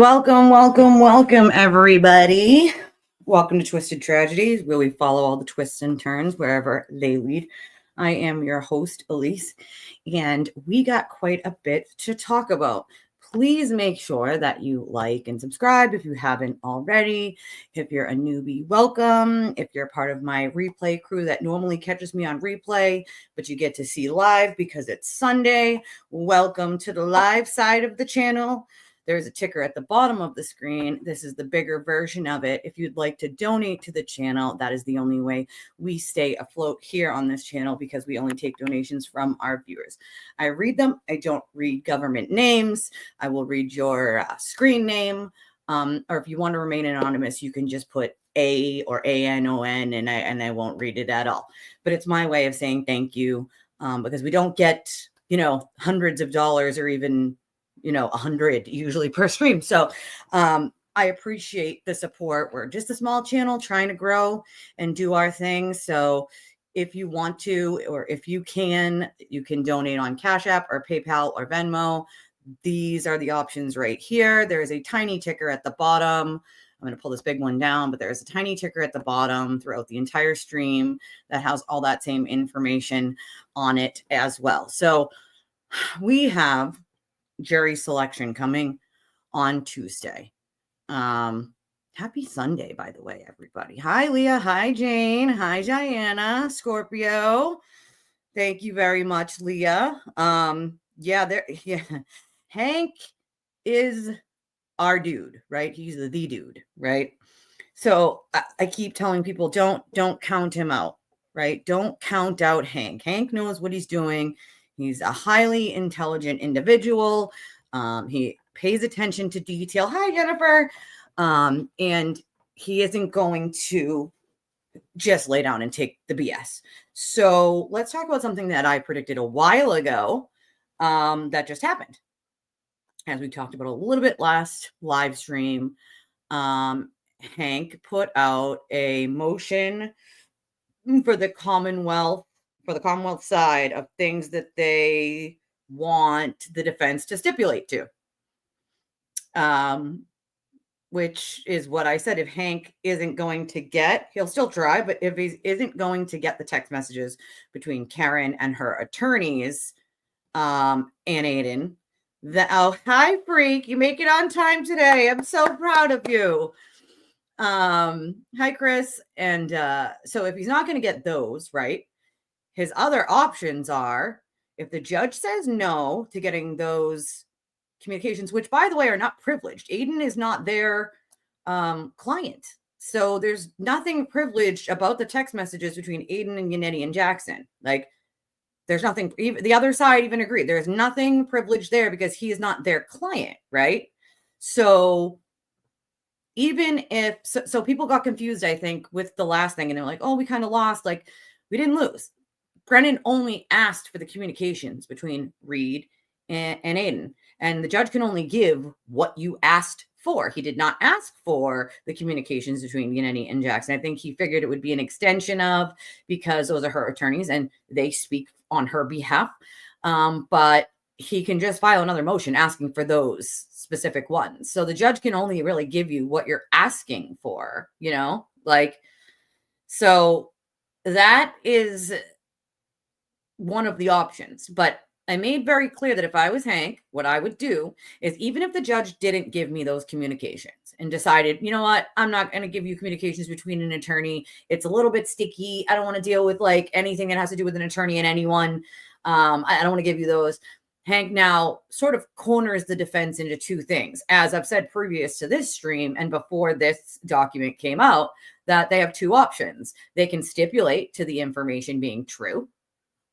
Welcome, everybody. Welcome to Twisted Tragedies, where we follow all the twists and turns wherever they lead. I am your host, Elise, and we got quite a bit to talk about. Please make sure that you like and subscribe if you haven't already. If you're a newbie, welcome. If you're part of my replay crew that normally catches me on replay, but you get to see live because it's Sunday, welcome to the live side of the channel. There's a ticker at the bottom of the screen. This is the bigger version of it. If you'd like to donate to the channel, that is the only way we stay afloat here on this channel, because we only take donations from our viewers. I read them. I don't read government names. I will read your screen name. Or if you want to remain anonymous, you can just put A or ANON, and I won't read it at all. But it's my way of saying thank you, because we don't get, hundreds of dollars or even 100 usually per stream. So I appreciate the support. We're just a small channel trying to grow and do our thing. So if you want to, or if you can donate on Cash App or PayPal or Venmo. These are the options right here. There is a tiny ticker at the bottom. I'm going to pull this big one down, but there's a tiny ticker at the bottom throughout the entire stream that has all that same information on it as well. So we have jury selection coming on Tuesday. Happy Sunday, by the way, everybody. Hi, Leah. Hi, Jane. Hi, Diana. Scorpio. Thank you very much, Leah. Hank is our dude, right? He's the dude, right? So I keep telling people, don't count him out, right? Don't count out Hank. Hank knows what he's doing. He's a highly intelligent individual. He pays attention to detail. Hi, Jennifer. And he isn't going to just lay down and take the BS. So let's talk about something that I predicted a while ago that just happened. As we talked about a little bit last live stream, Hank put out a motion for the Commonwealth side of things that they want the defense to stipulate to. Which is what I said. If Hank isn't going to get, he'll still try, but if he isn't going to get the text messages between Karen and her attorneys, and Aiden, hi, Freak, you make it on time today. I'm so proud of you. Hi, Chris. And so if he's not going to get those, right, his other options are, if the judge says no to getting those communications, which, by the way, are not privileged. Aiden is not their client. So there's nothing privileged about the text messages between Aiden and Yannetti and Jackson. Like, there's nothing, even the other side even agreed. There's nothing privileged there because he is not their client, right? So even if, so people got confused, I think, with the last thing, and they're like, oh, we kind of lost. Like, we didn't lose. Brennan only asked for the communications between Reed and Aiden, and the judge can only give what you asked for. He did not ask for the communications between Yannetti and Jackson. I think he figured it would be an extension of, because those are her attorneys and they speak on her behalf. But he can just file another motion asking for those specific ones. So the judge can only really give you what you're asking for, so that is one of the options. But I made very clear that if I was Hank, what I would do is, even if the judge didn't give me those communications and decided, you know what, I'm not going to give you communications between an attorney. It's a little bit sticky. I don't want to deal with anything that has to do with an attorney and anyone. I don't want to give you those. Hank now sort of corners the defense into two things. As I've said previous to this stream and before this document came out, that they have two options. They can stipulate to the information being true,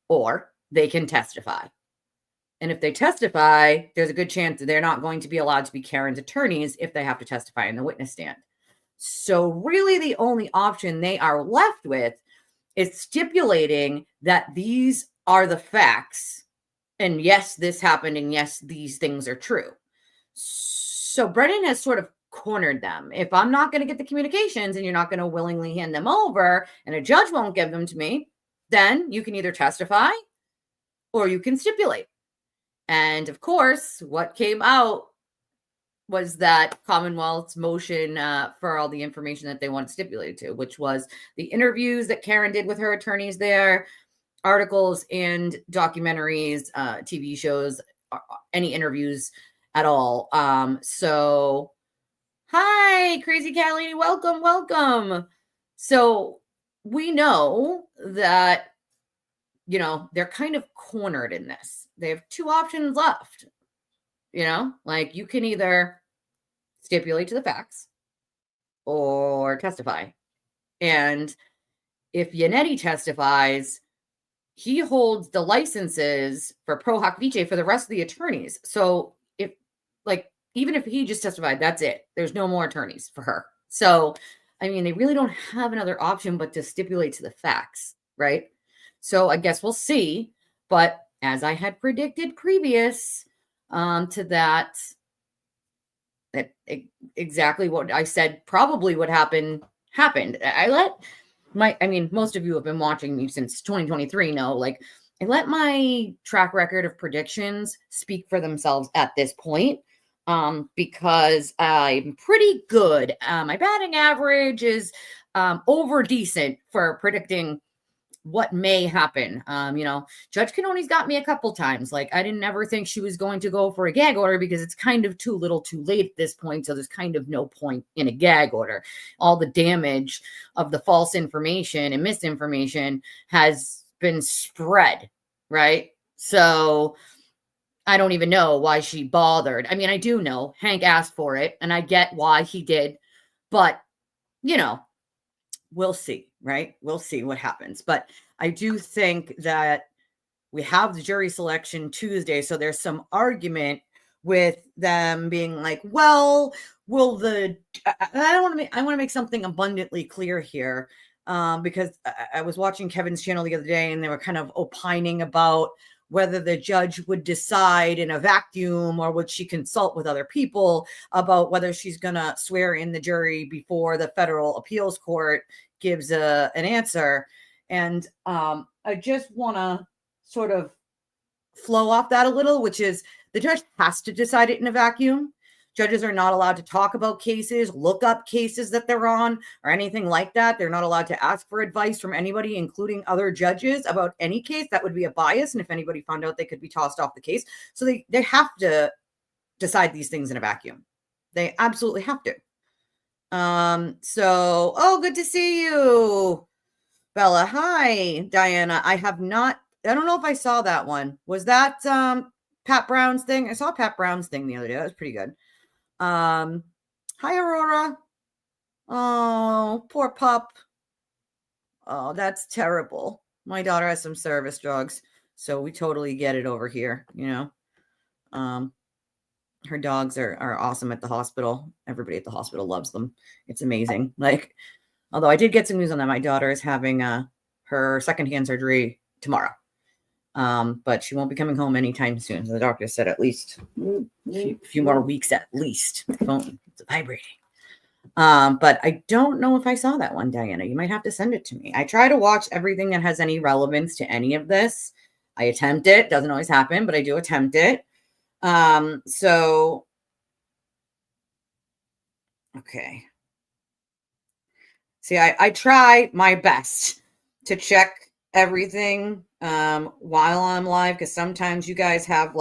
or they can testify. And if they testify, there's a good chance that they're not going to be allowed to be Karen's attorneys if they have to testify in the witness stand. So really the only option they are left with is stipulating that these are the facts. And yes, this happened. And yes, these things are true. So Brennan has sort of cornered them. If I'm not going to get the communications and you're not going to willingly hand them over and a judge won't give them to me, then you can either testify or you can stipulate. And of course, what came out was that Commonwealth's motion for all the information that they wanted stipulated to, which was the interviews that Karen did with her attorneys there, articles and documentaries, TV shows, any interviews at all. So hi, Crazy Cat Lady, welcome, welcome. So we know that, they're kind of cornered in this. They have two options left, like you can either stipulate to the facts or testify. And if Yannetti testifies, he holds the licenses for Pro Hoc Vice for the rest of the attorneys. So even if he just testified, that's it. There's no more attorneys for her. So, they really don't have another option but to stipulate to the facts, right? So I guess we'll see. But as I had predicted previous to that exactly what I said probably would happen happened. Most of you have been watching me since 2023 know, I let my track record of predictions speak for themselves at this point, because I'm pretty good. My batting average is over decent for predicting what may happen. Judge Canoni's got me a couple times. I didn't ever think she was going to go for a gag order because it's kind of too little too late at this point. So there's kind of no point in a gag order. All the damage of the false information and misinformation has been spread, right? So I don't even know why she bothered. I do know Hank asked for it and I get why he did, but we'll see, right? We'll see what happens. But I do think that we have the jury selection Tuesday. So there's some argument with them being like, well, I want to make something abundantly clear here. Because I was watching Kevin's channel the other day and they were kind of opining about whether the judge would decide in a vacuum or would she consult with other people about whether she's going to swear in the jury before the federal appeals court gives an answer. And I just want to sort of flow off that a little, which is the judge has to decide it in a vacuum. Judges are not allowed to talk about cases, look up cases that they're on, or anything like that. They're not allowed to ask for advice from anybody, including other judges, about any case. That would be a bias. And if anybody found out, they could be tossed off the case. So they have to decide these things in a vacuum. They absolutely have to. Good to see you, Bella. Hi, Diana. I don't know if I saw that one. Was that Pat Brown's thing? I saw Pat Brown's thing the other day. That was pretty good. Hi, Aurora. Oh, poor pup. Oh, that's terrible. My daughter has some service dogs, so we totally get it over here, her dogs are awesome at the hospital. Everybody at the hospital loves them. It's amazing. Although I did get some news on that. My daughter is having her secondhand surgery tomorrow. But she won't be coming home anytime soon. So the doctor said at least a few more weeks at least. The phone is vibrating. But I don't know if I saw that one, Diana. You might have to send it to me. I try to watch everything that has any relevance to any of this. I attempt it. Doesn't always happen, but I do attempt it. Okay. See, I try my best to check everything while I'm live, because sometimes you guys have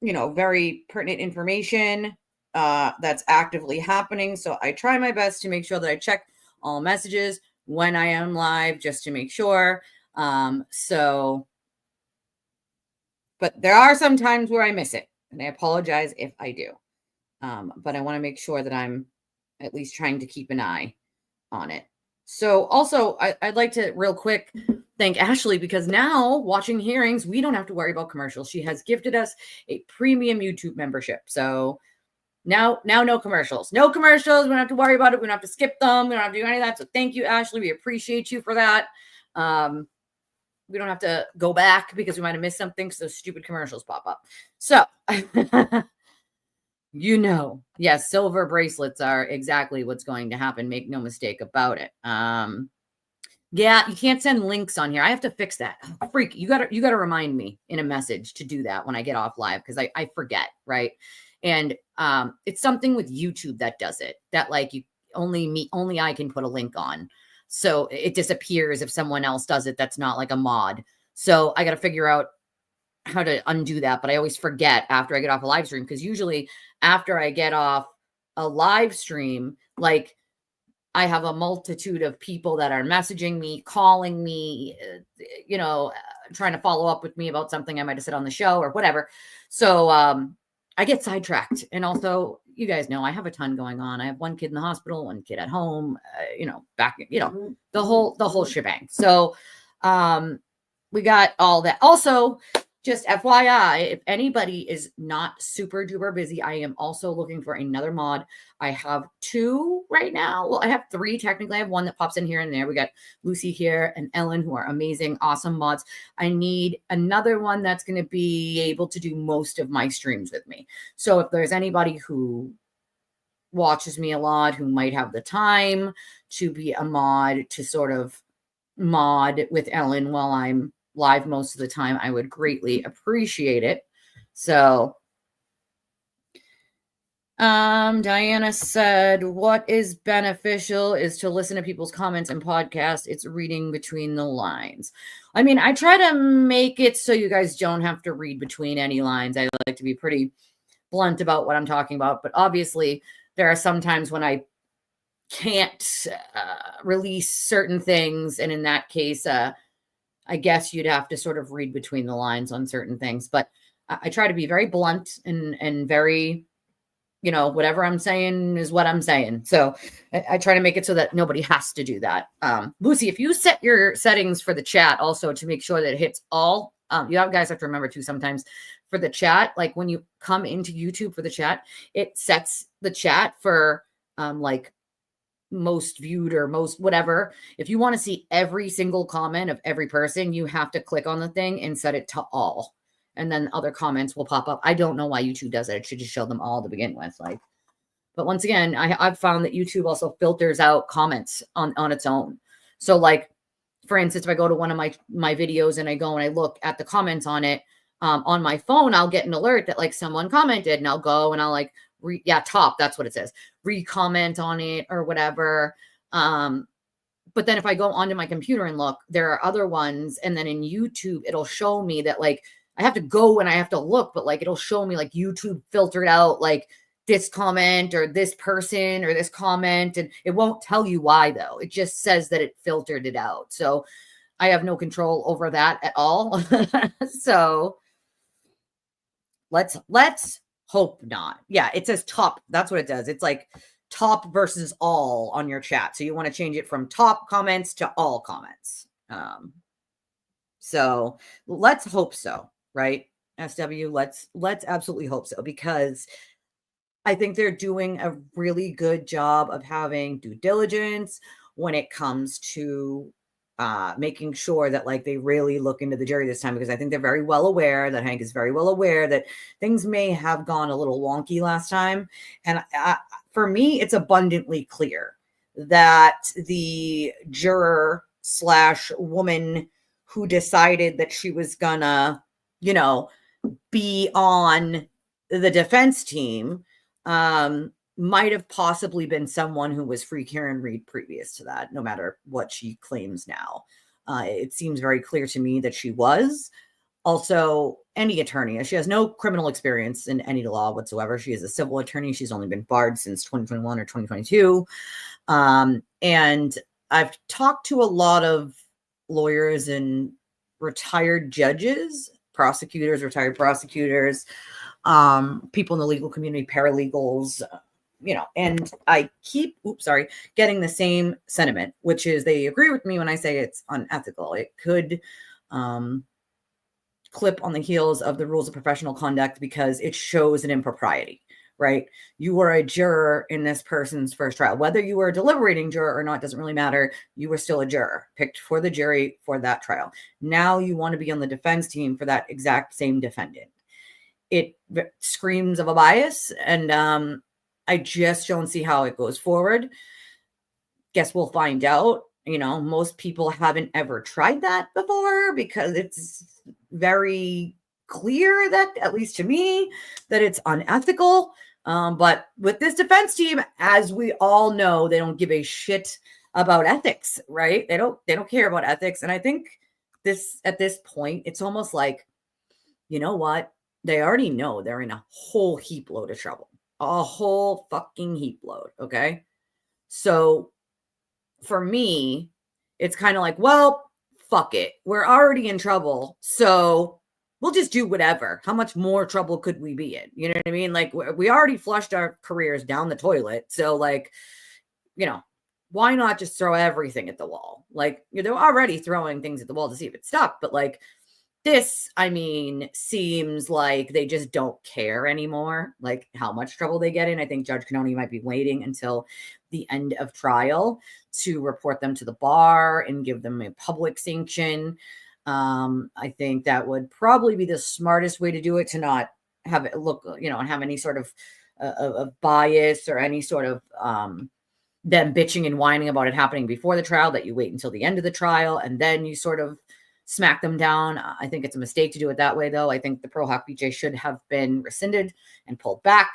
very pertinent information that's actively happening. So I try my best to make sure that I check all messages when I am live, just to make sure. But there are some times where I miss it, and I apologize if I do. But I want to make sure that I'm at least trying to keep an eye on it. So also, I'd like to real quick thank Ashley, because now watching hearings, we don't have to worry about commercials. She has gifted us a premium YouTube membership. So now no commercials. No commercials. We don't have to worry about it. We don't have to skip them. We don't have to do any of that. So thank you, Ashley. We appreciate you for that. We don't have to go back because we might have missed something because those stupid commercials pop up. So, yes, silver bracelets are exactly what's going to happen. Make no mistake about it. Yeah, you can't send links on here. I have to fix that. Oh, freak, you gotta remind me in a message to do that when I get off live, because I forget, right? And it's something with YouTube that does it, that like only I can put a link on. So it disappears if someone else does it that's not like a mod. So I got to figure out how to undo that, but I always forget after I get off a live stream, because usually after I get off a live stream, like I have a multitude of people that are messaging me, calling me, trying to follow up with me about something I might have said on the show or whatever. So I get sidetracked. And also, you guys know I have a ton going on. I have one kid in the hospital, one kid at home, the whole shebang. So we got all that. Also, just FYI, if anybody is not super duper busy, I am also looking for another mod. I have 2 right now. Well, I have 3 technically. I have one that pops in here and there. We got Lucy here and Ellen, who are amazing, awesome mods. I need another one that's going to be able to do most of my streams with me. So if there's anybody who watches me a lot, who might have the time to be a mod, to sort of mod with Ellen while I'm live most of the time, I would greatly appreciate it. So Diana said, what is beneficial is to listen to people's comments and podcasts. It's reading between the lines. I mean, I try to make it so you guys don't have to read between any lines. I like to be pretty blunt about what I'm talking about, but obviously there are some times when I can't release certain things, and in that case, I guess you'd have to sort of read between the lines on certain things. But I try to be very blunt and very, whatever I'm saying is what I'm saying. So I try to make it so that nobody has to do that. Lucy, if you set your settings for the chat also to make sure that it hits all, you guys have to remember too, sometimes for the chat, like when you come into YouTube for the chat, it sets the chat for like most viewed or most whatever. If you want to see every single comment of every person, you have to click on the thing and set it to all. And then other comments will pop up. I don't know why YouTube does it. It should just show them all to begin with. But once again, I've found that YouTube also filters out comments on its own. So like, for instance, if I go to one of my videos and I go and I look at the comments on it, on my phone, I'll get an alert that like someone commented, and I'll go and I'll like, top, that's what it says, re-comment on it or whatever. But then if I go onto my computer and look, there are other ones. And then in YouTube, it'll show me that like, I have to go and I have to look, but like, it'll show me like YouTube filtered out like this comment or this person or this comment. And it won't tell you why though. It just says that it filtered it out. So I have no control over that at all. So let's hope not. Yeah, it says top. That's what it does. It's like top versus all on your chat. So you want to change it from top comments to all comments. So let's hope so, right? SW, let's absolutely hope so, because I think they're doing a really good job of having due diligence when it comes to making sure that like they really look into the jury this time, because I think they're very well aware that Hank is very well aware that things may have gone a little wonky last time. And for me, it's abundantly clear that the juror / woman who decided that she was gonna, be on the defense team might have possibly been someone who was free Karen Reed previous to that, no matter what she claims now. It seems very clear to me that she was. Also, any attorney, she has no criminal experience in any law whatsoever. She is a civil attorney. She's only been barred since 2021 or 2022. And I've talked to a lot of lawyers and retired judges, prosecutors, retired prosecutors, people in the legal community, paralegals, and I keep, getting the same sentiment, which is they agree with me when I say it's unethical. It could clip on the heels of the rules of professional conduct because it shows an impropriety, right? You were a juror in this person's first trial. Whether you were a deliberating juror or not doesn't really matter. You were still a juror, picked for the jury for that trial. Now you want to be on the defense team for that exact same defendant. It screams of a bias, and I just don't see how it goes forward. Guess we'll find out. Most people haven't ever tried that before because it's very clear that, at least to me, that it's unethical. But with this defense team, as we all know, they don't give a shit about ethics, right? They don't care about ethics. And I think at this point, it's almost like, you know what? They already know they're in a whole heap load of trouble. A whole fucking heap load. Okay. So for me, it's kind of like, well, fuck it. We're already in trouble. So we'll just do whatever. How much more trouble could we be in? You know what I mean? Like, we already flushed our careers down the toilet. So, like, you know, why not just throw everything at the wall? Like, they're already throwing things at the wall to see if it stuck. But, like, this, I mean, seems like they just don't care anymore, like how much trouble they get in. I think Judge Canoni might be waiting until the end of trial to report them to the bar and give them a public sanction. I think that would probably be the smartest way to do it, to not have it look, and have any sort of bias or any sort of them bitching and whining about it happening before the trial, that you wait until the end of the trial and then you sort of smack them down. I think it's a mistake to do it that way, though. I think the Pro Hoc BJ should have been rescinded and pulled back,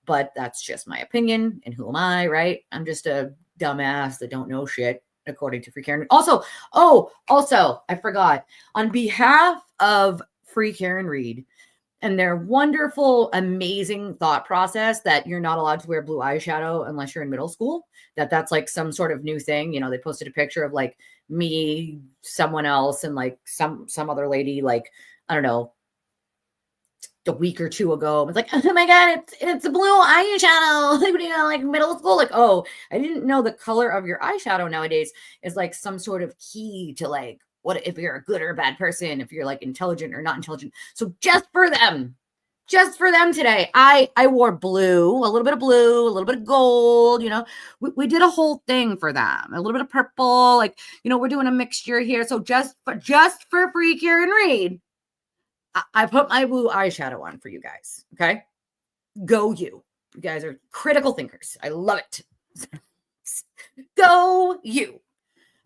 but that's just my opinion. And who am I, right? I'm just a dumbass that don't know shit, according to Free Karen. Also, I forgot. On behalf of Free Karen Reed and their wonderful, amazing thought process that you're not allowed to wear blue eyeshadow unless you're in middle school, that's like some sort of new thing. They posted a picture of like me, someone else, and like some other lady, like, I don't know, a week or two ago. It's like, oh my God, it's a blue eyeshadow. Like middle school. Like, oh, I didn't know the color of your eyeshadow nowadays is like some sort of key to like, what if you're a good or a bad person, if you're like intelligent or not intelligent. So just for them today, I wore blue, a little bit of blue, a little bit of gold. We did a whole thing for them, a little bit of purple, like, we're doing a mixture here. So just for Free Karen Reed, I put my blue eyeshadow on for you guys. Okay, go you guys are critical thinkers. I love it. Go you.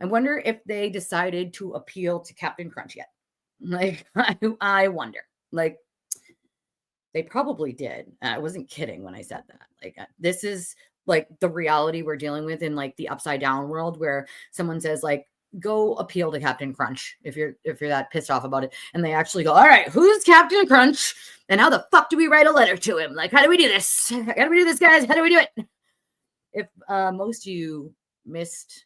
I wonder if they decided to appeal to Captain Crunch yet. Like, I wonder. Like, they probably did. I wasn't kidding when I said that. Like, this is like the reality we're dealing with in like the upside down world, where someone says like, go appeal to Captain Crunch if you're that pissed off about it. And they actually go, all right, who's Captain Crunch? And how the fuck do we write a letter to him? Like, how do we do this? How do we do this, guys? How do we do it? If most of you missed,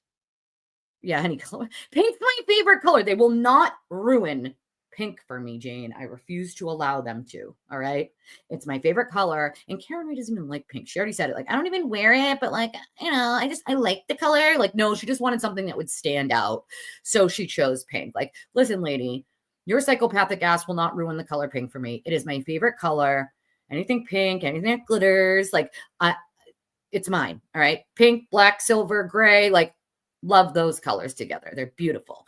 any color. Pink's my favorite color. They will not ruin pink for me, Jane. I refuse to allow them to. All right. It's my favorite color. And Karen Reed doesn't even like pink. She already said it. Like, I don't even wear it, but like, I like the color. Like, no, she just wanted something that would stand out. So she chose pink. Like, listen, lady, your psychopathic ass will not ruin the color pink for me. It is my favorite color. Anything pink, anything that glitters, like, it's mine. All right. Pink, black, silver, gray, like, love those colors together. They're beautiful.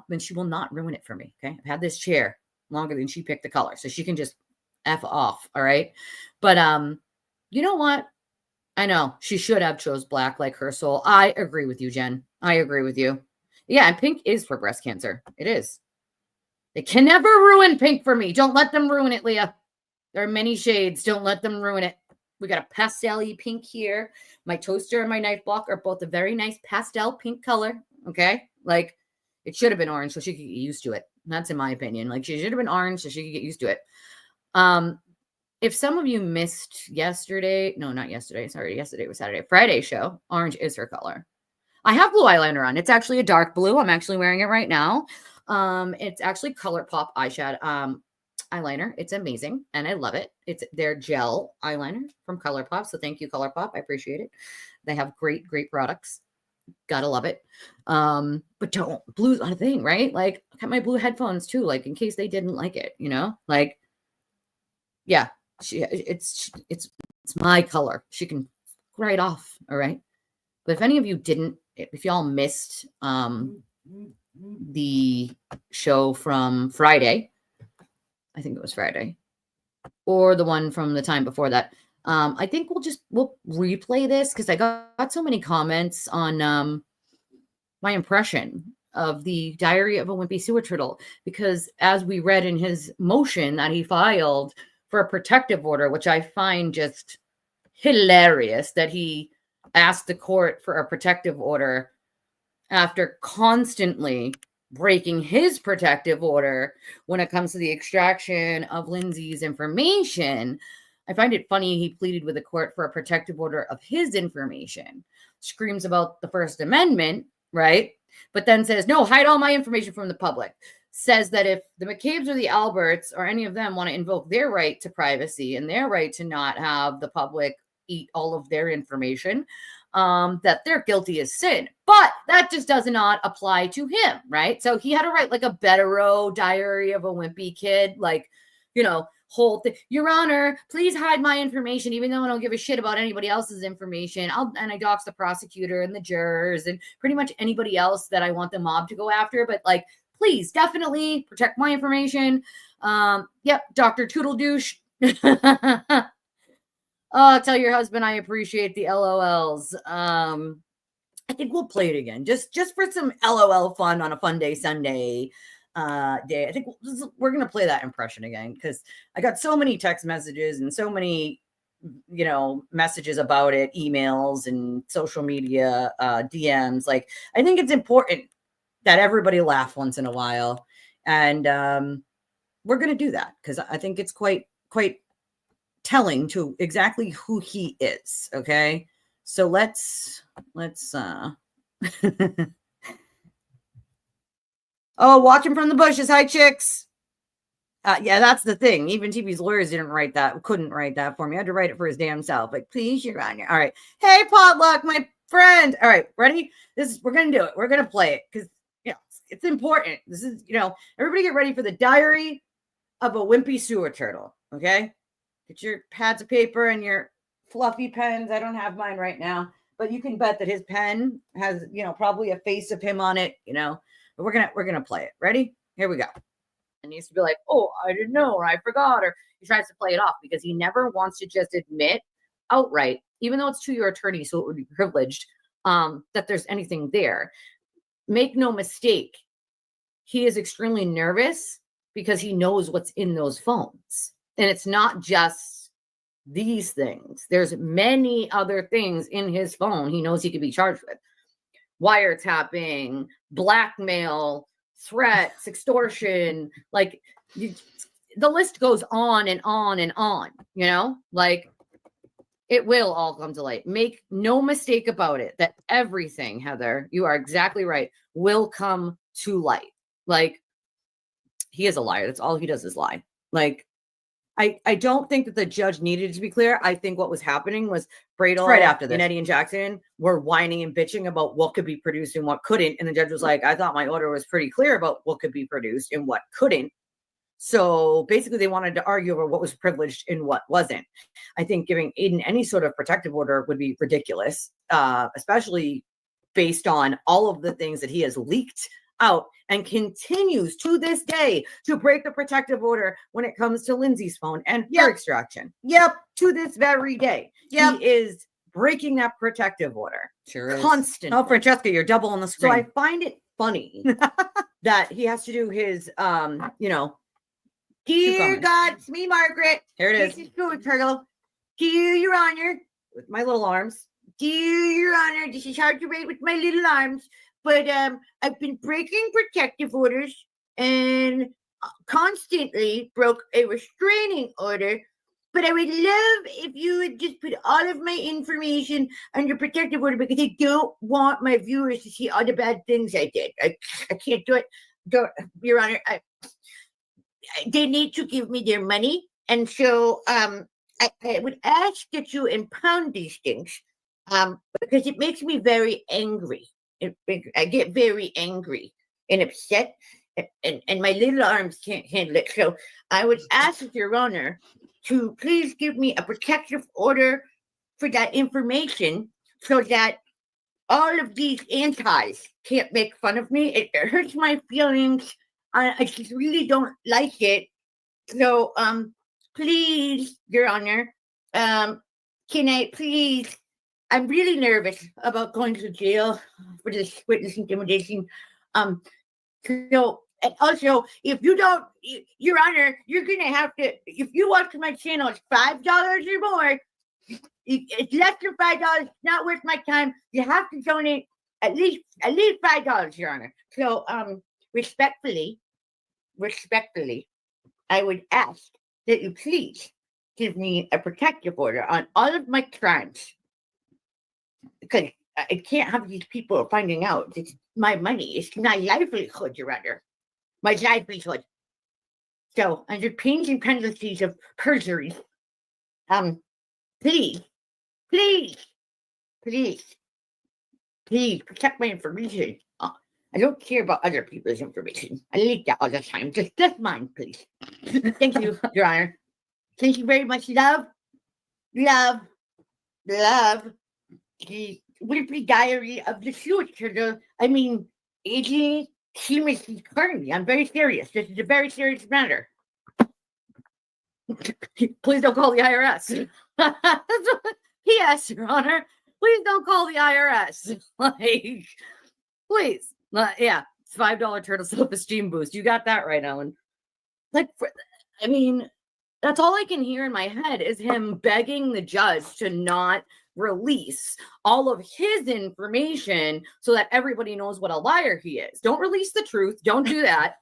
And she will not ruin it for me. Okay. I've had this chair longer than she picked the color. So she can just F off. All right. But you know what? I know she should have chose black like her soul. I agree with you, Jen. I agree with you. Yeah, and pink is for breast cancer. It is. They can never ruin pink for me. Don't let them ruin it, Leah. There are many shades. Don't let them ruin it. We got a pastel-y pink here. My toaster and my knife block are both a very nice pastel pink color. Okay. Like, it should have been orange so she could get used to it. That's in my opinion. Like, she should have been orange so she could get used to it. If some of you missed yesterday, no, not yesterday. Sorry, yesterday was Saturday. Friday show. Orange is her color. I have blue eyeliner on. It's actually a dark blue. I'm actually wearing it right now. It's actually ColourPop eyeshadow eyeliner. It's amazing and I love it. It's their gel eyeliner from ColourPop. So thank you, ColourPop. I appreciate it. They have great products. Gotta love it. But blue's not a thing, right? Like, I got my blue headphones too, like in case they didn't like it, like, yeah, it's my color. She can write off. All right. But if any of you if y'all missed the show from Friday, I think it was Friday, or the one from the time before that, I think we'll replay this because I got so many comments on my impression of the Diary of a Wimpy Sewer Turtle, because as we read in his motion that he filed for a protective order, which I find just hilarious that he asked the court for a protective order after constantly breaking his protective order when it comes to the extraction of Lindsay's information. I find it funny he pleaded with the court for a protective order of his information. Screams about the First Amendment, right? But then says, no, hide all my information from the public. Says that if the McCabe's or the Alberts or any of them want to invoke their right to privacy and their right to not have the public eat all of their information, that they're guilty as sin. But that just does not apply to him, right? So he had to write like a Betterow Diary of a Wimpy Kid, like, you know, whole thing. Your Honor, please hide my information, even though I don't give a shit about anybody else's information. And I dox the prosecutor and the jurors and pretty much anybody else that I want the mob to go after. But like, please, definitely protect my information. Yep, Dr. Toodle Douche. Oh, tell your husband I appreciate the LOLs. I think we'll play it again, just for some LOL fun on a fun day Sunday day. I think we're gonna play that impression again because I got so many text messages and so many, you know, messages about it, emails and social media DMs. Like, I think it's important that everybody laugh once in a while, and we're gonna do that because I think it's quite telling to exactly who he is. Okay, so let's oh, watch him from the bushes. Hi, chicks. Yeah, that's the thing. Even TV's lawyers couldn't write that for me. I had to write it for his damn self. Like, please, Your Honor. All right. Hey, Potluck, my friend. All right, ready? We're gonna do it. We're gonna play it because, you know, it's important. This is, you know, everybody get ready for the Diary of a Wimpy Sewer Turtle. Okay, get your pads of paper and your fluffy pens. I don't have mine right now, but you can bet that his pen has, you know, probably a face of him on it, you know. But we're gonna play it. Ready? Here we go. And he used to be like, oh, I didn't know, or I forgot, or he tries to play it off because he never wants to just admit outright, even though it's to your attorney, so it would be privileged, that there's anything there. Make no mistake, he is extremely nervous because he knows what's in those phones. And it's not just these things. There's many other things in his phone he knows he could be charged with. Wiretapping, blackmail, threats, extortion, like the list goes on and on and on, you know, like it will all come to light. Make no mistake about it that everything, Heather, you are exactly right, will come to light. Like, he is a liar. That's all he does is lie. Like, I don't think that the judge needed to be clear. I think what was happening was Bradel right after this, and Eddie and Jackson were whining and bitching about what could be produced and what couldn't. And the judge was like, I thought my order was pretty clear about what could be produced and what couldn't. So basically they wanted to argue over what was privileged and what wasn't. I think giving Aiden any sort of protective order would be ridiculous, especially based on all of the things that he has leaked out and continues to this day to break the protective order when it comes to Lindsay's phone and her extraction. Yep, to this very day. Yep. He is breaking that protective order. Sure constantly. Oh, Francesca, you're double on the screen. So I find it funny that he has to do his, you know, dear God, it's me, Margaret. Here it is. This is Sewer Turtle. Dear Your Honor, with my little arms. Dear Your Honor, this is hard to read with my little arms. But I've been breaking protective orders and constantly broke a restraining order. But I would love if you would just put all of my information under protective order because I don't want my viewers to see all the bad things I did. I can't do it. Your Honor, they need to give me their money. And so I would ask that you impound these things because it makes me very angry. I get very angry and upset, and my little arms can't handle it. So I would ask Your Honor to please give me a protective order for that information so that all of these antis can't make fun of me. It hurts my feelings. I just really don't like it. So please, Your Honor, can I please... I'm really nervous about going to jail for this witness intimidation. So, and also, if you don't, Your Honor, you're going to have to, if you watch my channel, it's $5 or more. It's less than $5. It's not worth my time. You have to donate at least $5, Your Honor. So, respectfully, I would ask that you please give me a protective order on all of my crimes. Because I can't have these people finding out it's my money. It's my livelihood, Your Honor. My livelihood. So, under pains and penalties of perjury, please protect my information. I don't care about other people's information. I leak that all the time. Just mine, please. Thank you, Your Honor. Thank you very much. Love. The wimpy diary of the future. I mean, aging seriously currently. I'm very serious. This is a very serious matter. Please don't call the IRS. Yes, Your Honor. Please don't call the IRS. Like, please. Yeah, it's $5 turtle self-esteem boost. You got that right, Ellen. Like, I mean, that's all I can hear in my head is him begging the judge to not release all of his information so that everybody knows what a liar he is. Don't release the truth. Don't do that.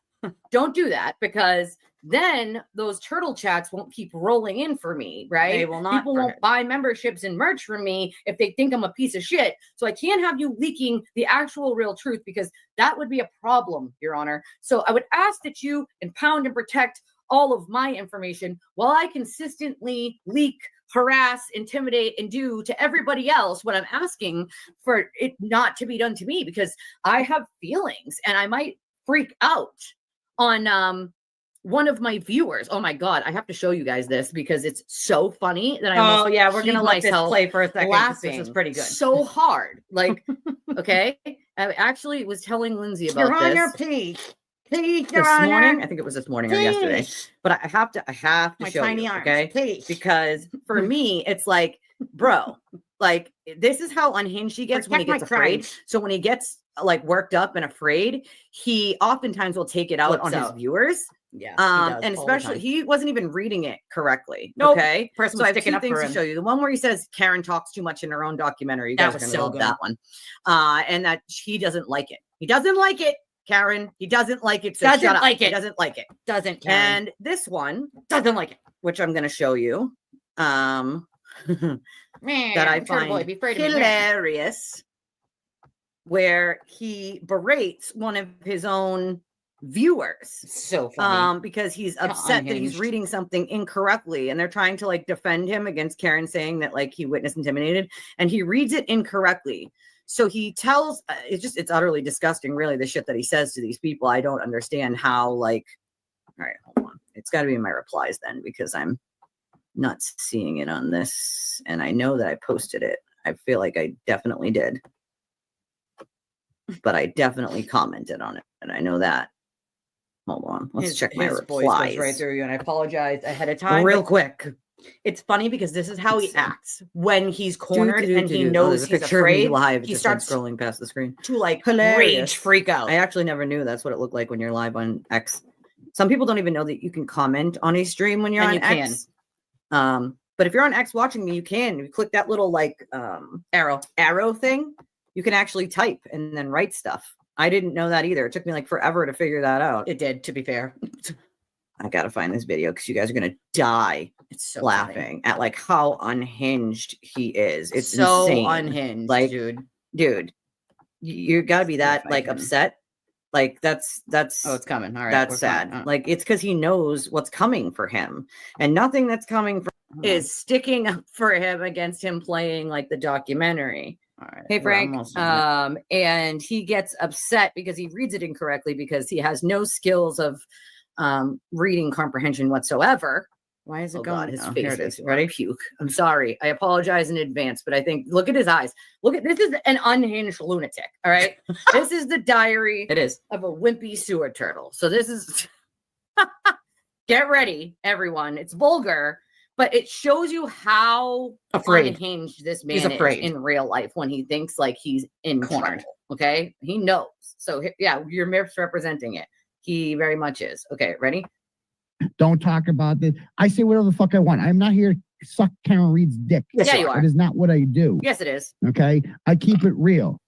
Don't do that, because then those turtle chats won't keep rolling in for me, right? They will not. People won't buy memberships and merch from me if they think I'm a piece of shit. So I can't have you leaking the actual real truth, because that would be a problem, Your Honor. So I would ask that you impound and protect all of my information while I consistently leak, harass, intimidate, and do to everybody else what I'm asking for it not to be done to me, because I have feelings and I might freak out on one of my viewers. Oh my God, I have to show you guys this because it's so funny that I we're gonna let this play for a second. Laughing this is pretty good. So hard. Like, okay. I actually was telling Lindsay about Your Honor, this. please, Your Honor. Morning. I think it was this morning or yesterday. But I have to my show tiny you, arms, okay? please. Because for me, it's like, bro, like this is how unhinged he gets when he gets afraid. So when he gets like worked up and afraid, he oftentimes will take it out on his viewers. Yeah. And especially he wasn't even reading it correctly. Nope. Okay. Person so I have sticking two up things for to him. show you. The one where he says Karen talks too much in her own documentary. You guys are gonna love that one. And that he doesn't like it. He doesn't like it, Karen. He doesn't like it. So doesn't like it. He doesn't like it. Doesn't. Karen. And this one doesn't like it, which I'm gonna show you. That I find hilarious, where he berates one of his own viewers. So funny. Because he's upset that he's reading something incorrectly, and they're trying to like defend him against Karen saying that like he witnessed intimidated, and he reads it incorrectly. So he tells it's utterly disgusting, really, the shit that he says to these people. I don't understand how, like, all right, hold on. It's got to be in my replies then, because I'm not seeing it on this, and I know that I posted it. I feel like I definitely did, but I definitely commented on it, and I know that. Hold on, let's check my replies. Voice goes right through you, and I apologize ahead of time. Real quick. It's funny because this is how he acts when he's cornered and he knows he's afraid. Live. He starts scrolling past the screen to like hilarious. Rage, freak out. I actually never knew that's what it looked like when you're live on X. Some people don't even know that you can comment on a stream when you're on X. But if you're on X watching me, you can. You click that little like arrow thing. You can actually type and then write stuff. I didn't know that either. It took me like forever to figure that out. It did, to be fair. I gotta find this video because you guys are gonna die. It's so laughing at like how unhinged he is. It's so insane. Unhinged, like, dude. You gotta be that like upset. Like that's oh, it's coming. All right, that's sad. Like it's because he knows what's coming for him, and nothing that's coming for is sticking up for him against him playing like the documentary. All right. Hey Frank. And he gets upset because he reads it incorrectly because he has no skills of reading comprehension whatsoever. Why is it going? His face. Here it is. Ready? Puke. I'm sorry. I apologize in advance, but I think look at his eyes. Look at this is an unhinged lunatic. All right. This is the diary. It is of a wimpy sewer turtle. So this is get ready, everyone. It's vulgar, But it shows you how Afraid. unhinged this He's man is afraid. in real life when he thinks like he's in Cornered. trouble. Okay. He knows. So yeah, you're misrepresenting it. He very much is. Okay, ready? Don't talk about this. I say whatever the fuck I want. I'm not here to suck Karen Reed's dick. Yes, Yeah, you are. That is not what I do. Yes, it is. Okay. I keep it real.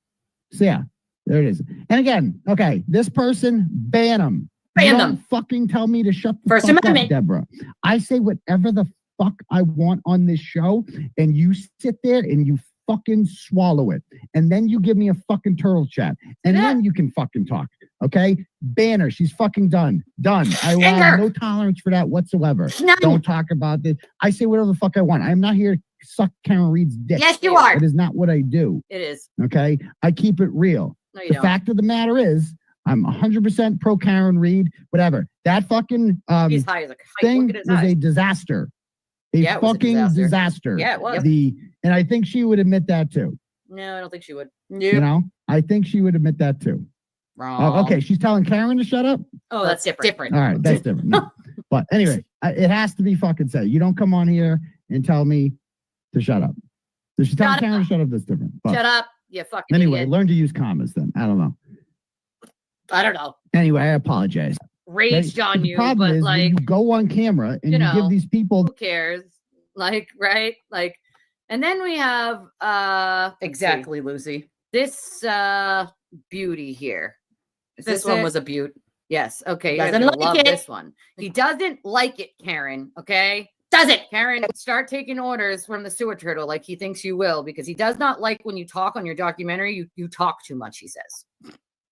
So yeah, there it is. And again, okay, this person, ban them. Ban Don't them. fucking tell me to shut the First fuck Amendment. up, Deborah. I say whatever the fuck I want on this show, and you sit there and you fucking swallow it. And then you give me a fucking turtle chat. And then you can fucking talk. Okay? Ban her. She's fucking done. Done. I have no tolerance for that whatsoever. None. Don't talk about this. I say whatever the fuck I want. I'm not here to suck Karen Reed's dick. Yes, you are. That is not what I do. It is. Okay? I keep it real. No, you The don't. fact of the matter is, I'm 100% pro Karen Reed, whatever. That fucking He's high as a kite. thing Look at his was eyes. a disaster. Yeah, it was a fucking disaster. disaster. Yeah, it was. And I think she would admit that too. No, I don't think she would. You know, I think she would admit that too. Wrong. Okay, she's telling Karen to shut up. Oh, that's different. All right, that's different. No. But anyway, it has to be fucking said. You don't come on here and tell me to shut up. If she's telling Shut Karen up. to shut up, that's different. But Shut up. You fucking anyway, idiot. learn to use commas then. I don't know. I don't know. Anyway, I apologize. Raged on The you, problem but is like, when you go on camera and you you know, give these people who cares? Like, right? Like, and then we have let's see, Exactly, Lucy. this beauty here. This one it? was a beaut. Yes. Okay. You guys Doesn't are gonna like love it. this one. He doesn't like it, Karen. Okay. Does it? Karen, start taking orders from the sewer turtle like he thinks you will, because he does not like when you talk on your documentary. You talk too much, he says.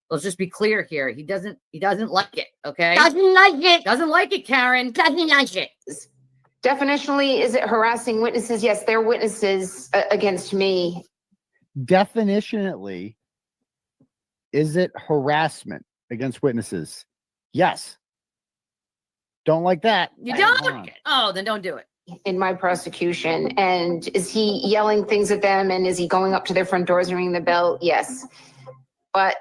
Let's just be clear here. He doesn't like it. Okay. Doesn't like it. Doesn't like it, Karen. Doesn't like it. Definitionally, is it harassing witnesses? Yes, they're witnesses against me. Definitionally, is it harassment against witnesses? Yes. Don't like that. You Hold don't? on. Oh, then don't do it. In my prosecution. And is he yelling things at them? And is he going up to their front doors and ringing the bell? Yes. But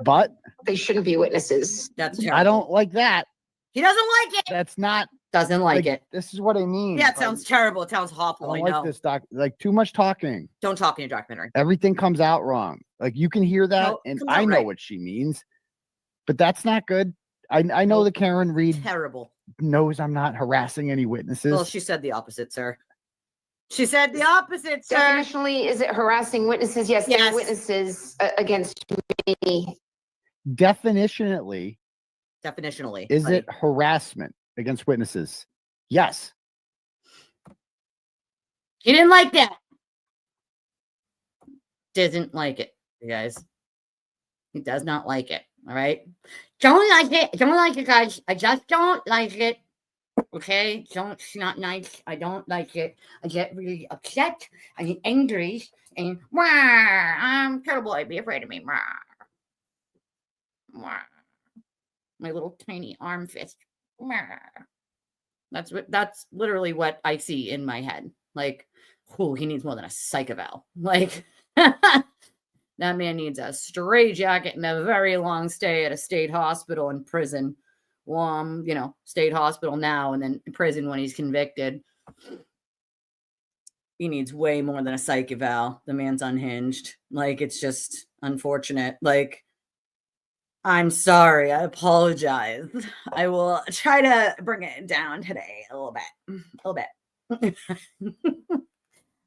But they shouldn't be witnesses. That's terrible. I don't like that. He doesn't like it. That's not Doesn't like it. This is what I mean. Yeah, it sounds terrible. It sounds I awful. don't I like know. this like too much talking. Don't talk in your documentary. Everything comes out wrong. Like you can hear that, No, it and comes out I know right. what she means, but that's not good. I know that Karen Reed Terrible. knows I'm not harassing any witnesses. Well, she said the opposite, sir. She said the opposite, sir. Definitionally, is it harassing witnesses? Yes, Yes. they're witnesses against me. Definitionally, Definitionally. is buddy. it harassment against witnesses? Yes. He didn't like that. Doesn't like it, you guys. He does not like it. All right. Don't like it. Don't like it, guys. I just don't like it. Okay. It's not nice. I don't like it. I get really upset. I get angry. And I'm terrible. I'd be afraid of me. My little tiny arm fist. That's literally what I see in my head. Like, oh, he needs more than a psych eval. Like, that man needs a straitjacket and a very long stay at a state hospital and prison. Well, state hospital now and then prison when he's convicted. He needs way more than a psych eval. The man's unhinged. Like, it's just unfortunate. Like, I'm sorry. I apologize. I will try to bring it down today a little bit.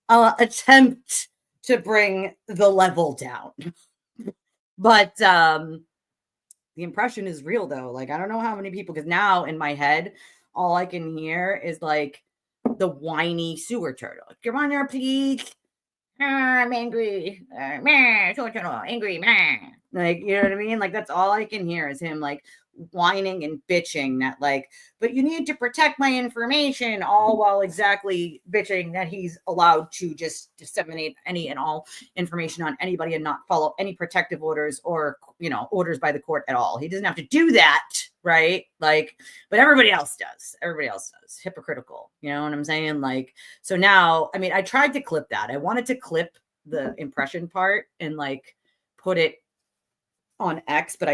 I'll attempt to bring the level down. But the impression is real, though. Like, I don't know how many people, because now in my head, all I can hear is like the whiny sewer turtle. Come on here, please. I'm angry. Sewer turtle, angry. Like, you know what I mean? Like, that's all I can hear is him like whining and bitching that, like, but you need to protect my information, all while exactly bitching that he's allowed to just disseminate any and all information on anybody and not follow any protective orders or, orders by the court at all. He doesn't have to do that, right? Like, but everybody else does. Hypocritical. You know what I'm saying? Like, so now, I mean, I tried to clip that. I wanted to clip the impression part and like put it on X, but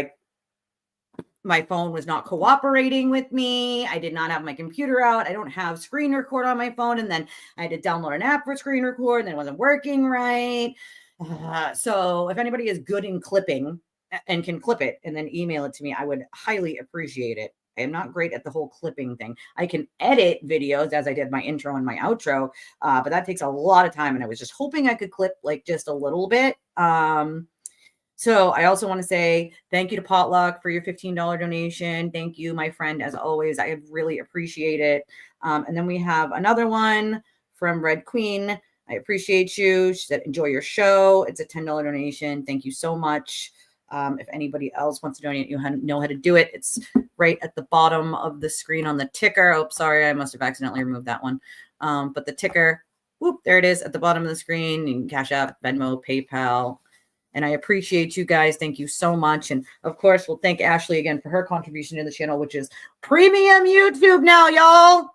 my phone was not cooperating with me. I did not have my computer out. I don't have screen record on my phone. And then I had to download an app for screen record and it wasn't working right. So if anybody is good in clipping and can clip it and then email it to me, I would highly appreciate it. I am not great at the whole clipping thing. I can edit videos as I did my intro and my outro, but that takes a lot of time. And I was just hoping I could clip like just a little bit. So I also want to say thank you to Potluck for your $15 donation. Thank you, my friend, as always. I really appreciate it. And then we have another one from Red Queen. I appreciate you. She said, enjoy your show. It's a $10 donation. Thank you so much. If anybody else wants to donate, you know how to do it. It's right at the bottom of the screen on the ticker. Oh, sorry, I must have accidentally removed that one. But the ticker, whoop, there it is at the bottom of the screen. You can Cash App, Venmo, PayPal. And I appreciate you guys. Thank you so much. And of course, we'll thank Ashley again for her contribution to the channel, which is premium YouTube now, y'all.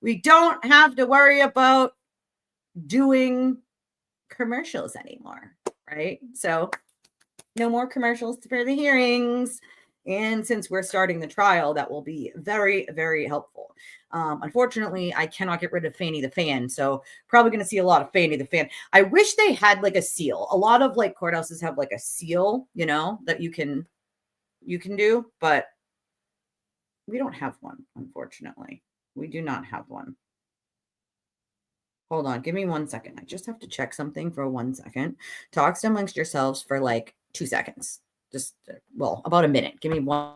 We don't have to worry about doing commercials anymore, right? So no more commercials for the hearings. And since we're starting the trial, that will be very, very helpful. Unfortunately, I cannot get rid of Fanny the Fan. So probably going to see a lot of Fanny the Fan. I wish they had like a seal. A lot of like courthouses have like a seal, you know, that you can do, but we don't have one, unfortunately. We do not have one. Hold on. Give me 1 second. I just have to check something for 1 second. Talks amongst yourselves for like 2 seconds. Just, well, about a minute. Give me one.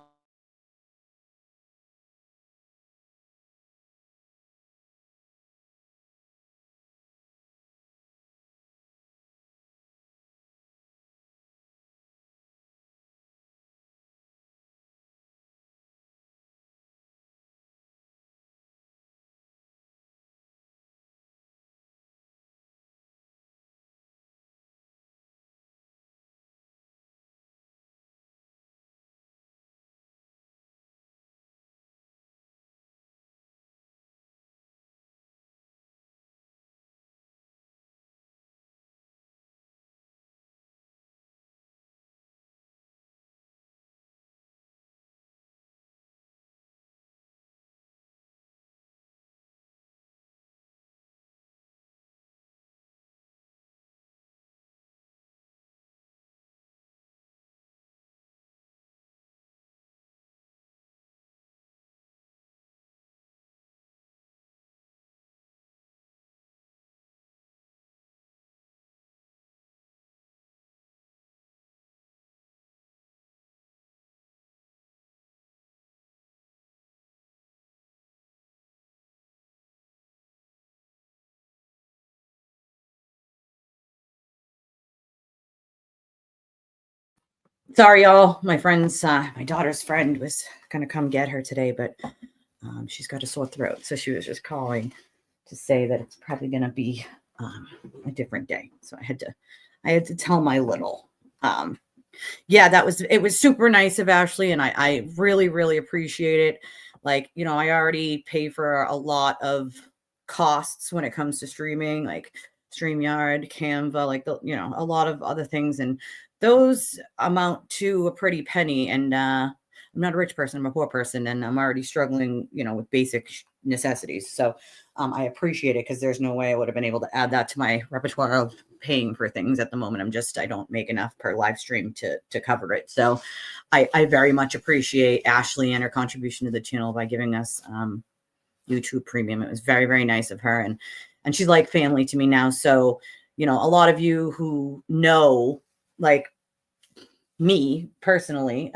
Sorry, y'all. My friend's, my daughter's friend was going to come get her today, but she's got a sore throat. So she was just calling to say that it's probably going to be a different day. So I had to tell my little. Yeah, it was super nice of Ashley. And I really, really appreciate it. Like, you know, I already pay for a lot of costs when it comes to streaming, like StreamYard, Canva, like, you know, a lot of other things. And those amount to a pretty penny. And I'm not a rich person, I'm a poor person, and I'm already struggling, you know, with basic necessities. So I appreciate it, because there's no way I would have been able to add that to my repertoire of paying for things at the moment. I don't make enough per live stream to cover it. So I very much appreciate Ashley and her contribution to the channel by giving us YouTube Premium. It was very, very nice of her. And she's like family to me now. So, you know, a lot of you who know, like me personally,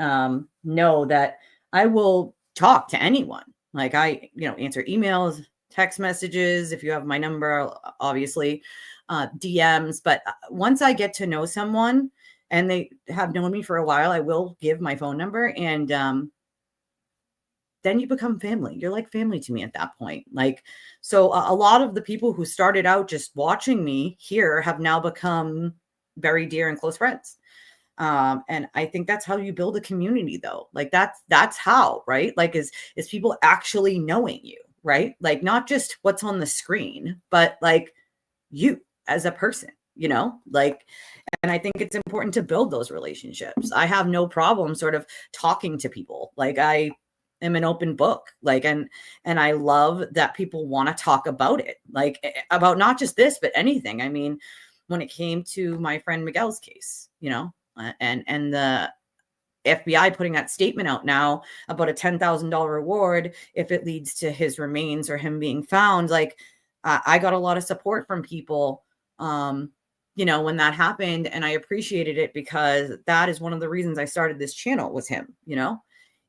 know that I will talk to anyone. Like I, you know, answer emails, text messages, if you have my number, obviously, DMs. But once I get to know someone and they have known me for a while, I will give my phone number, and then you become family. You're like family to me at that point. Like, so a lot of the people who started out just watching me here have now become very dear and close friends. And I think that's how you build a community, though. Like that's how, right? Like is people actually knowing you, right? Like not just what's on the screen, but like you as a person. like, and I think it's important to build those relationships. I have no problem sort of talking to people. Like, I am an open book, like, and I love that people want to talk about it, like about not just this, but anything. I mean, when it came to my friend Miguel's case, and the FBI putting that statement out now about a $10,000 reward if it leads to his remains or him being found. Like, I got a lot of support from people, when that happened, and I appreciated it, because that is one of the reasons I started this channel, was him,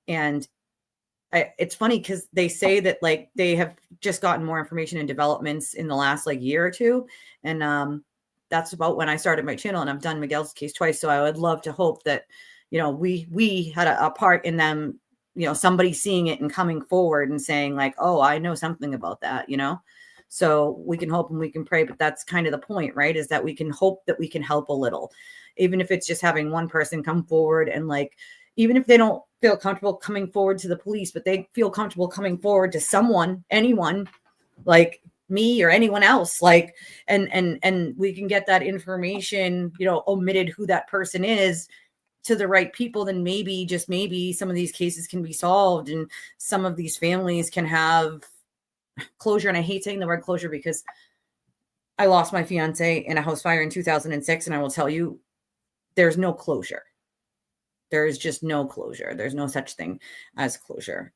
and it's funny because they say that, like, they have just gotten more information and developments in the last like year or two. And that's about when I started my channel, and I've done Miguel's case twice. So I would love to hope that, we had a part in them, somebody seeing it and coming forward and saying like, oh, I know something about that, so we can hope and we can pray. But that's kind of the point, right? Is that we can hope that we can help a little, even if it's just having one person come forward, and like, even if they don't feel comfortable coming forward to the police, but they feel comfortable coming forward to someone, anyone, like me or anyone else, like, and we can get that information, omitted who that person is, to the right people, then maybe, just maybe, some of these cases can be solved, and some of these families can have closure. And I hate saying the word closure, because I lost my fiance in a house fire in 2006. And I will tell you, there's no closure. There is just no closure. There's no such thing as closure.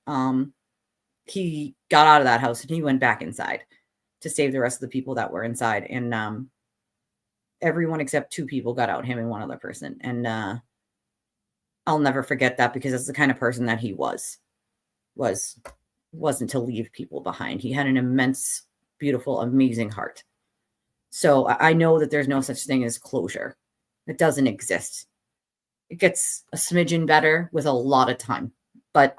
He got out of that house and he went back inside to save the rest of the people that were inside. And everyone except two people got out, him and one other person. And I'll never forget that, because that's the kind of person that he wasn't to leave people behind. He had an immense, beautiful, amazing heart. So I know that there's no such thing as closure. It doesn't exist. It gets a smidgen better with a lot of time, but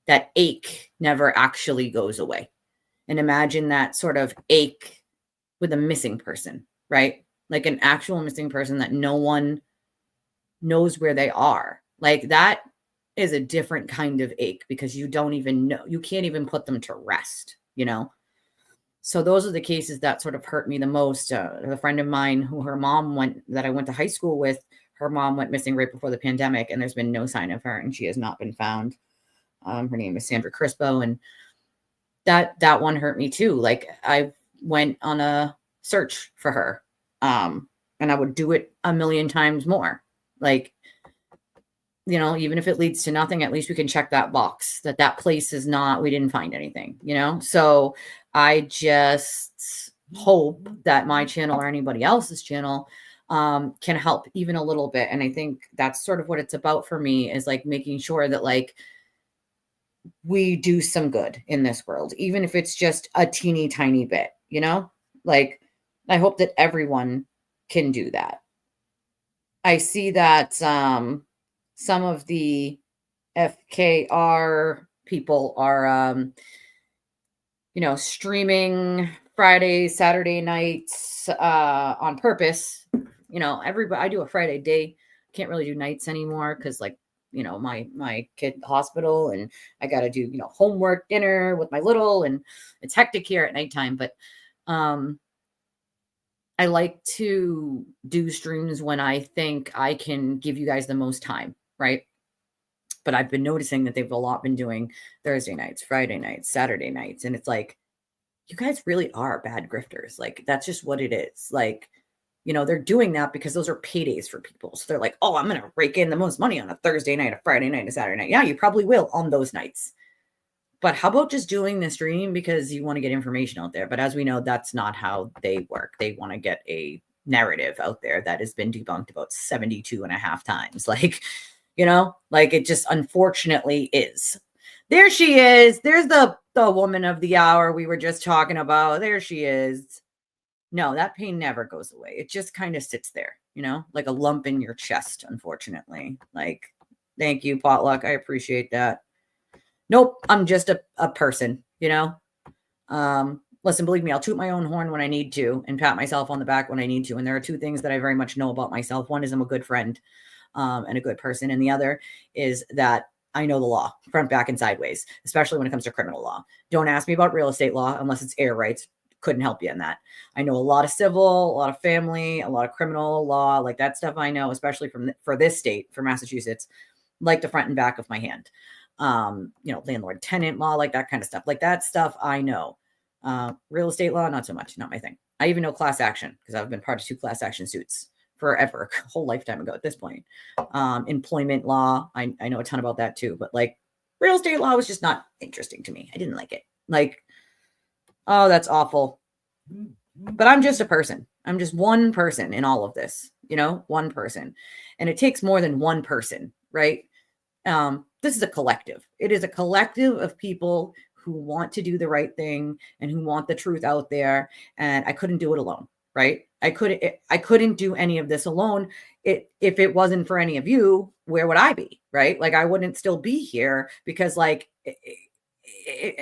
that ache never actually goes away. And imagine that sort of ache with a missing person, right? Like an actual missing person that no one knows where they are. Like, that is a different kind of ache, because you don't even know, you can't even put them to rest, So those are the cases that sort of hurt me the most. A friend of mine that I went to high school with, her mom went missing right before the pandemic, and there's been no sign of her, and she has not been found. Her name is Sandra Crispo, and that one hurt me too. Like, I went on a search for her, and I would do it a million times more. Like, even if it leads to nothing, at least we can check that box that place is not, we didn't find anything, So I just hope that my channel or anybody else's channel can help even a little bit. And I think that's sort of what it's about for me, is like making sure that, like, we do some good in this world, even if it's just a teeny tiny bit, like, I hope that everyone can do that. I see that some of the FKR people are, streaming Friday, Saturday nights on purpose. I do a Friday day. Can't really do nights anymore, because, like, my kid at the hospital, and I got to do, homework, dinner with my little, and it's hectic here at nighttime. But I like to do streams when I think I can give you guys the most time, right? But I've been noticing that they've a lot been doing Thursday nights, Friday nights, Saturday nights. And it's like, you guys really are bad grifters. Like, that's just what it is. Like, they're doing that because those are paydays for people. So they're like, oh, I'm going to rake in the most money on a Thursday night, a Friday night, a Saturday night. Yeah, you probably will on those nights. But how about just doing the stream because you want to get information out there? But as we know, that's not how they work. They want to get a narrative out there that has been debunked about 72 and a half times. Like, like, it just unfortunately is. There she is. There's the woman of the hour we were just talking about. There she is. No, that pain never goes away. It just kind of sits there, like a lump in your chest, unfortunately. Like, thank you, Potluck. I appreciate that. Nope, I'm just a person, Listen, believe me, I'll toot my own horn when I need to and pat myself on the back when I need to. And there are two things that I very much know about myself. One is I'm a good friend and a good person. And the other is that I know the law front, back, and sideways, especially when it comes to criminal law. Don't ask me about real estate law unless it's air rights. couldn't help you in that. I know a lot of civil, a lot of family, a lot of criminal law, like that stuff I know, especially for this state, for Massachusetts, like the front and back of my hand. Landlord tenant law, like that kind of stuff. Like that stuff I know. Real estate law, not so much, not my thing. I even know class action because I've been part of 2 class action suits forever, a whole lifetime ago at this point. Employment law, I know a ton about that too, but like real estate law was just not interesting to me. I didn't like it. Like, oh, that's awful. But I'm just a person. I'm just one person in all of this, one person. And it takes more than one person, right? This is a collective. It is a collective of people who want to do the right thing and who want the truth out there. And I couldn't do it alone, right? I couldn't do any of this alone. If it wasn't for any of you, where would I be, right? Like I wouldn't still be here because like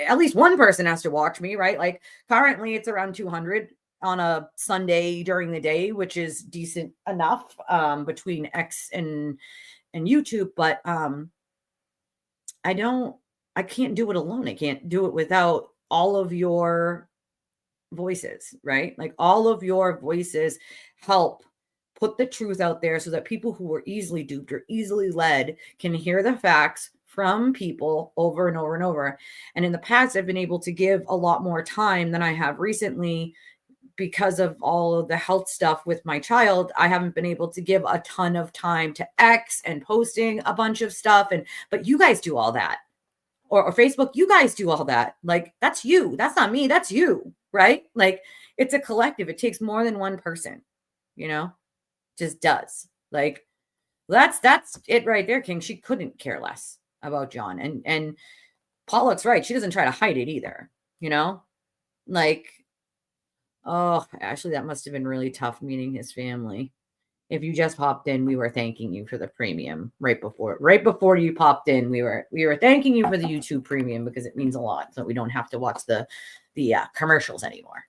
at least one person has to watch me, right? Like currently it's around 200 on a Sunday during the day, which is decent enough between X and YouTube, but I can't do it alone. I can't do it without all of your voices, right? Like all of your voices help put the truth out there so that people who were easily duped or easily led can hear the facts from people over and over and over. And in the past, I've been able to give a lot more time than I have recently because of all of the health stuff with my child. I haven't been able to give a ton of time to X and posting a bunch of stuff. But you guys do all that. Or Facebook, you guys do all that. Like, that's you. That's not me. That's you, right? Like, it's a collective. It takes more than one person, just does. Like, that's it right there, King. She couldn't care less about John. And Pollock's right. She doesn't try to hide it either, Like, oh, Ashley, that must have been really tough meeting his family. If you just popped in, we were thanking you for the premium right before you popped in. We were thanking you for the YouTube premium because it means a lot, so we don't have to watch the commercials anymore.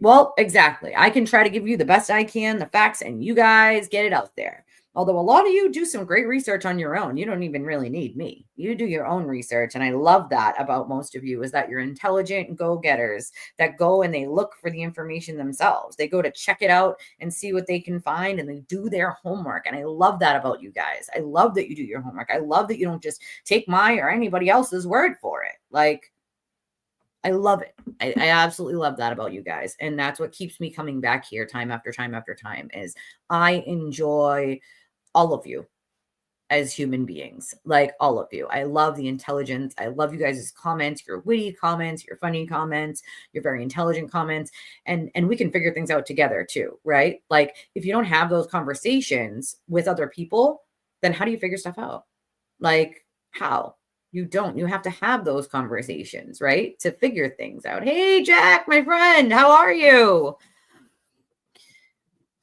Well, exactly. I can try to give you the best I can, the facts, and you guys get it out there. Although a lot of you do some great research on your own. You don't even really need me. You do your own research. And I love that about most of you is that you're intelligent go-getters that go and they look for the information themselves. They go to check it out and see what they can find and they do their homework. And I love that about you guys. I love that you do your homework. I love that you don't just take my or anybody else's word for it. Like, I love it. I absolutely love that about you guys. And that's what keeps me coming back here time after time after time is I enjoy all of you as human beings, like all of you. I love the intelligence. I love you guys' comments, your witty comments, your funny comments, your very intelligent comments. And we can figure things out together too, right? Like if you don't have those conversations with other people, then how do you figure stuff out? Like how? You don't. You have to have those conversations, right? To figure things out. Hey, Jack, my friend, how are you?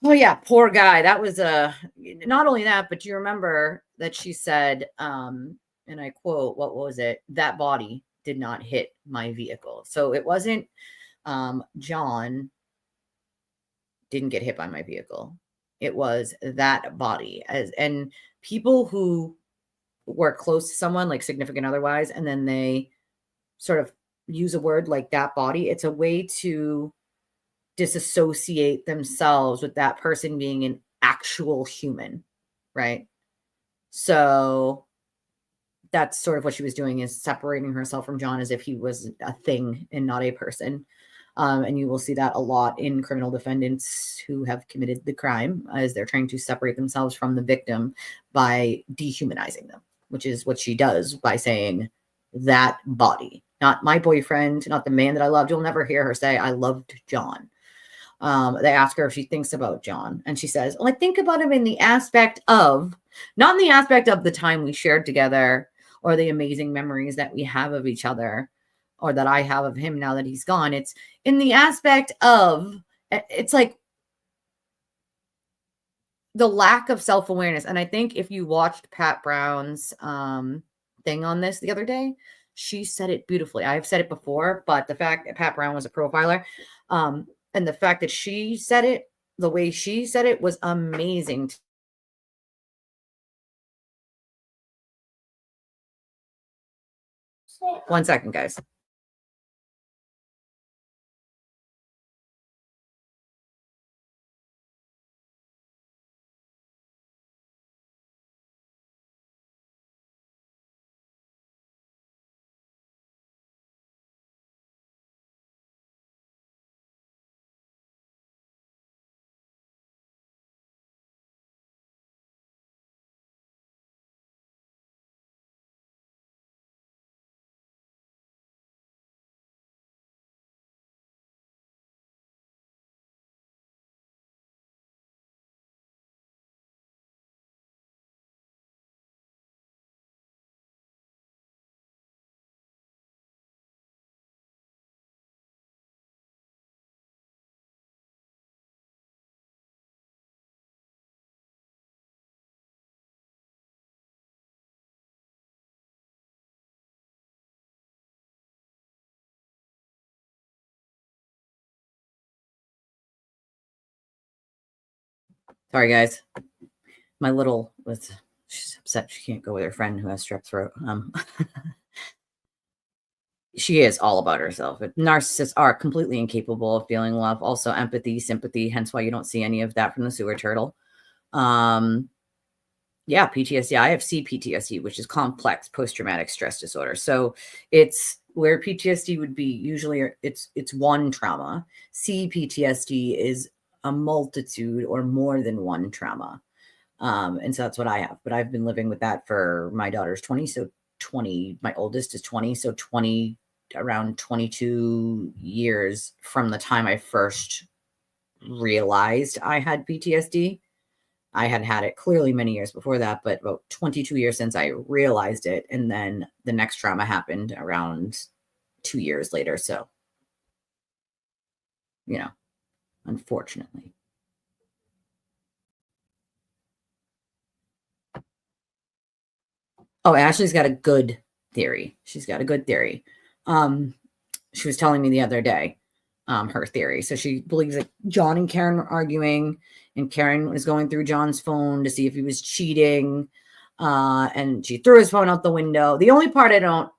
Oh yeah, poor guy. That was not only that, but you remember that she said, and I quote, what was it? That body did not hit my vehicle. So it wasn't John didn't get hit by my vehicle. It was that body. And people who were close to someone, like significant otherwise, and then they sort of use a word like that body, it's a way to disassociate themselves with that person being an actual human, right? So that's sort of what she was doing, is separating herself from John as if he was a thing and not a person. And you will see that a lot in criminal defendants who have committed the crime, as they're trying to separate themselves from the victim by dehumanizing them, which is what she does by saying that body, not my boyfriend, not the man that I loved. You'll never hear her say, I loved John. They ask her if she thinks about John, and she says, "Oh, I think about him in the aspect of, not in the aspect of the time we shared together or the amazing memories that we have of each other or that I have of him now that he's gone. It's in the aspect of, it's like the lack of self-awareness." And I think if you watched Pat Brown's thing on this the other day, she said it beautifully. I've said it before, but the fact that Pat Brown was a profiler, and the fact that she said it, the way she said it was amazing. One second, guys. Sorry, guys. My little was she's upset she can't go with her friend who has strep throat. She is all about herself. Narcissists are completely incapable of feeling love, also empathy, sympathy, hence why you don't see any of that from the sewer turtle. Yeah, PTSD. I have CPTSD, which is complex post-traumatic stress disorder. So it's where PTSD would be usually it's one trauma. CPTSD is a multitude or more than one trauma. And so that's what I have. But I've been living with that for my daughter's 20. So 20, my oldest is 20. So 20, around 22 years from the time I first realized I had PTSD. I had had it clearly many years before that, but about 22 years since I realized it. And then the next trauma happened around 2 years later. So, unfortunately. Oh, Ashley's got a good theory. She's got a good theory. She was telling me the other day, her theory. So she believes that John and Karen were arguing, and Karen was going through John's phone to see if he was cheating. And she threw his phone out the window. The only part I don't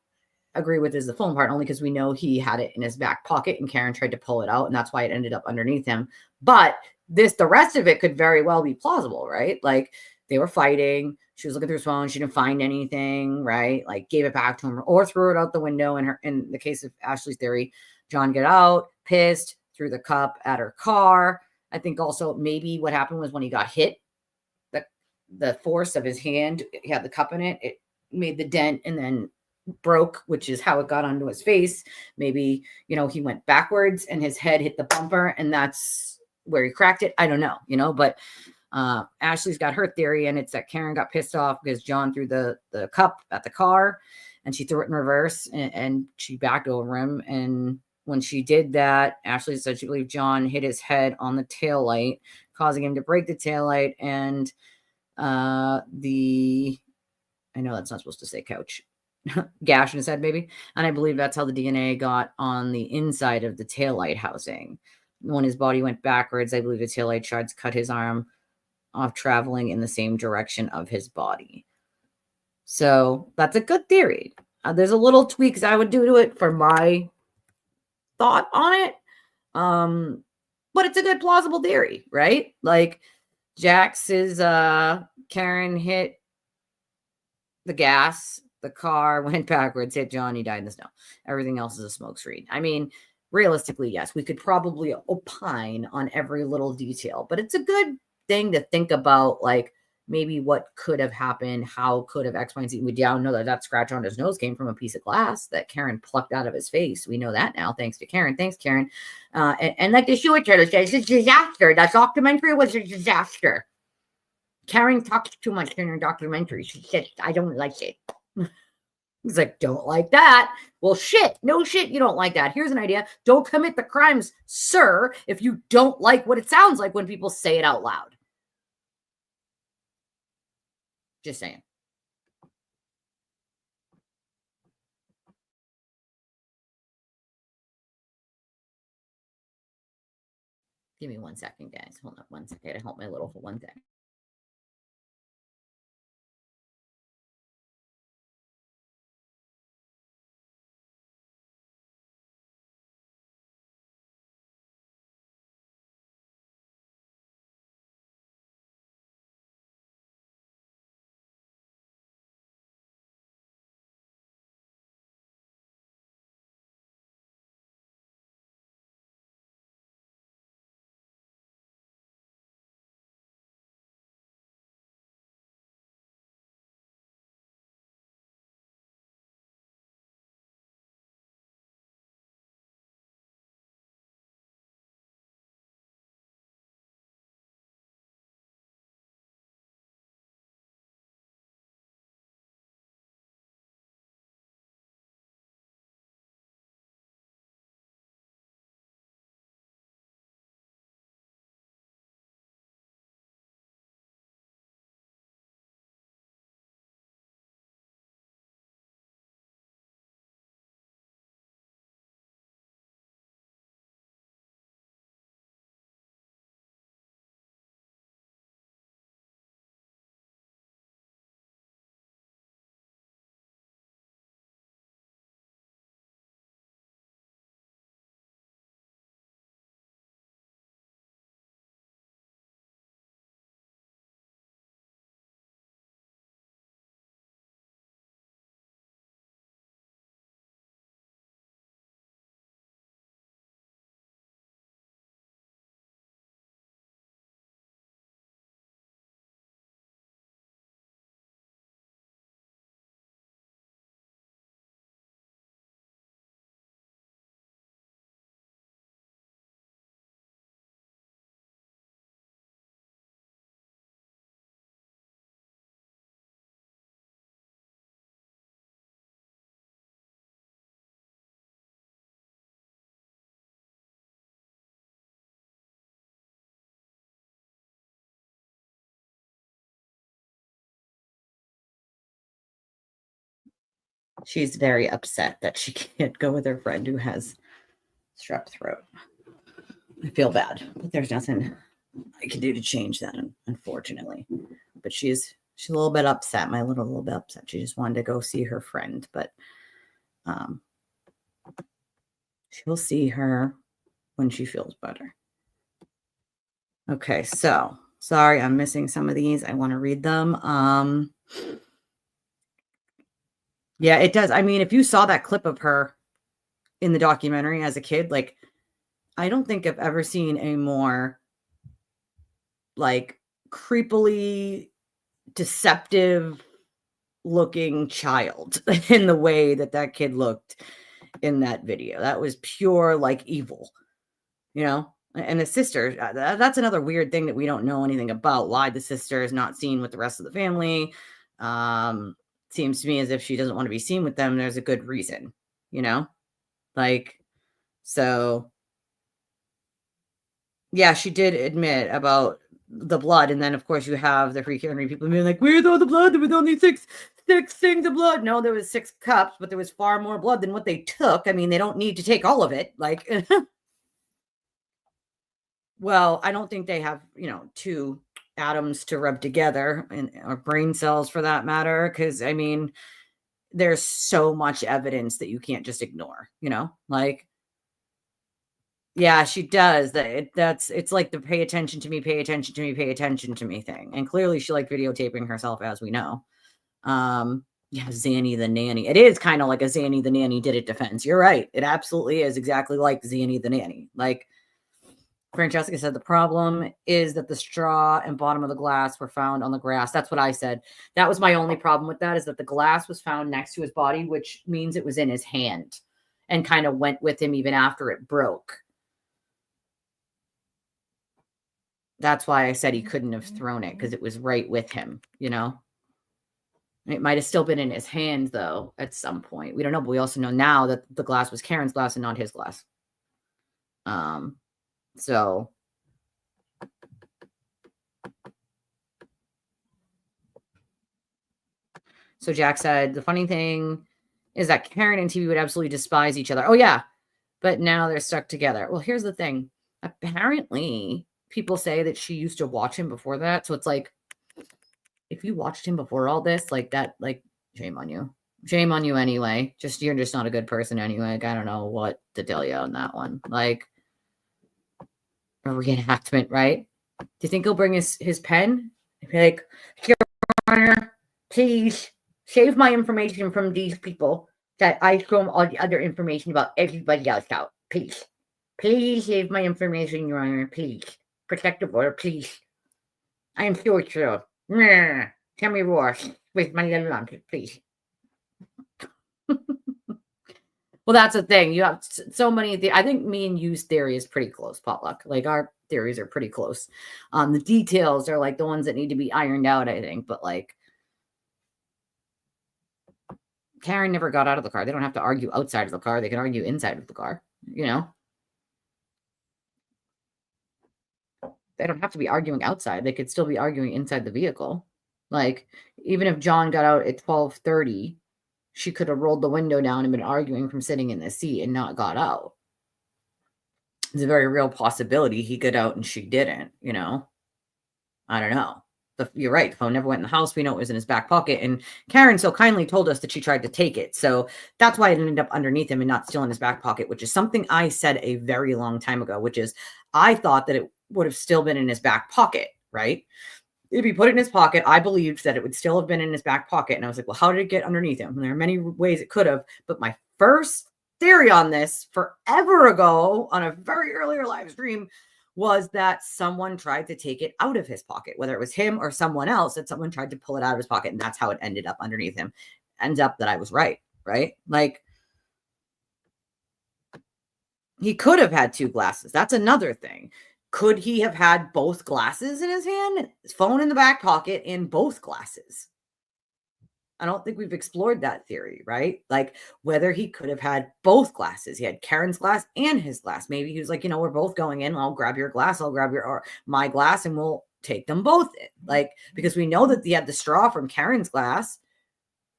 agree with is the phone part, only because we know he had it in his back pocket and Karen tried to pull it out, and that's why it ended up underneath him. But the rest of it could very well be plausible, right? Like they were fighting. She was looking through his phone. She didn't find anything, right? Like gave it back to him or threw it out the window. In the case of Ashley's theory, John got out, pissed, threw the cup at her car. I think also maybe what happened was when he got hit, the force of his hand, he had the cup in it, it made the dent and then broke, which is how it got onto his face. Maybe, he went backwards and his head hit the bumper and that's where he cracked it. I don't know, but Ashley's got her theory, and it's that Karen got pissed off because John threw the cup at the car and she threw it in reverse and she backed over him. And when she did that, Ashley said she believed John hit his head on the taillight, causing him to break the taillight. And I know that's not supposed to say couch, gash in his head, maybe. And I believe that's how the DNA got on the inside of the taillight housing. When his body went backwards, I believe the taillight shards cut his arm off, traveling in the same direction of his body. So that's a good theory. There's a little tweaks I would do to it for my thought on it. But it's a good plausible theory, right? Like Jax is Karen hit the gas, the car went backwards, hit John, he died in the snow. Everything else is a smokescreen. I mean, realistically, yes, we could probably opine on every little detail, but it's a good thing to think about, like maybe what could have happened, how could have X, Y, and Z. We now know that scratch on his nose came from a piece of glass that Karen plucked out of his face. We know that now, thanks to Karen. Thanks, Karen. And like the sewer turtle says, it's a disaster. That documentary was a disaster. Karen talks too much in her documentary. She says, I don't like it. He's like, don't like that. Well, shit. No shit, you don't like that. Here's an idea. Don't commit the crimes, sir, if you don't like what it sounds like when people say it out loud. Just saying. Give me 1 second, guys. Hold on 1 second. I help my little for 1 second. She's very upset that she can't go with her friend who has strep throat. I feel bad, but there's nothing I can do to change that, unfortunately. But she's a little bit upset, little bit upset. She just wanted to go see her friend, but she'll see her when she feels better. Okay, so sorry, I'm missing some of these. I want to read them. Yeah, it does. I mean, if you saw that clip of her in the documentary as a kid, like, I don't think I've ever seen a more like creepily deceptive looking child in the way that kid looked in that video. That was pure like evil, you know? And the sister, that's another weird thing that we don't know anything about, why the sister is not seen with the rest of the family. Seems to me as if she doesn't want to be seen with them. There's a good reason, you know? Like, so yeah, she did admit about the blood. And then of course you have the Freaky Henry people being like, where's all the blood? There was only six things of blood. No, there was 6 cups, but there was far more blood than what they took. I mean, they don't need to take all of it. Like, well, I don't think they have, 2 atoms to rub together or brain cells for that matter. Cause I mean, there's so much evidence that you can't just ignore, like, yeah, she does. It's like the pay attention to me, pay attention to me, pay attention to me thing. And clearly she liked videotaping herself, as we know. Yeah, Zanny the nanny. It is kind of like a Zanny the nanny did it defense. You're right. It absolutely is exactly like Zanny the nanny. Like Francesca said, the problem is that the straw and bottom of the glass were found on the grass. That's what I said. That was my only problem with that, is that the glass was found next to his body, which means it was in his hand and kind of went with him even after it broke. That's why I said he couldn't have thrown it, because it was right with him, It might have still been in his hand, though, at some point. We don't know, but we also know now that the glass was Karen's glass and not his glass. So Jack said, the funny thing is that Karen and TV would absolutely despise each other. Oh, yeah. But now they're stuck together. Well, here's the thing. Apparently, people say that she used to watch him before that. So it's like, if you watched him before all this, like that, like, shame on you. Shame on you anyway. You're just not a good person anyway. Like, I don't know what to tell you on that one. Like, a reenactment, right? Do you think he'll bring his pen? He'll be like, Your Honor, please save my information from these people that I throw all the other information about everybody else out. Please. Please save my information, Your Honor. Please. Protective order, please. I am sure it's true. Tell me Ross with my little lump, please. Well, that's the thing. You have so many. I think me and you's theory is pretty close, Potluck. Like, our theories are pretty close. The details are like the ones that need to be ironed out, I think. But like, Karen never got out of the car. They don't have to argue outside of the car. They can argue inside of the car, They don't have to be arguing outside. They could still be arguing inside the vehicle. Like, even if John got out at 12:30, she could have rolled the window down and been arguing from sitting in the seat and not got out. It's a very real possibility he got out and she didn't, I don't know. You're right. The phone never went in the house. We know it was in his back pocket. And Karen so kindly told us that she tried to take it. So that's why it ended up underneath him and not still in his back pocket, which is something I said a very long time ago, which is I thought that it would have still been in his back pocket, right? If he put it in his pocket, I believed that it would still have been in his back pocket. And I was like, well, how did it get underneath him? And there are many ways it could have. But my first theory on this forever ago on a very earlier live stream was that someone tried to take it out of his pocket, whether it was him or someone else, that someone tried to pull it out of his pocket. And that's how it ended up underneath him. Ends up that I was right? Like, he could have had 2 glasses. That's another thing. Could he have had both glasses in his hand, his phone in the back pocket, and both glasses? I don't think we've explored that theory, right? Like, whether he could have had both glasses. He had Karen's glass and his glass. Maybe he was like, we're both going in. I'll grab your glass. I'll grab my glass, and we'll take them both in. Like, because we know that he had the straw from Karen's glass,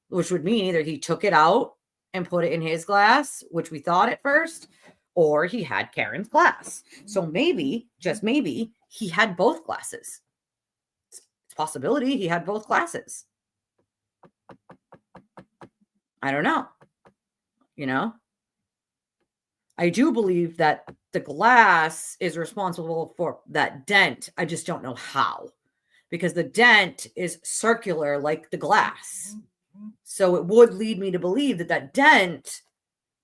which would mean either he took it out and put it in his glass, which we thought at first, or he had Karen's glass. So maybe, just maybe, he had both glasses. It's a possibility he had both glasses. I don't know. You know? I do believe that the glass is responsible for that dent. I just don't know how, because the dent is circular like the glass. So it would lead me to believe that that dent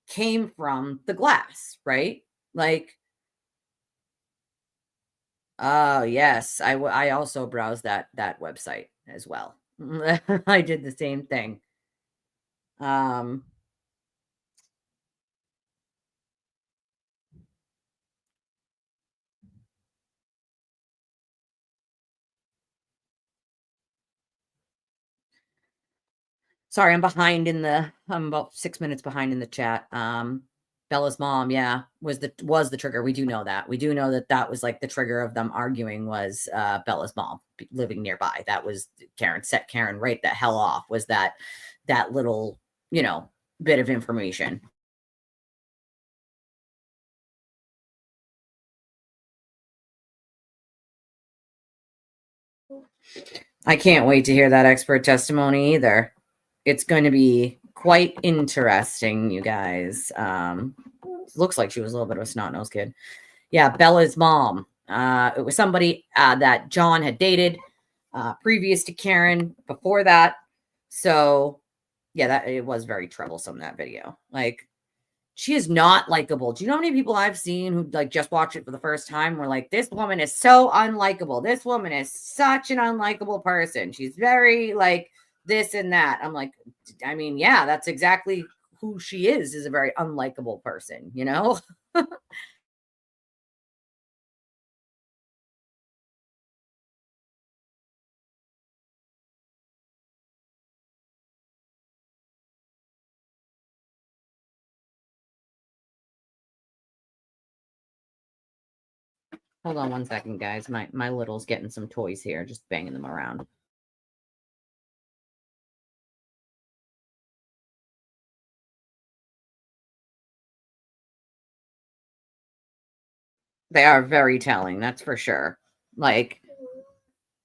came from the glass, right? Like, oh yes, I also browsed that website as well. I did the same thing. Sorry, I'm about 6 minutes behind in the chat. Bella's mom, yeah, was the trigger. We do know that. We do know that was like the trigger of them arguing was Bella's mom living nearby. That was Karen, set Karen right the hell off, was that little, bit of information. I can't wait to hear that expert testimony either. It's going to be quite interesting, you guys. Looks like she was a little bit of a snot-nosed kid. Yeah, Bella's mom. It was somebody that John had dated previous to Karen, before that. So, yeah, it was very troublesome, that video. Like, she is not likable. Do you know how many people I've seen who like just watch it for the first time were like, this woman is so unlikable. This woman is such an unlikable person. She's very like this and that. I'm like, I mean, yeah, that's exactly who she is a very unlikable person, you know? Hold on one second, guys. My little's getting some toys here, just banging them around. They are very telling, that's for sure. Like,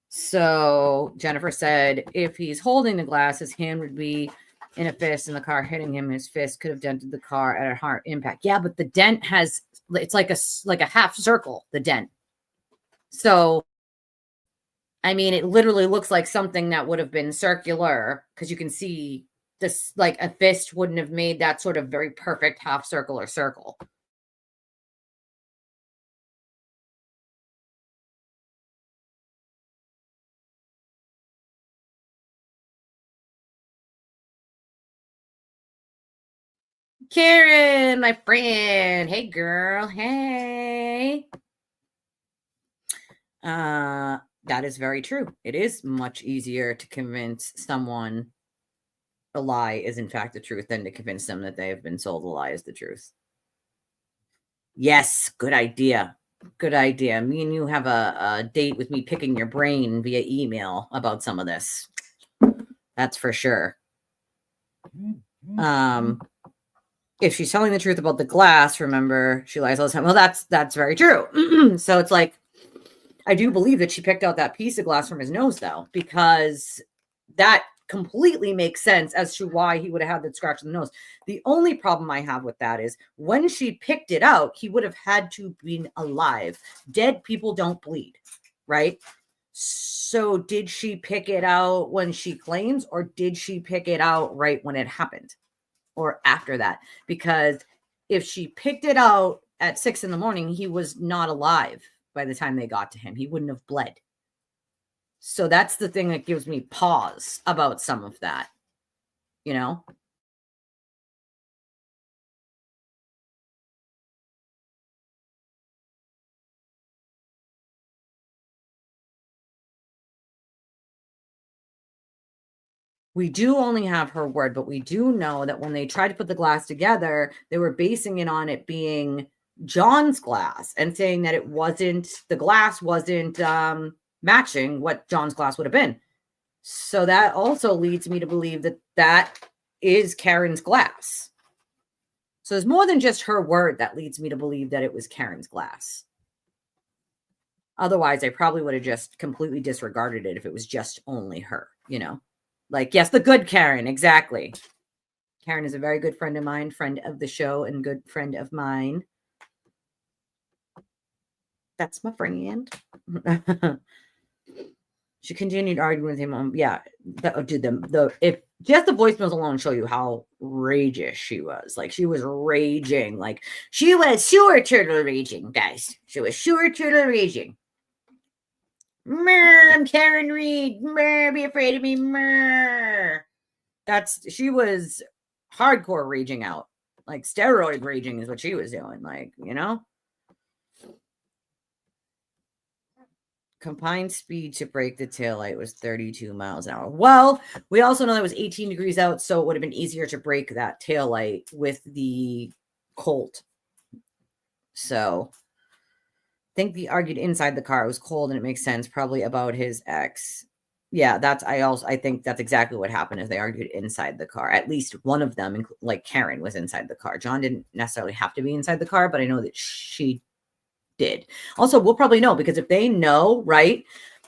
so Jennifer said, if he's holding the glass, his hand would be in a fist and the car hitting him. His fist could have dented the car at a hard impact. Yeah, but the dent it's like a half circle, the dent. So, I mean, it literally looks like something that would have been circular, because you can see this, like a fist wouldn't have made that sort of very perfect half circle or circle. Karen, my friend. Hey, girl. Hey. That is very true. It is much easier to convince someone a lie is in fact the truth than to convince them that they have been sold a lie is the truth. Yes, good idea. Good idea. Me and you have a date with me picking your brain via email about some of this. That's for sure. If she's telling the truth about the glass, remember, she lies all the time. Well, that's very true. So it's like, I do believe that she picked out that piece of glass from his nose, though, because that completely makes sense as to why he would have had that scratch on the nose. The only problem I have with that is when she picked it out, he would have had to be alive. Dead people don't bleed, right? So did she pick it out when she claims, or did she pick it out right when it happened, or after that? Because if she picked it out at 6 a.m, he was not alive by the time they got to him. He wouldn't have bled. So that's the thing that gives me pause about some of that, you know? We do only have her word, but we do know that when they tried to put the glass together, they were basing it on it being John's glass and saying that the glass wasn't matching what John's glass would have been. So that also leads me to believe that is Karen's glass. So there's more than just her word that leads me to believe that it was Karen's glass. Otherwise, I probably would have just completely disregarded it if it was just only her, you know? Like, yes, the good Karen, exactly. Karen is a very good friend of mine, friend of the show, and good friend of mine. That's my friend. She continued arguing with him on, yeah, if just the voicemails alone show you how ragish she was. Like, she was raging. Like, she was sure turtle raging, guys. She was sure turtle raging. I'm Karen Reed. Be afraid of me. She was hardcore raging out. Like, steroid raging is what she was doing. Like, you know? Combined speed to break the taillight was 32 miles an hour. Well, we also know that it was 18 degrees out, so it would have been easier to break that taillight with the Colt. So I think they argued inside the car. It was cold and it makes sense, probably about his ex. Yeah, I think that's exactly what happened is they argued inside the car. At least one of them, like Karen, was inside the car. John didn't necessarily have to be inside the car, but I know that she did. Also, we'll probably know because if they know, right,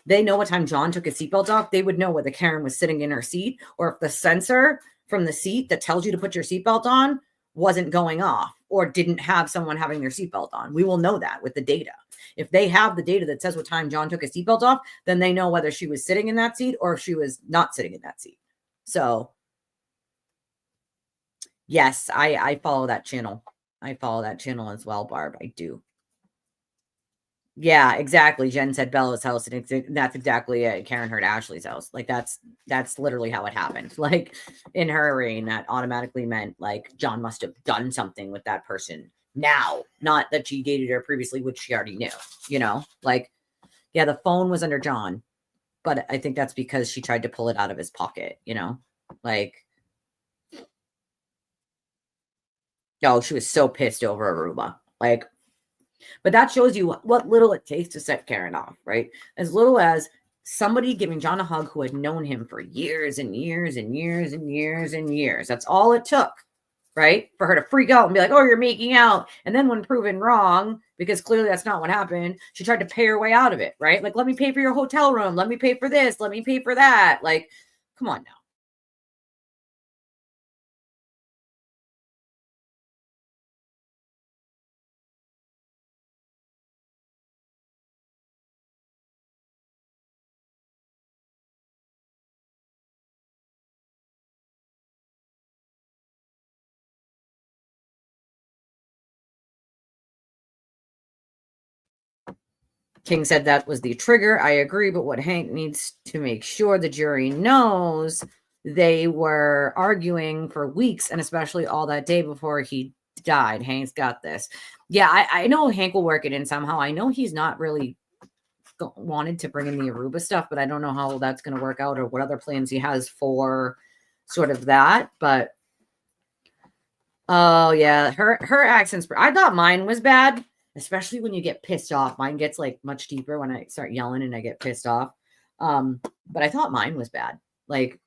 they know what time John took his seatbelt off, they would know whether Karen was sitting in her seat or if the sensor from the seat that tells you to put your seatbelt on wasn't going off or didn't have someone having their seatbelt on. We will know that with the data. If they have the data that says what time John took his seatbelt off, then they know whether she was sitting in that seat or if she was not sitting in that seat. So, yes, I follow that channel. I follow that channel as well, Barb. I do. Yeah, exactly. Jen said Bella's house, and that's exactly it. Karen heard Ashley's house. Like that's literally how it happened. Like in her reign, that automatically meant like John must have done something with that person now, not that she dated her previously, which she already knew. You know, like yeah, the phone was under John, but I think that's because she tried to pull it out of his pocket. You know, like oh, she was so pissed over Aruba, like. But that shows you what little it takes to set Karen off, right? As little as somebody giving John a hug who had known him for years and years and years and years and years. That's all it took, right? For her to freak out and be like, oh, you're making out. And then when proven wrong, because clearly that's not what happened, she tried to pay her way out of it, right? Like, let me pay for your hotel room. Let me pay for this. Let me pay for that. Like, come on now. King said that was the trigger. I agree, but what Hank needs to make sure the jury knows, they were arguing for weeks and especially all that day before he died. Hank's got this. Yeah, I know Hank will work it in somehow. I know he's not really wanted to bring in the Aruba stuff, but I don't know how that's going to work out or what other plans he has for sort of that. But oh yeah, her accents. I thought mine was bad. Especially when you get pissed off. Mine gets like much deeper when I start yelling and I get pissed off. But I thought mine was bad. Like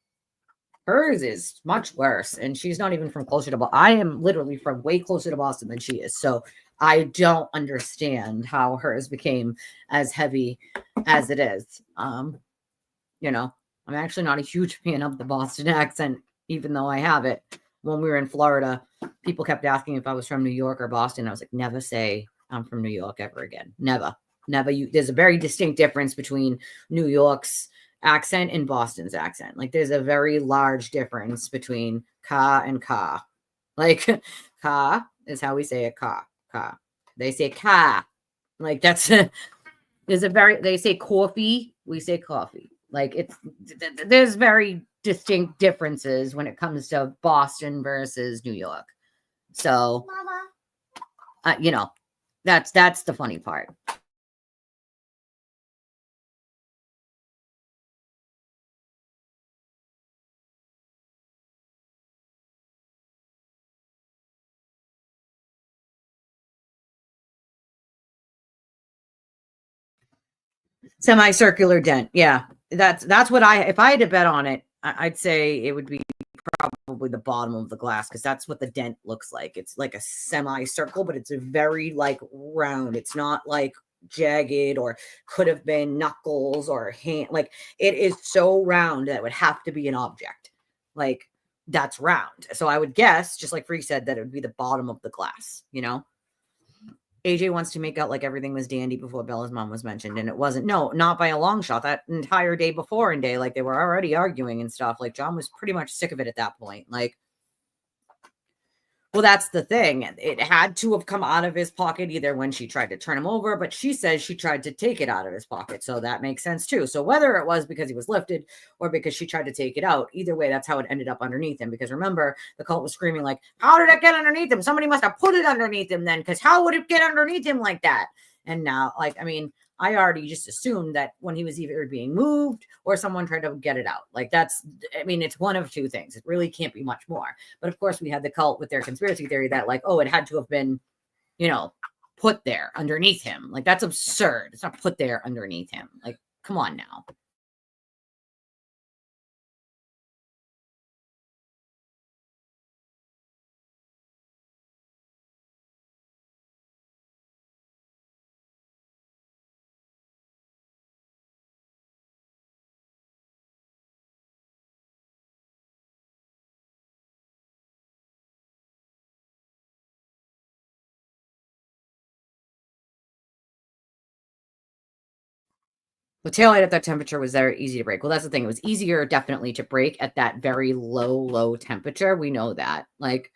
hers is much worse. And she's not even from closer to Boston. I am literally from way closer to Boston than she is. So I don't understand how hers became as heavy as it is. You know, I'm actually not a huge fan of the Boston accent, even though I have it. When we were in Florida, people kept asking if I was from New York or Boston. I was like, never say I'm from New York ever again. Never. There's a very distinct difference between New York's accent and Boston's accent. Like there's a very large difference between ka and ka. Like ka is how we say it. Ka. They say ka. Like that's they say coffee. We say coffee. Like there's very distinct differences when it comes to Boston versus New York. So, you know, that's the funny part. Semicircular dent. Yeah. That's what if I had to bet on it, I'd say it would be probably the bottom of the glass because that's what the dent looks like. It's like a semicircle, but it's a very like round. It's not like jagged or could have been knuckles or hand. Like it is so round that it would have to be an object. Like that's round. So I would guess, just like Free said, that it would be the bottom of the glass, you know? AJ wants to make out like everything was dandy before Bella's mom was mentioned, and it wasn't. No, not by a long shot. That entire day before and day, like they were already arguing and stuff. Like John was pretty much sick of it at that point. Like, well, that's the thing. It had to have come out of his pocket either when she tried to turn him over, but she says she tried to take it out of his pocket. So that makes sense too. So whether it was because he was lifted or because she tried to take it out, either way, that's how it ended up underneath him. Because remember, the cult was screaming like, how did it get underneath him? Somebody must have put it underneath him then, because how would it get underneath him like that? And now, like, I mean, I already just assumed that when he was either being moved or someone tried to get it out. Like that's, I mean, it's one of two things. It really can't be much more. But of course we had the cult with their conspiracy theory that like, oh, it had to have been, you know, put there underneath him. Like that's absurd. It's not put there underneath him. Like, come on now. The taillight at that temperature was very easy to break. Well, that's the thing. It was easier definitely to break at that very low temperature. We know that. Like,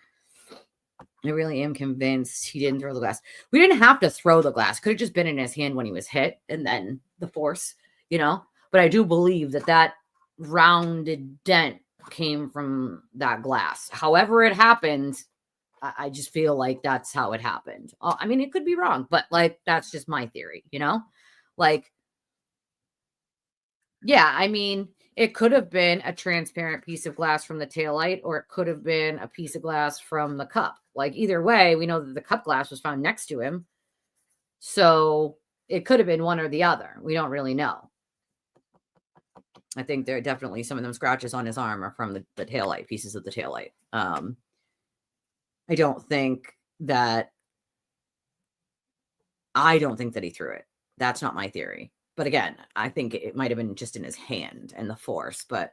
I really am convinced he didn't throw the glass. We didn't have to throw the glass. Could have just been in his hand when he was hit and then the force, you know? But I do believe that that rounded dent came from that glass. However it happened, I just feel like that's how it happened. I mean, it could be wrong, but like, that's just my theory, you know? Like, yeah, I mean, it could have been a transparent piece of glass from the taillight, or it could have been a piece of glass from the cup. Like either way, we know that the cup glass was found next to him. So it could have been one or the other. We don't really know. I think there are definitely some of them scratches on his arm are from the taillight, pieces of the taillight. I don't think that he threw it. That's not my theory. But again, I think it might have been just in his hand and the force, but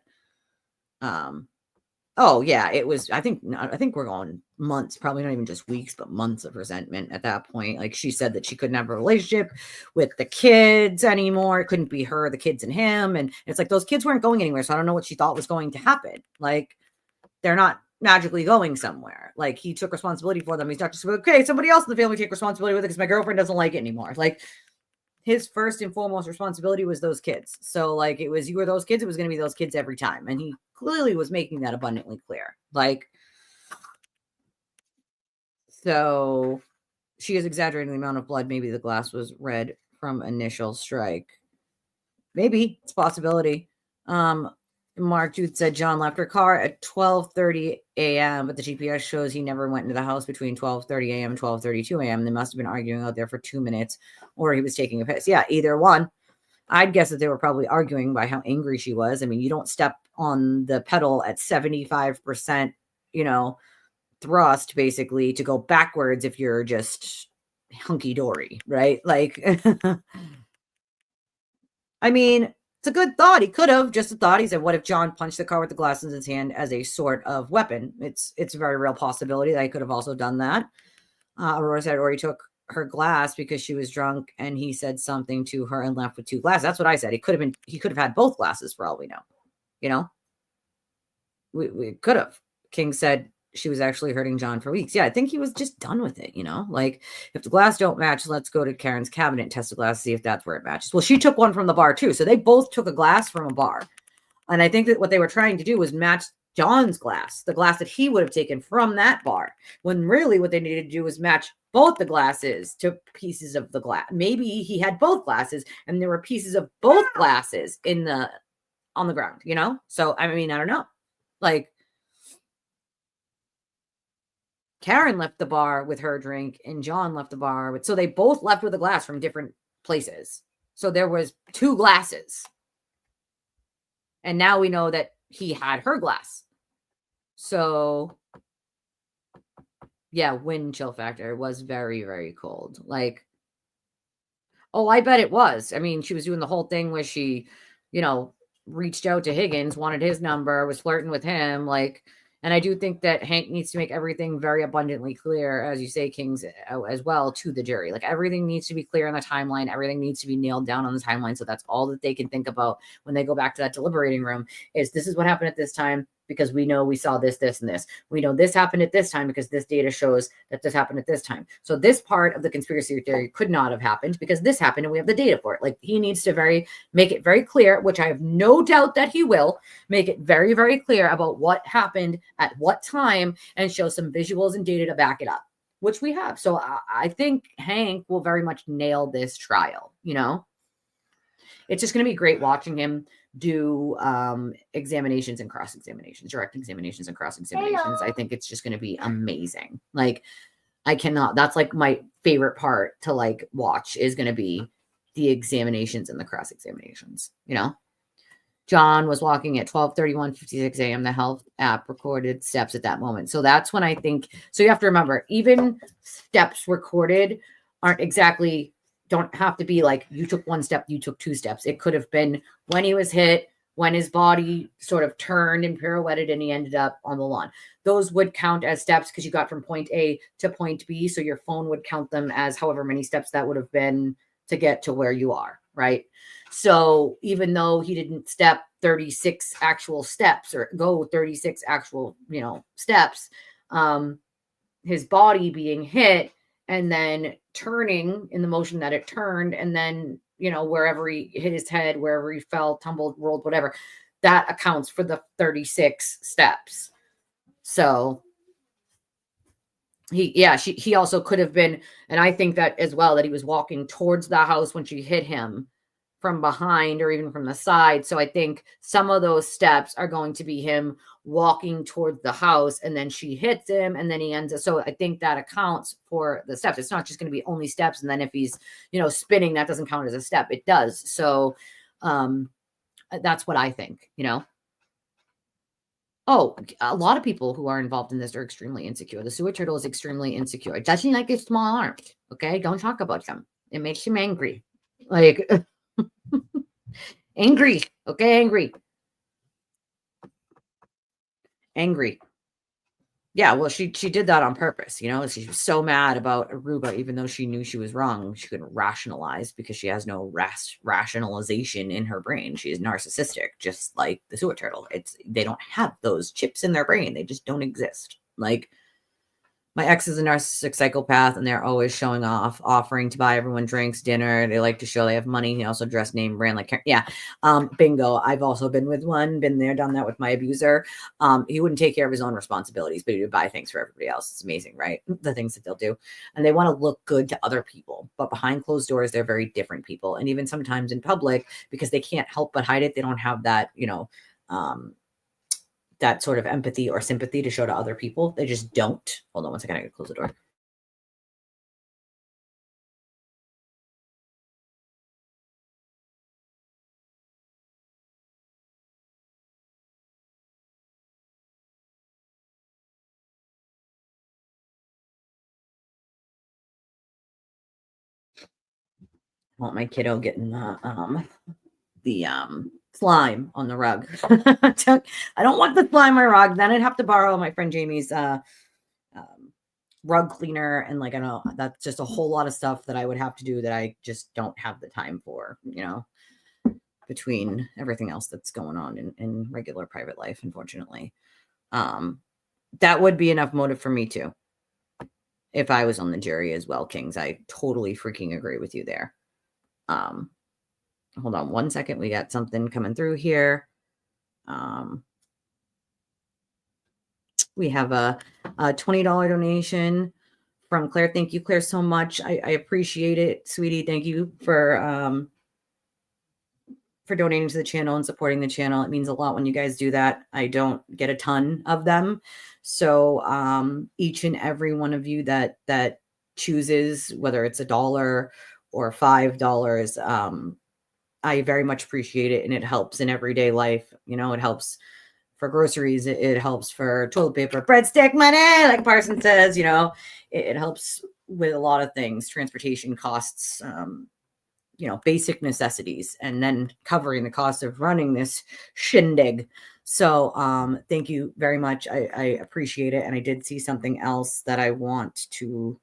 oh yeah, it was, I think we're going months, probably not even just weeks, but months of resentment at that point. Like she said that she couldn't have a relationship with the kids anymore. It couldn't be her, the kids and him. And it's like those kids weren't going anywhere. So I don't know what she thought was going to happen. Like they're not magically going somewhere. Like he took responsibility for them. He's not just, okay, somebody else in the family take responsibility with it because my girlfriend doesn't like it anymore. Like his first and foremost responsibility was those kids. So like it was, you were those kids, it was going to be those kids every time. And he clearly was making that abundantly clear. Like, so she is exaggerating the amount of blood. Maybe the glass was red from initial strike. Maybe it's a possibility. Mark Jude said John left her car at 12:30 a.m., but the GPS shows he never went into the house between 12:30 a.m. and 12:32 a.m. They must have been arguing out there for 2 minutes, or he was taking a piss. Yeah, either one. I'd guess that they were probably arguing by how angry she was. I mean, you don't step on the pedal at 75%, you know, thrust basically to go backwards if you're just hunky-dory, right? Like, I mean, it's a good thought. He could have just a thought. He said, what if John punched the car with the glass in his hand as a sort of weapon? It's a very real possibility that he could have also done that. Aurora said, or he took her glass because she was drunk and he said something to her and left with 2 glasses. That's what I said. He could have had both glasses for all we know. You know, we could have. King said she was actually hurting John for weeks. Yeah, I think he was just done with it, you know? Like, if the glass don't match, let's go to Karen's cabinet and test the glass, see if that's where it matches. Well, she took one from the bar, too. So they both took a glass from a bar. And I think that what they were trying to do was match John's glass, the glass that he would have taken from that bar, when really what they needed to do was match both the glasses to pieces of the glass. Maybe he had both glasses and there were pieces of both glasses on the ground, you know? So, I mean, I don't know. Like, Karen left the bar with her drink and John left the bar with, so they both left with a glass from different places. So there was 2 glasses. And now we know that he had her glass. So yeah, wind chill factor was very, very cold. Like, oh, I bet it was. I mean, she was doing the whole thing where she, you know, reached out to Higgins, wanted his number, was flirting with him. Like, and I do think that Hank needs to make everything very abundantly clear, as you say, Kings, as well, to the jury. Like, everything needs to be clear on the timeline. Everything needs to be nailed down on the timeline. So that's all that they can think about when they go back to that deliberating room is this is what happened at this time because we know we saw this, this, and this. We know this happened at this time because this data shows that this happened at this time. So this part of the conspiracy theory could not have happened because this happened and we have the data for it. Like, he needs to make it very clear, which I have no doubt that he will make it very, very clear about what happened at what time and show some visuals and data to back it up, which we have. So I think Hank will very much nail this trial. You know, it's just going to be great watching him do examinations and cross examinations, direct examinations and cross examinations. I think it's just going to be amazing. Like, that's like my favorite part to like watch is going to be the examinations and the cross examinations. You know, John was walking at 12:31:56 a.m. The health app recorded steps at that moment. So that's when I think, so you have to remember, even steps recorded don't have to be like you took one step, you took two steps. It could have been when he was hit, when his body sort of turned and pirouetted and he ended up on the lawn. Those would count as steps because you got from point A to point B. So your phone would count them as however many steps that would have been to get to where you are, right? So even though he didn't step 36 actual steps or go 36 actual, steps, his body being hit and then turning in the motion that it turned, and then, wherever he hit his head, wherever he fell, tumbled, rolled, whatever, that accounts for the 36 steps. So he also could have been, and I think that as well, that he was walking towards the house when she hit him from behind or even from the side. So I think some of those steps are going to be him walking towards the house and then she hits him and then he ends up. So I think that accounts for the steps. It's not just going to be only steps. And then if he's, spinning, that doesn't count as a step. It does. So that's what I think, Oh, a lot of people who are involved in this are extremely insecure. The sewer turtle is extremely insecure. It doesn't like his small arms. Okay. Don't talk about them. It makes him angry. Like, angry. Okay. Angry. Yeah. Well, she did that on purpose. She was so mad about Aruba, even though she knew she was wrong. She couldn't rationalize because she has no rationalization in her brain. She is narcissistic, just like the sewer turtle. They don't have those chips in their brain. They just don't exist. Like, my ex is a narcissistic psychopath, and they're always showing off, offering to buy everyone drinks, dinner. They like to show they have money. He also dress name brand like, yeah, bingo. I've also been with one, been there, done that with my abuser. He wouldn't take care of his own responsibilities, but he would buy things for everybody else. It's amazing, right? The things that they'll do. And they want to look good to other people, but behind closed doors, they're very different people. And even sometimes in public, because they can't help but hide it, they don't have that, that sort of empathy or sympathy to show to other people. They just don't. Hold on one second. I gotta close the door. I want my kiddo getting the slime on the rug. I don't want the slime on my rug. Then I'd have to borrow my friend Jamie's rug cleaner, and I know that's just a whole lot of stuff that I would have to do that I just don't have the time for, between everything else that's going on in regular private life, unfortunately. That would be enough motive for me too. If I was on the jury as well, Kings, I totally freaking agree with you there. Hold on one second. We got something coming through here. We have a $20 donation from Claire. Thank you, Claire, so much. I appreciate it, sweetie. Thank you for donating to the channel and supporting the channel. It means a lot when you guys do that. I don't get a ton of them. So each and every one of you that chooses, whether it's $1 or $5, I very much appreciate it. And it helps in everyday life. It helps for groceries. It helps for toilet paper, breadstick money, like Parson says. It helps with a lot of things, transportation costs, basic necessities, and then covering the cost of running this shindig. So thank you very much. I appreciate it. And I did see something else that I want to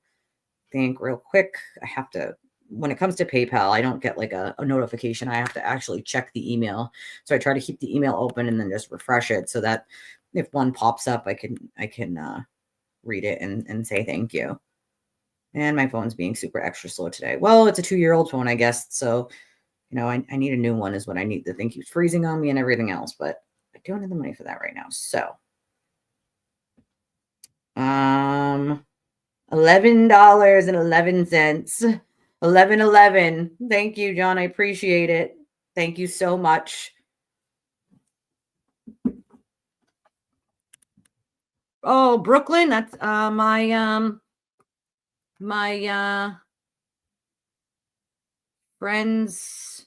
thank real quick. I have to, when it comes to PayPal, I don't get like a notification. I have to actually check the email. So I try to keep the email open and then just refresh it so that if one pops up, I can read it and say thank you. And my phone's being super extra slow today. Well, it's a 2-year-old phone, I guess. So, I need a new one is what I need. The thing keeps freezing on me and everything else, but I don't have the money for that right now. So, $11.11. 11.11. Thank you, John. I appreciate it. Thank you so much. Oh, Brooklyn. That's my friend's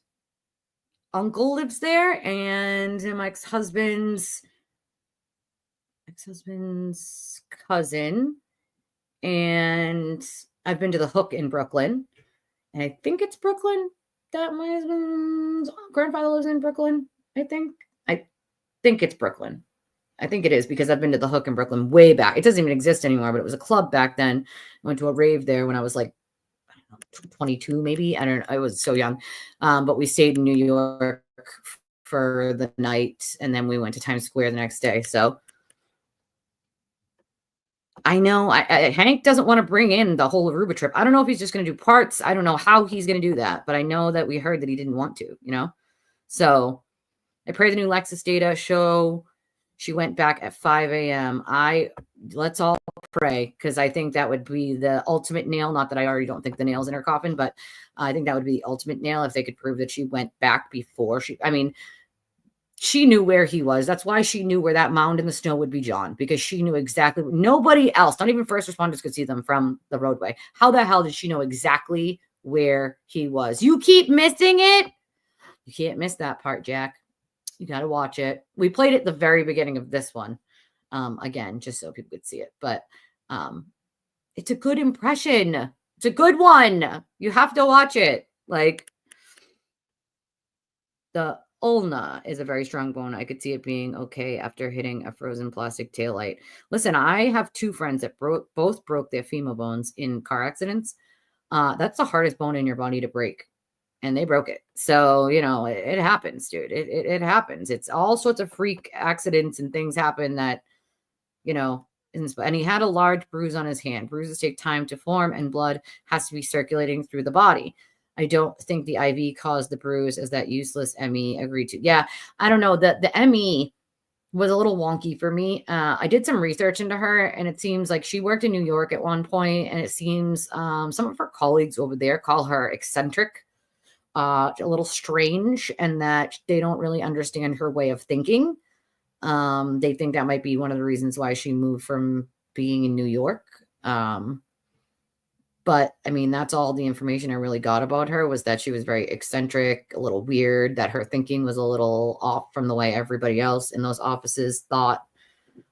uncle lives there, and my ex-husband's cousin. And I've been to the Hook in Brooklyn, and I think it's Brooklyn that my husband's grandfather lives in. Brooklyn, I think it's Brooklyn. I think it is, because I've been to the Hook in Brooklyn way back. It doesn't even exist anymore, but it was a club back then. I went to a rave there when I was like, I don't know, 22 maybe. I don't know. I was so young. But we stayed in New York for the night, and then we went to Times Square the next day. So I know Hank doesn't want to bring in the whole Aruba trip. I don't know if he's just going to do parts. I don't know how he's going to do that, but I know that we heard that he didn't want to, So I pray the new Lexus data show. She went back at 5 a.m. Let's all pray, because I think that would be the ultimate nail. Not that I already don't think the nail's in her coffin, but I think that would be the ultimate nail if they could prove that she went back before she knew where he was. That's why she knew where that mound in the snow would be, John, because she knew exactly. Nobody else, not even first responders, could see them from the roadway. How the hell did she know exactly where he was? You keep missing it. You can't miss that part, Jack. You got to watch it. We played it at the very beginning of this one. Again, just so people could see it. But it's a good impression. It's a good one. You have to watch it. Like, the ulna is a very strong bone. I could see it being okay after hitting a frozen plastic taillight. Listen, I have 2 friends that both broke their femur bones in car accidents. That's the hardest bone in your body to break. And they broke it. So, it happens, dude. It happens. It's all sorts of freak accidents and things happen that, and he had a large bruise on his hand. Bruises take time to form, and blood has to be circulating through the body. I don't think the IV caused the bruise, as that useless ME agreed to. Yeah, I don't know. The ME was a little wonky for me. I did some research into her, and it seems like she worked in New York at one point, and it seems some of her colleagues over there call her eccentric. A little strange, and that they don't really understand her way of thinking. They think that might be one of the reasons why she moved from being in New York. But that's all the information I really got about her, was that she was very eccentric, a little weird, that her thinking was a little off from the way everybody else in those offices thought,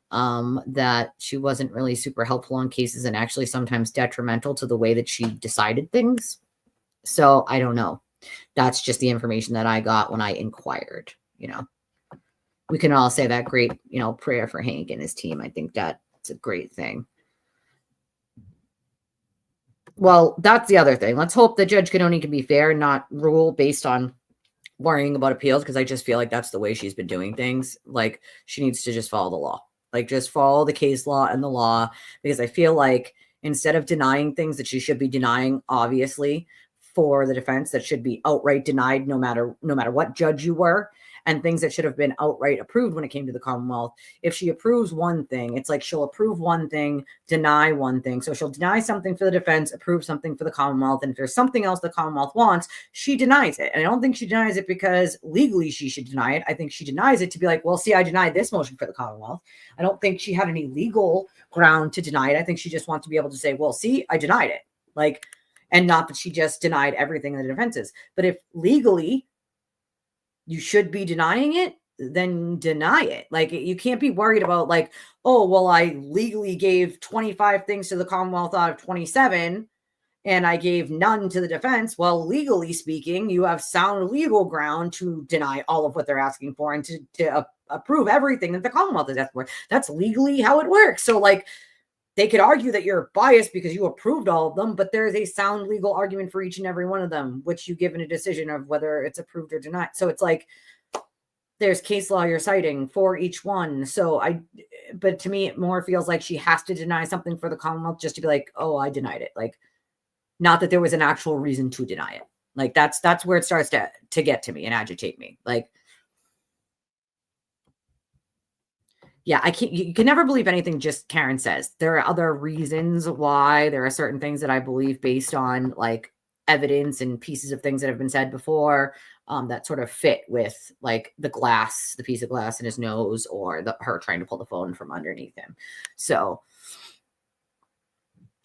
that she wasn't really super helpful on cases, and actually sometimes detrimental to the way that she decided things. So I don't know. That's just the information that I got when I inquired. We can all say that great, prayer for Hank and his team. I think that's a great thing. Well, that's the other thing. Let's hope that Judge Canoni can be fair and not rule based on worrying about appeals, because I just feel like that's the way she's been doing things. Like, she needs to just follow the law. Like, just follow the case law and the law, because I feel like instead of denying things that she should be denying, obviously, for the defense, that should be outright denied no matter what judge you were, and things that should have been outright approved when it came to the Commonwealth. If she approves one thing, it's like she'll approve one thing, deny one thing. So she'll deny something for the defense, approve something for the Commonwealth, and if there's something else the Commonwealth wants, she denies it. And I don't think she denies it because legally she should deny it. I think she denies it to be like, well, see, I denied this motion for the Commonwealth. I don't think she had any legal ground to deny it. I think she just wants to be able to say, well, see, I denied it. Like, and not that she just denied everything in the defenses. But if legally you should be denying it, then deny it. Like, you can't be worried about like, oh, well, I legally gave 25 things to the Commonwealth out of 27 and I gave none to the defense. Well, legally speaking, you have sound legal ground to deny all of what they're asking for and to approve everything that the Commonwealth is asking for. That's legally how it works. So like, they could argue that you're biased because you approved all of them, but there's a sound legal argument for each and every one of them, which you give in a decision of whether it's approved or denied. So it's like, there's case law you're citing for each one. So but to me, it more feels like she has to deny something for the Commonwealth just to be like, oh, I denied it. Like, not that there was an actual reason to deny it. Like, that's where it starts to get to me and agitate me. Like, yeah, you can never believe anything just Karen says. There are other reasons why there are certain things that I believe based on like evidence and pieces of things that have been said before, that sort of fit with like the piece of glass in his nose, or her trying to pull the phone from underneath him. So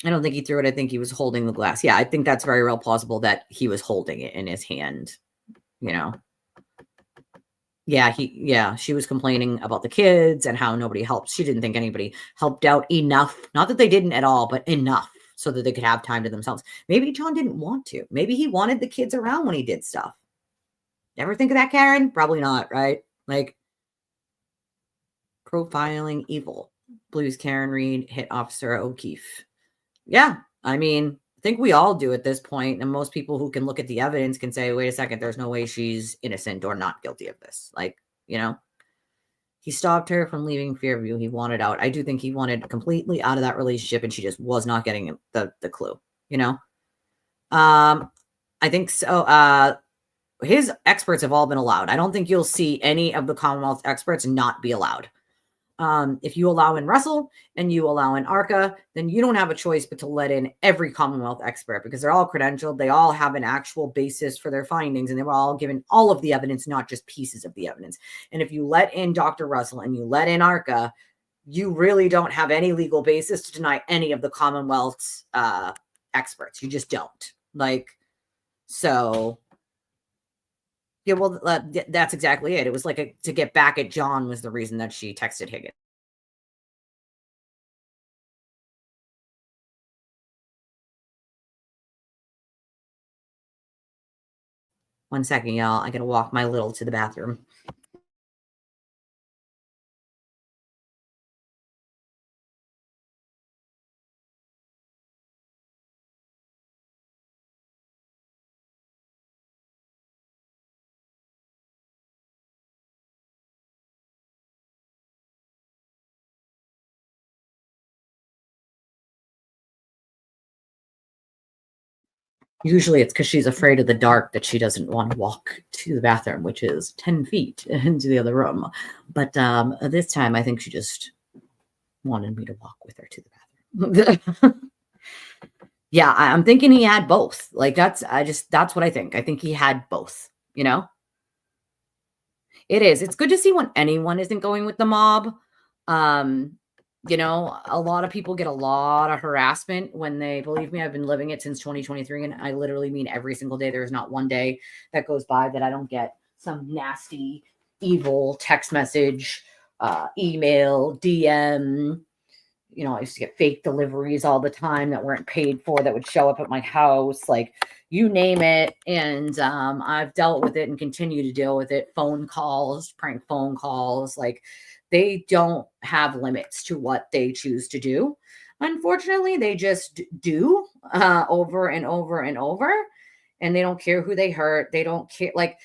I don't think he threw it. I think he was holding the glass. Yeah, I think that's very real plausible that he was holding it in his hand, you know. Yeah, she was complaining about the kids and how nobody helped. She didn't think anybody helped out enough. Not that they didn't at all, but enough so that they could have time to themselves. Maybe John didn't want to. Maybe he wanted the kids around when he did stuff. Ever think of that, Karen? Probably not, right? Like, profiling evil. Blues Karen Reed hit Officer O'Keefe. Yeah, I mean, I think we all do at this point, and most people who can look at the evidence can say, wait a second, there's no way she's innocent or not guilty of this. Like, you know, he stopped her from leaving Fairview. He wanted out. I do think he wanted completely out of that relationship, and she just was not getting the clue, you know. I think so. His experts have all been allowed. I don't think you'll see any of the Commonwealth experts not be allowed. If you allow in Russell and you allow in ARCA, then you don't have a choice but to let in every Commonwealth expert, because they're all credentialed. They all have an actual basis for their findings, and they were all given all of the evidence, not just pieces of the evidence. And if you let in Dr. Russell and you let in ARCA, you really don't have any legal basis to deny any of the Commonwealth's experts. You just don't. Like, so... Yeah, well, that's exactly it. It was like to get back at John was the reason that she texted Higgins. One second, y'all. I gotta walk my little to the bathroom. Usually it's because she's afraid of the dark that she doesn't want to walk to the bathroom, which is 10 feet into the other room. But this time I think she just wanted me to walk with her to the bathroom. Yeah, I'm thinking he had both. Like, that's what I think. I think he had both, you know? It is. It's good to see when anyone isn't going with the mob. You know, a lot of people get a lot of harassment when they, believe me, I've been living it since 2023. And I literally mean every single day. There is not one day that goes by that I don't get some nasty, evil text message, email, DM. You know, I used to get fake deliveries all the time that weren't paid for that would show up at my house, like you name it. And I've dealt with it and continue to deal with it. Phone calls, prank phone calls, like they don't have limits to what they choose to do. Unfortunately, they just do over and over and over. And they don't care who they hurt. They don't care. Like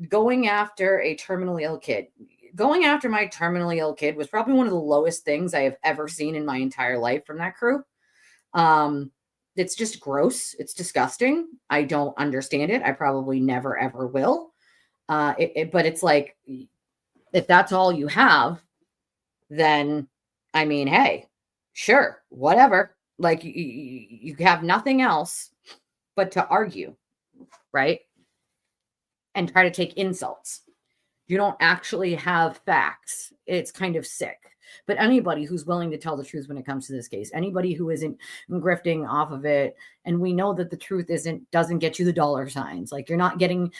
going after a terminally ill kid. Going after my terminally ill kid was probably one of the lowest things I have ever seen in my entire life from that crew. It's just gross. It's disgusting. I don't understand it. I probably never, ever will. But it's like, if that's all you have, then, I mean, hey, sure, whatever. Like you have nothing else but to argue, right? And try to take insults. You don't actually have facts. It's kind of sick. But anybody who's willing to tell the truth when it comes to this case, anybody who isn't grifting off of it, and we know that the truth doesn't get you the dollar signs. Like, you're not getting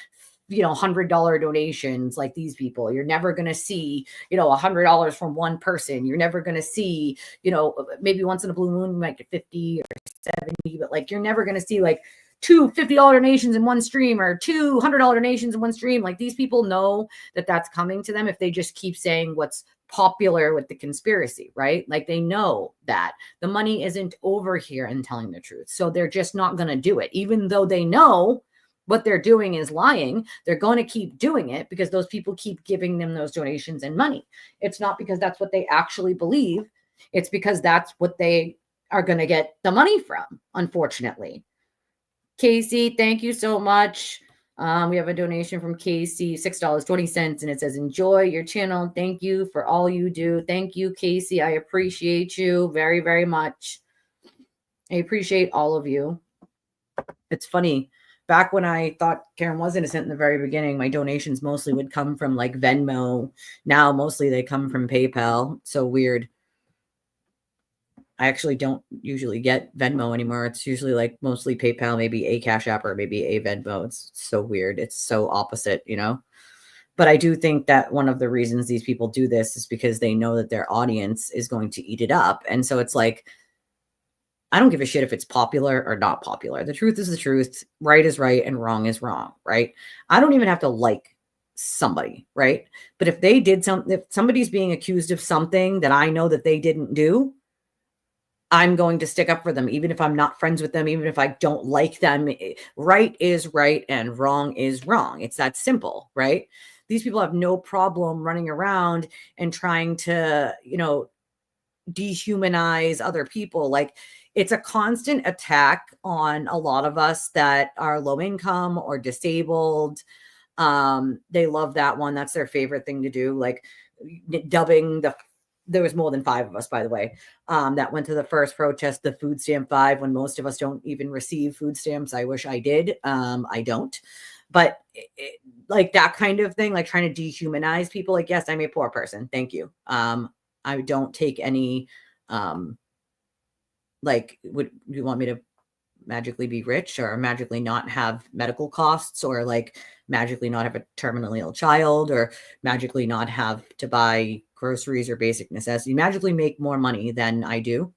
$100 donations like these people. You're never going to see, $100 from one person. You're never going to see, maybe once in a blue moon, you might get 50 or 70, but like, you're never going to see like two $50 donations in one stream or two $100 donations in one stream. Like these people know that that's coming to them if they just keep saying what's popular with the conspiracy, right? Like they know that the money isn't over here and telling the truth. So they're just not going to do it. Even though they know what they're doing is lying, they're going to keep doing it because those people keep giving them those donations and money. It's not because that's what they actually believe. It's because that's what they are going to get the money from, unfortunately. Casey, thank you so much. We have a donation from Casey, $6.20, and it says, enjoy your channel. Thank you for all you do. Thank you, Casey. I appreciate you very, very much. I appreciate all of you. It's funny. Back when I thought Karen was innocent in the very beginning, my donations mostly would come from like Venmo. Now, mostly they come from PayPal. So weird. I actually don't usually get Venmo anymore. It's usually like mostly PayPal, maybe a Cash App or maybe a Venmo. It's so weird. It's so opposite, But I do think that one of the reasons these people do this is because they know that their audience is going to eat it up. And so it's like, I don't give a shit if it's popular or not popular. The truth is the truth. Right is right and wrong is wrong, right? I don't even have to like somebody, right? But if they did something, if somebody's being accused of something that I know that they didn't do, I'm going to stick up for them, even if I'm not friends with them, even if I don't like them. Right is right and wrong is wrong. It's that simple, right? These people have no problem running around and trying to, dehumanize other people. Like it's a constant attack on a lot of us that are low income or disabled. They love that one. That's their favorite thing to do. Like dubbing there was more than 5 of us, by the way, that went to the first protest, the food stamp 5, when most of us don't even receive food stamps. I wish I did. I don't. But like that kind of thing, like trying to dehumanize people. Like, yes, I'm a poor person. Thank you. I don't take any, would you want me to magically be rich or magically not have medical costs or like magically not have a terminally ill child or magically not have to buy groceries or basic necessities, magically make more money than I do?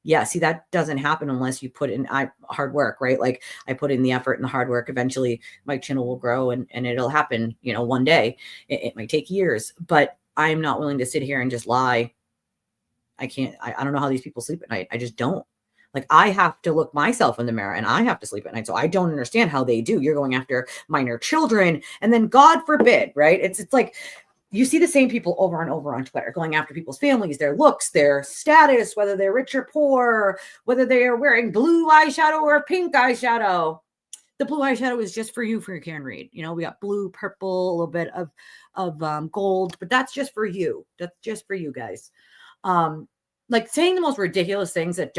Yeah, see, that doesn't happen unless you put in hard work, right? Like I put in the effort and the hard work. Eventually my channel will grow and it'll happen, one day. It might take years, but I'm not willing to sit here and just lie. I can't, I don't know how these people sleep at night. I just don't. Like I have to look myself in the mirror and I have to sleep at night. So I don't understand how they do. You're going after minor children and then God forbid, right? It's like, you see the same people over and over on Twitter going after people's families, their looks, their status, whether they're rich or poor, whether they are wearing blue eyeshadow or pink eyeshadow. The blue eyeshadow is just for you, for your Karen Read. We got blue, purple, a little bit of gold, but that's just for you. That's just for you guys. Like saying the most ridiculous things that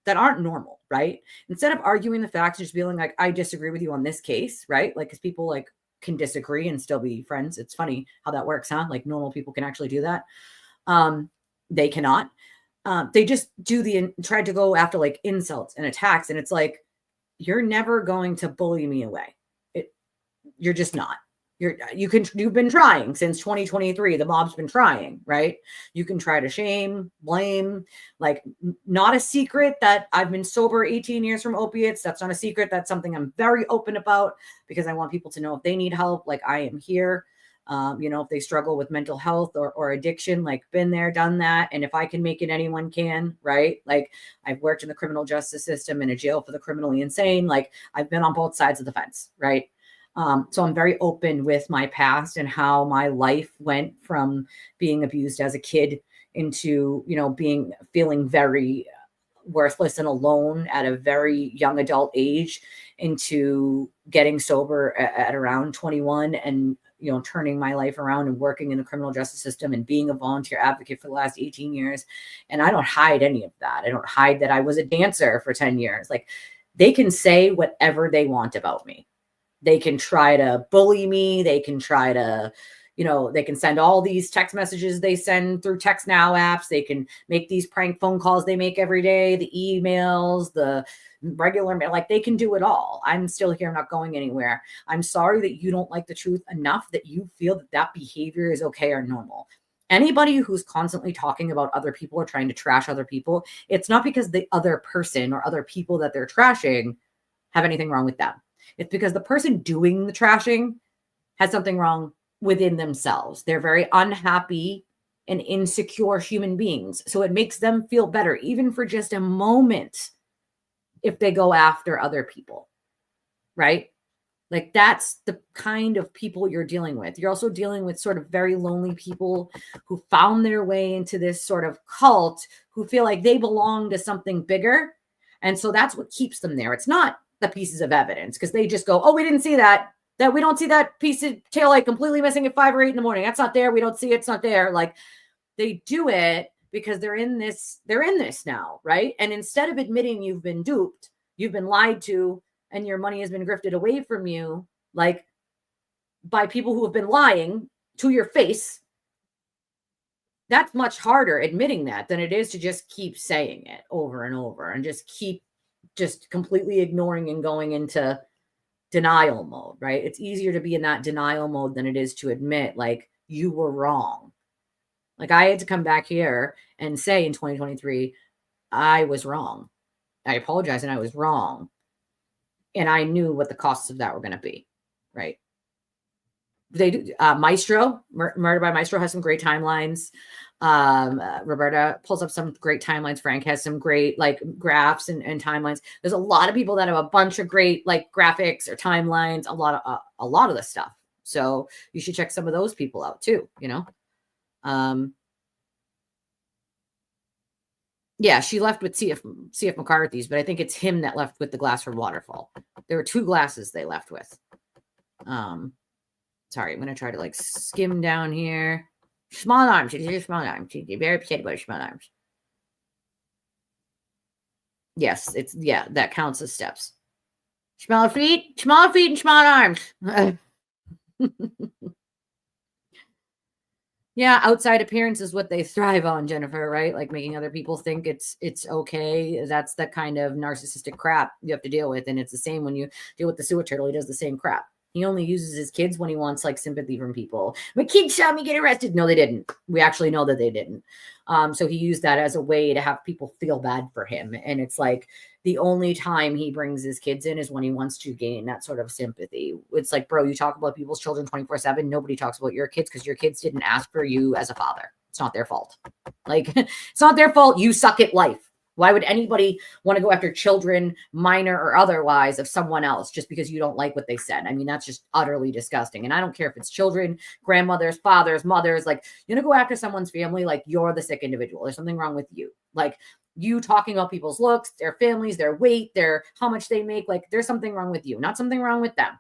aren't normal, right? Instead of arguing the facts, just being like, I disagree with you on this case, right? Like, because people like can disagree and still be friends. It's funny how that works, huh? Like normal people can actually do that. They cannot. They just try to go after like insults and attacks. And it's like, you're never going to bully me away. You're just not. You've been trying since 2023. The mob's been trying, right? You can try to shame, blame, like not a secret that I've been sober 18 years from opiates. That's not a secret. That's something I'm very open about because I want people to know if they need help, like I am here. If they struggle with mental health or addiction, like been there, done that. And if I can make it, anyone can, right? Like I've worked in the criminal justice system in a jail for the criminally insane. Like I've been on both sides of the fence, right? So I'm very open with my past and how my life went from being abused as a kid into, feeling very worthless and alone at a very young adult age into getting sober at around 21 and, turning my life around and working in the criminal justice system and being a volunteer advocate for the last 18 years. And I don't hide any of that. I don't hide that I was a dancer for 10 years. Like they can say whatever they want about me. They can try to bully me. They can try to, you know, they can send all these text messages they send through Text Now apps. They can make these prank phone calls they make every day, the emails, the regular mail, like they can do it all. I'm still here, not going anywhere. I'm sorry that you don't like the truth enough that you feel that that behavior is okay or normal. Anybody who's constantly talking about other people or trying to trash other people, it's not because the other person or other people that they're trashing have anything wrong with them. It's because the person doing the trashing has something wrong within themselves. They're very unhappy and insecure human beings. So it makes them feel better, even for just a moment, if they go after other people, right? Like that's the kind of people you're dealing with. You're also dealing with sort of very lonely people who found their way into this sort of cult, who feel like they belong to something bigger. And so that's what keeps them there. It's not the pieces of evidence, because they just go, oh, we didn't see that. That we don't see that piece of taillight completely missing at 5 or 8 in the morning. That's not there. We don't see it. It's not there. Like they do it because they're in this now, right? And instead of admitting you've been duped, you've been lied to, and your money has been grifted away from you, like by people who have been lying to your face, that's much harder admitting that than it is to just keep saying it over and over and just keep just completely ignoring and going into denial mode, right? It's easier to be in that denial mode than it is to admit like you were wrong. Like I had to come back here and say in 2023, I was wrong. I apologize and I was wrong. And I knew what the costs of that were going to be, right? They do. Maestro, Murder by Maestro has some great timelines. Roberta pulls up some great timelines. Frank has some great like graphs and timelines. There's a lot of people that have a bunch of great like graphics or timelines, a lot of the stuff. So you should check some of those people out too, you know? Yeah, she left with CF McCarthy's, but I think it's him that left with the glass from Waterfall. There were 2 glasses they left with. Sorry, I'm going to try to like skim down here. Small arms. These are small arms. You're very upset about small arms. Yes, that counts as steps. Small feet and small arms. Yeah, outside appearance is what they thrive on, Jennifer, right? Like making other people think it's okay. That's the kind of narcissistic crap you have to deal with. And it's the same when you deal with the sewer turtle. He does the same crap. He only uses his kids when he wants like sympathy from people. My kids saw me get arrested. No, they didn't. We actually know that they didn't. So he used that as a way to have people feel bad for him. And it's like the only time he brings his kids in is when he wants to gain that sort of sympathy. It's like, bro, you talk about people's children 24/7. Nobody talks about your kids because your kids didn't ask for you as a father. It's not their fault. Like, it's not their fault. You suck at life. Why would anybody want to go after children, minor or otherwise, of someone else just because you don't like what they said? I mean, that's just utterly disgusting. And I don't care if it's children, grandmothers, fathers, mothers, like, you know, go after someone's family, like you're the sick individual. There's something wrong with you. Like you talking about people's looks, their families, their weight, their how much they make, like there's something wrong with you, not something wrong with them.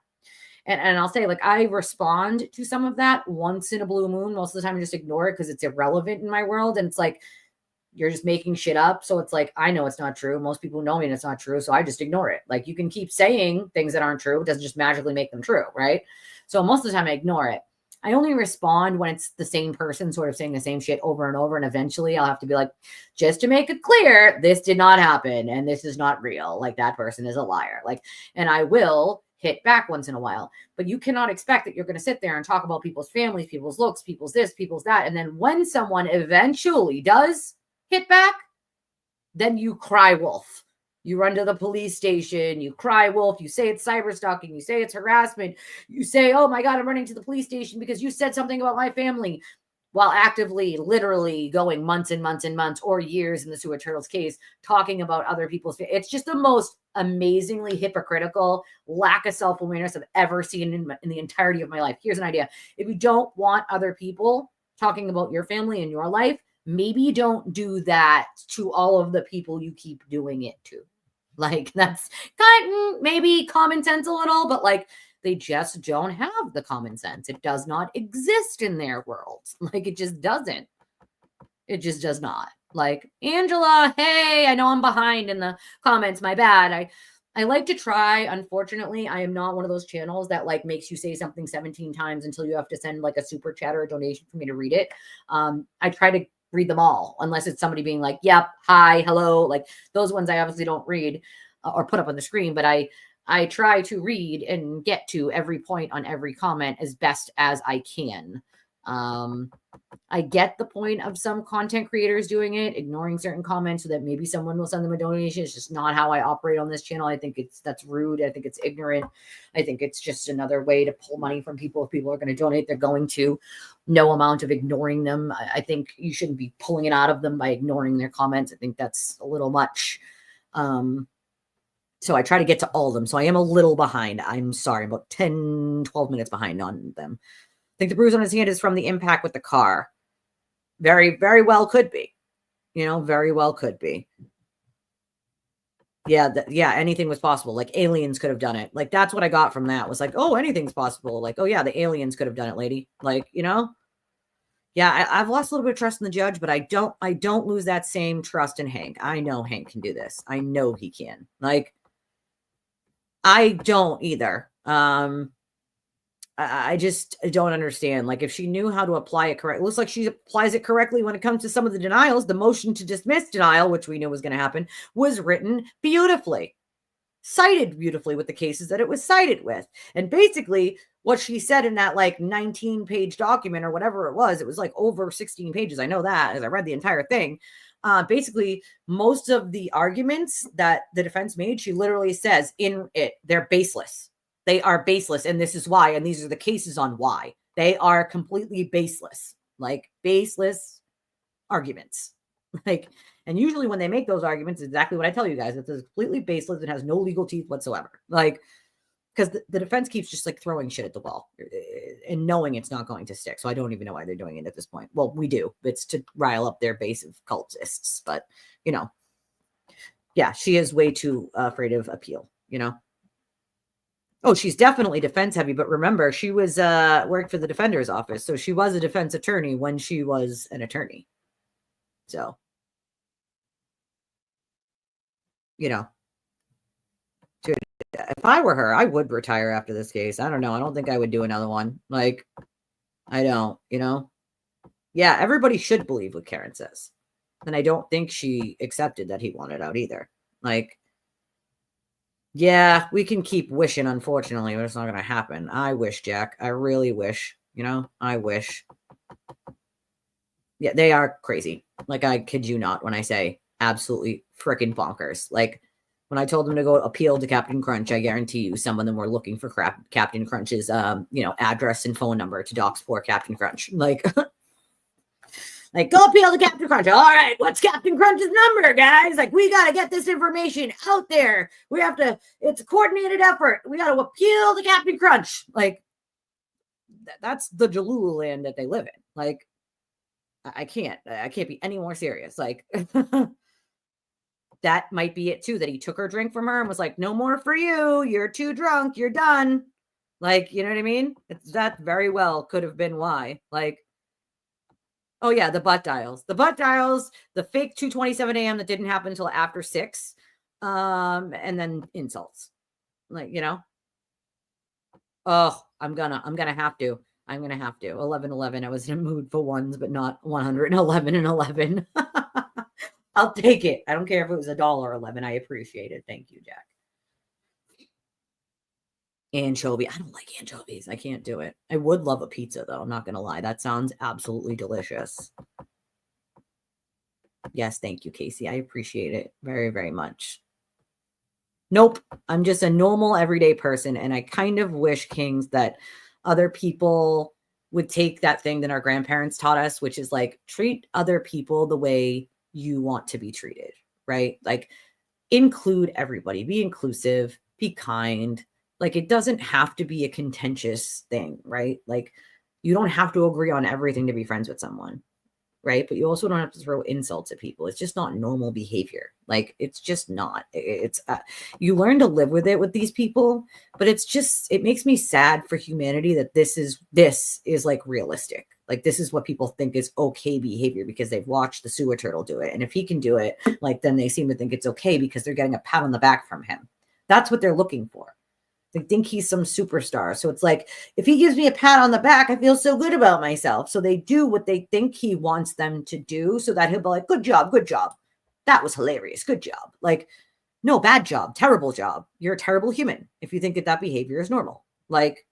And I'll say, like, I respond to some of that once in a blue moon. Most of the time I just ignore it because it's irrelevant in my world. And it's like, you're just making shit up. So it's like, I know it's not true. Most people know me and it's not true. So I just ignore it. Like you can keep saying things that aren't true. It doesn't just magically make them true. Right. So most of the time I ignore it. I only respond when it's the same person sort of saying the same shit over and over. And eventually I'll have to be like, just to make it clear, this did not happen. And this is not real. Like that person is a liar. Like, and I will hit back once in a while, but you cannot expect that you're going to sit there and talk about people's families, people's looks, people's this, people's that. And then when someone eventually does hit back, then you cry wolf. You run to the police station, you cry wolf, you say it's cyber stalking, you say it's harassment, you say, oh my God, I'm running to the police station because you said something about my family, while actively, literally going months and months and months or years in the Sewer Turtles case, talking about other people's. It's just the most amazingly hypocritical lack of self-awareness I've ever seen in the entirety of my life. Here's an idea. If you don't want other people talking about your family and your life, maybe don't do that to all of the people you keep doing it to. Like that's kind of maybe common sense a little, but like they just don't have the common sense. It does not exist in their world. Like it just doesn't. It just does not. Like, Angela, hey, I know I'm behind in the comments. My bad. I like to try. Unfortunately, I am not one of those channels that like makes you say something 17 times until you have to send like a super chat or a donation for me to read it. I try to read them all, unless it's somebody being like, yep, hi, hello. Like those ones I obviously don't read or put up on the screen, but I try to read and get to every point on every comment as best as I can. I get the point of some content creators doing it, ignoring certain comments so that maybe someone will send them a donation. It's just not how I operate on this channel. I think that's rude. I think it's ignorant. I think it's just another way to pull money from people. If people are going to donate, they're going to. No amount of ignoring them. I think you shouldn't be pulling it out of them by ignoring their comments. I think that's a little much. So I try to get to all of them. So I am a little behind. I'm sorry, about 10, 12 minutes behind on them. I think the bruise on his hand is from the impact with the car. Very, very well could be. Very well could be. Yeah, anything was possible. Like aliens could have done it. Like that's what I got from that. Was like, oh, anything's possible. Like, oh yeah, the aliens could have done it, lady. Like, yeah, I've lost a little bit of trust in the judge, but I don't lose that same trust in Hank. I know Hank can do this. I know he can. Like, I don't either. I just don't understand. Like, if she knew how to apply it correctly, it looks like she applies it correctly when it comes to some of the denials. The motion to dismiss denial, which we knew was going to happen, was written beautifully, cited beautifully with the cases that it was cited with. And basically, what she said in that like 19-page document or whatever it was like over 16 pages. I know that as I read the entire thing. Basically, most of the arguments that the defense made, she literally says in it, they're baseless. They are baseless, and this is why, and these are the cases on why. They are completely baseless, like baseless arguments. Like, and usually when they make those arguments, exactly what I tell you guys, it's completely baseless. It has no legal teeth whatsoever. Like, because the defense keeps just like throwing shit at the wall and knowing it's not going to stick. So I don't even know why they're doing it at this point. Well, we do. It's to rile up their base of cultists, but yeah, she is way too afraid of appeal, Oh, she's definitely defense heavy, but remember, she was worked for the defender's office, so she was a defense attorney when she was an attorney. So, dude, if I were her, I would retire after this case. I don't know. I don't think I would do another one. Like, I don't, Yeah, everybody should believe what Karen says. And I don't think she accepted that he wanted out either. Like, yeah, we can keep wishing, unfortunately, but it's not going to happen. I wish, Jack. I really wish. I wish. Yeah, they are crazy. Like, I kid you not when I say absolutely freaking bonkers. Like, when I told them to go appeal to Captain Crunch, I guarantee you some of them were looking for Captain Crunch's, address and phone number to dox poor Captain Crunch. Like, like, go appeal to Captain Crunch. All right, what's Captain Crunch's number, guys? Like, we got to get this information out there. We have to, it's a coordinated effort. We got to appeal to Captain Crunch. Like, that's the Jalula land that they live in. Like, I can't be any more serious. Like, that might be it too, that he took her drink from her and was like, no more for you. You're too drunk. You're done. Like, you know what I mean? That very well could have been why. Like, oh yeah, the butt dials. The butt dials, the fake 2:27 a.m. that didn't happen until after 6. And then insults. Like, oh, I'm gonna have to. 11-11. I was in a mood for ones, but not 111 and 11. I'll take it. I don't care if it was $1.11. I appreciate it. Thank you, Jack. Anchovy. I don't like anchovies. I can't do it. I would love a pizza, though. I'm not going to lie. That sounds absolutely delicious. Yes, thank you, Casey. I appreciate it very, very much. Nope. I'm just a normal, everyday person, and I kind of wish, Kings, that other people would take that thing that our grandparents taught us, which is like, treat other people the way you want to be treated, right? Like, include everybody, be inclusive, be kind. Like, it doesn't have to be a contentious thing, right? Like, you don't have to agree on everything to be friends with someone, right? But you also don't have to throw insults at people. It's just not normal behavior. Like, it's just not. It's you learn to live with it with these people, but it makes me sad for humanity that this is like realistic. Like, this is what people think is okay behavior because they've watched the sewer turtle do it. And if he can do it, like, then they seem to think it's okay because they're getting a pat on the back from him. That's what they're looking for. They think he's some superstar. So it's like, if he gives me a pat on the back, I feel so good about myself. So they do what they think he wants them to do so that he'll be like, good job, good job. That was hilarious. Good job. Like, no, bad job, terrible job. You're a terrible human if you think that that behavior is normal. Like,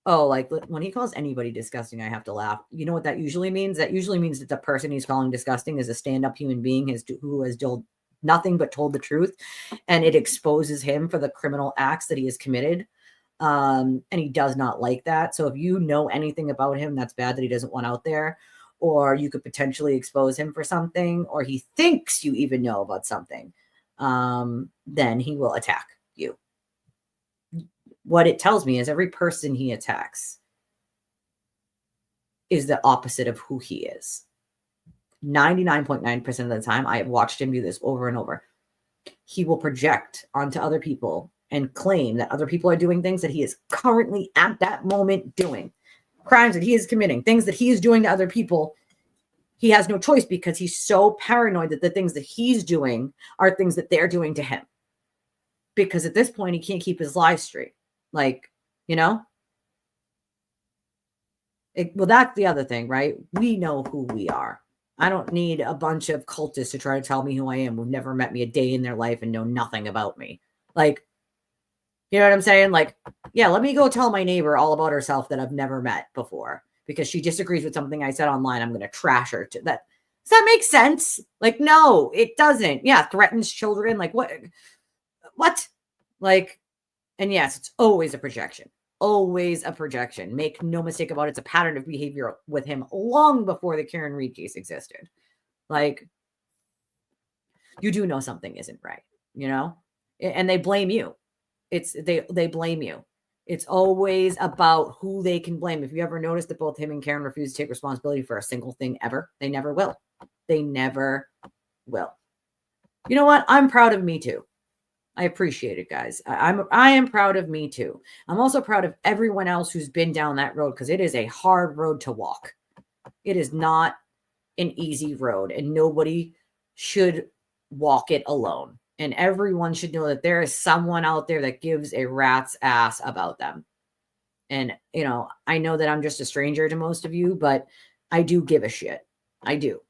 oh, like when he calls anybody disgusting, I have to laugh. You know what that usually means? That usually means that the person he's calling disgusting is a stand-up human being who has told nothing but told the truth, and it exposes him for the criminal acts that he has committed. And he does not like that. So if you know anything about him that's bad that he doesn't want out there, or you could potentially expose him for something, or he thinks you even know about something, then he will attack you. What it tells me is every person he attacks is the opposite of who he is. 99.9% of the time, I have watched him do this over and over. He will project onto other people and claim that other people are doing things that he is currently at that moment doing. Crimes that he is committing, things that he is doing to other people. He has no choice because he's so paranoid that the things that he's doing are things that they're doing to him. Because at this point, he can't keep his lies straight. Like, you know? Well, that's the other thing, right? We know who we are. I don't need a bunch of cultists to try to tell me who I am who've never met me a day in their life and know nothing about me. Like, you know what I'm saying? Like, yeah, let me go tell my neighbor all about herself that I've never met before because she disagrees with something I said online. I'm going to trash her. That does that make sense? Like, no, it doesn't. Yeah, threatens children. Like, what? What? Like, and yes, it's always a projection. Always a projection. Make no mistake about it. It's a pattern of behavior with him long before the Karen Reed case existed. Like, you do know something isn't right, you know? And they blame you. They blame you. It's always about who they can blame. If you ever notice that both him and Karen refuse to take responsibility for a single thing ever, they never will. They never will. You know what? I'm proud of me too. I appreciate it, guys. I am proud of me too. I'm also proud of everyone else who's been down that road because it is a hard road to walk. It is not an easy road, and nobody should walk it alone. And everyone should know that there is someone out there that gives a rat's ass about them. And, you know, I know that I'm just a stranger to most of you, but I do give a shit. I do.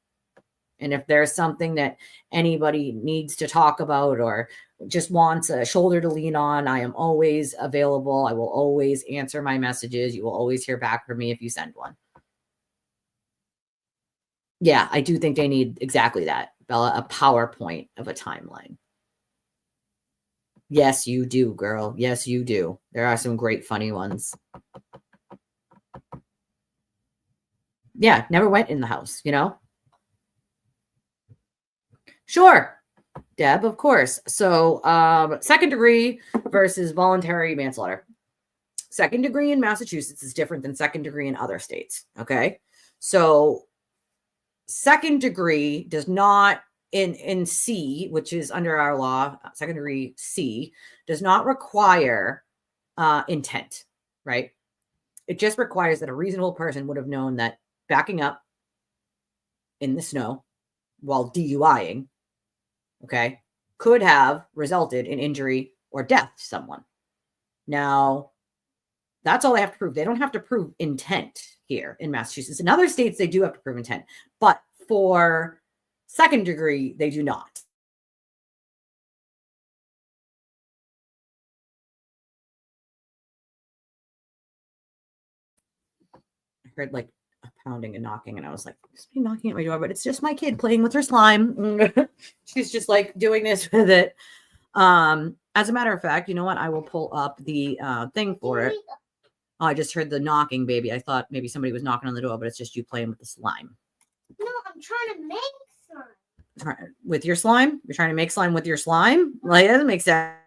And if there's something that anybody needs to talk about or just wants a shoulder to lean on, I am always available. I will always answer my messages. You will always hear back from me if you send one. Yeah, I do think they need exactly that, Bella, a PowerPoint of a timeline. Yes, you do, girl. Yes, you do. There are some great funny ones. Yeah, never went in the house, you know? Sure, Deb, of course. So, second degree versus voluntary manslaughter. Second degree in Massachusetts is different than second degree in other states, okay? So, second degree does not, in C, which is under our law, second degree C, does not require intent, right? It just requires that a reasonable person would have known that backing up in the snow while DUIing, okay, could have resulted in injury or death to someone. Now, that's all they have to prove. They don't have to prove intent here in Massachusetts. In other states, they do have to prove intent. But for second degree, they do not. I heard like a pounding and knocking, and I was like, "Is me knocking at my door?" But it's just my kid playing with her slime. She's just like doing this with it. As a matter of fact, you know what? I will pull up the thing for it. Oh, I just heard the knocking, baby. I thought maybe somebody was knocking on the door, but it's just you playing with the slime. No, I'm trying to make slime. With your slime? You're trying to make slime with your slime? Like, that doesn't make sense.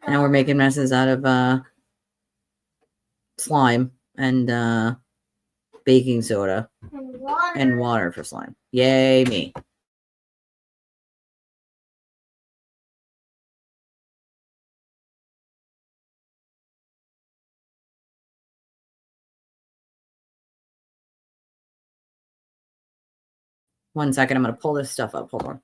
Now we're making messes out of slime and baking soda and water for slime. Yay me. One second, I'm going to pull this stuff up. Hold on.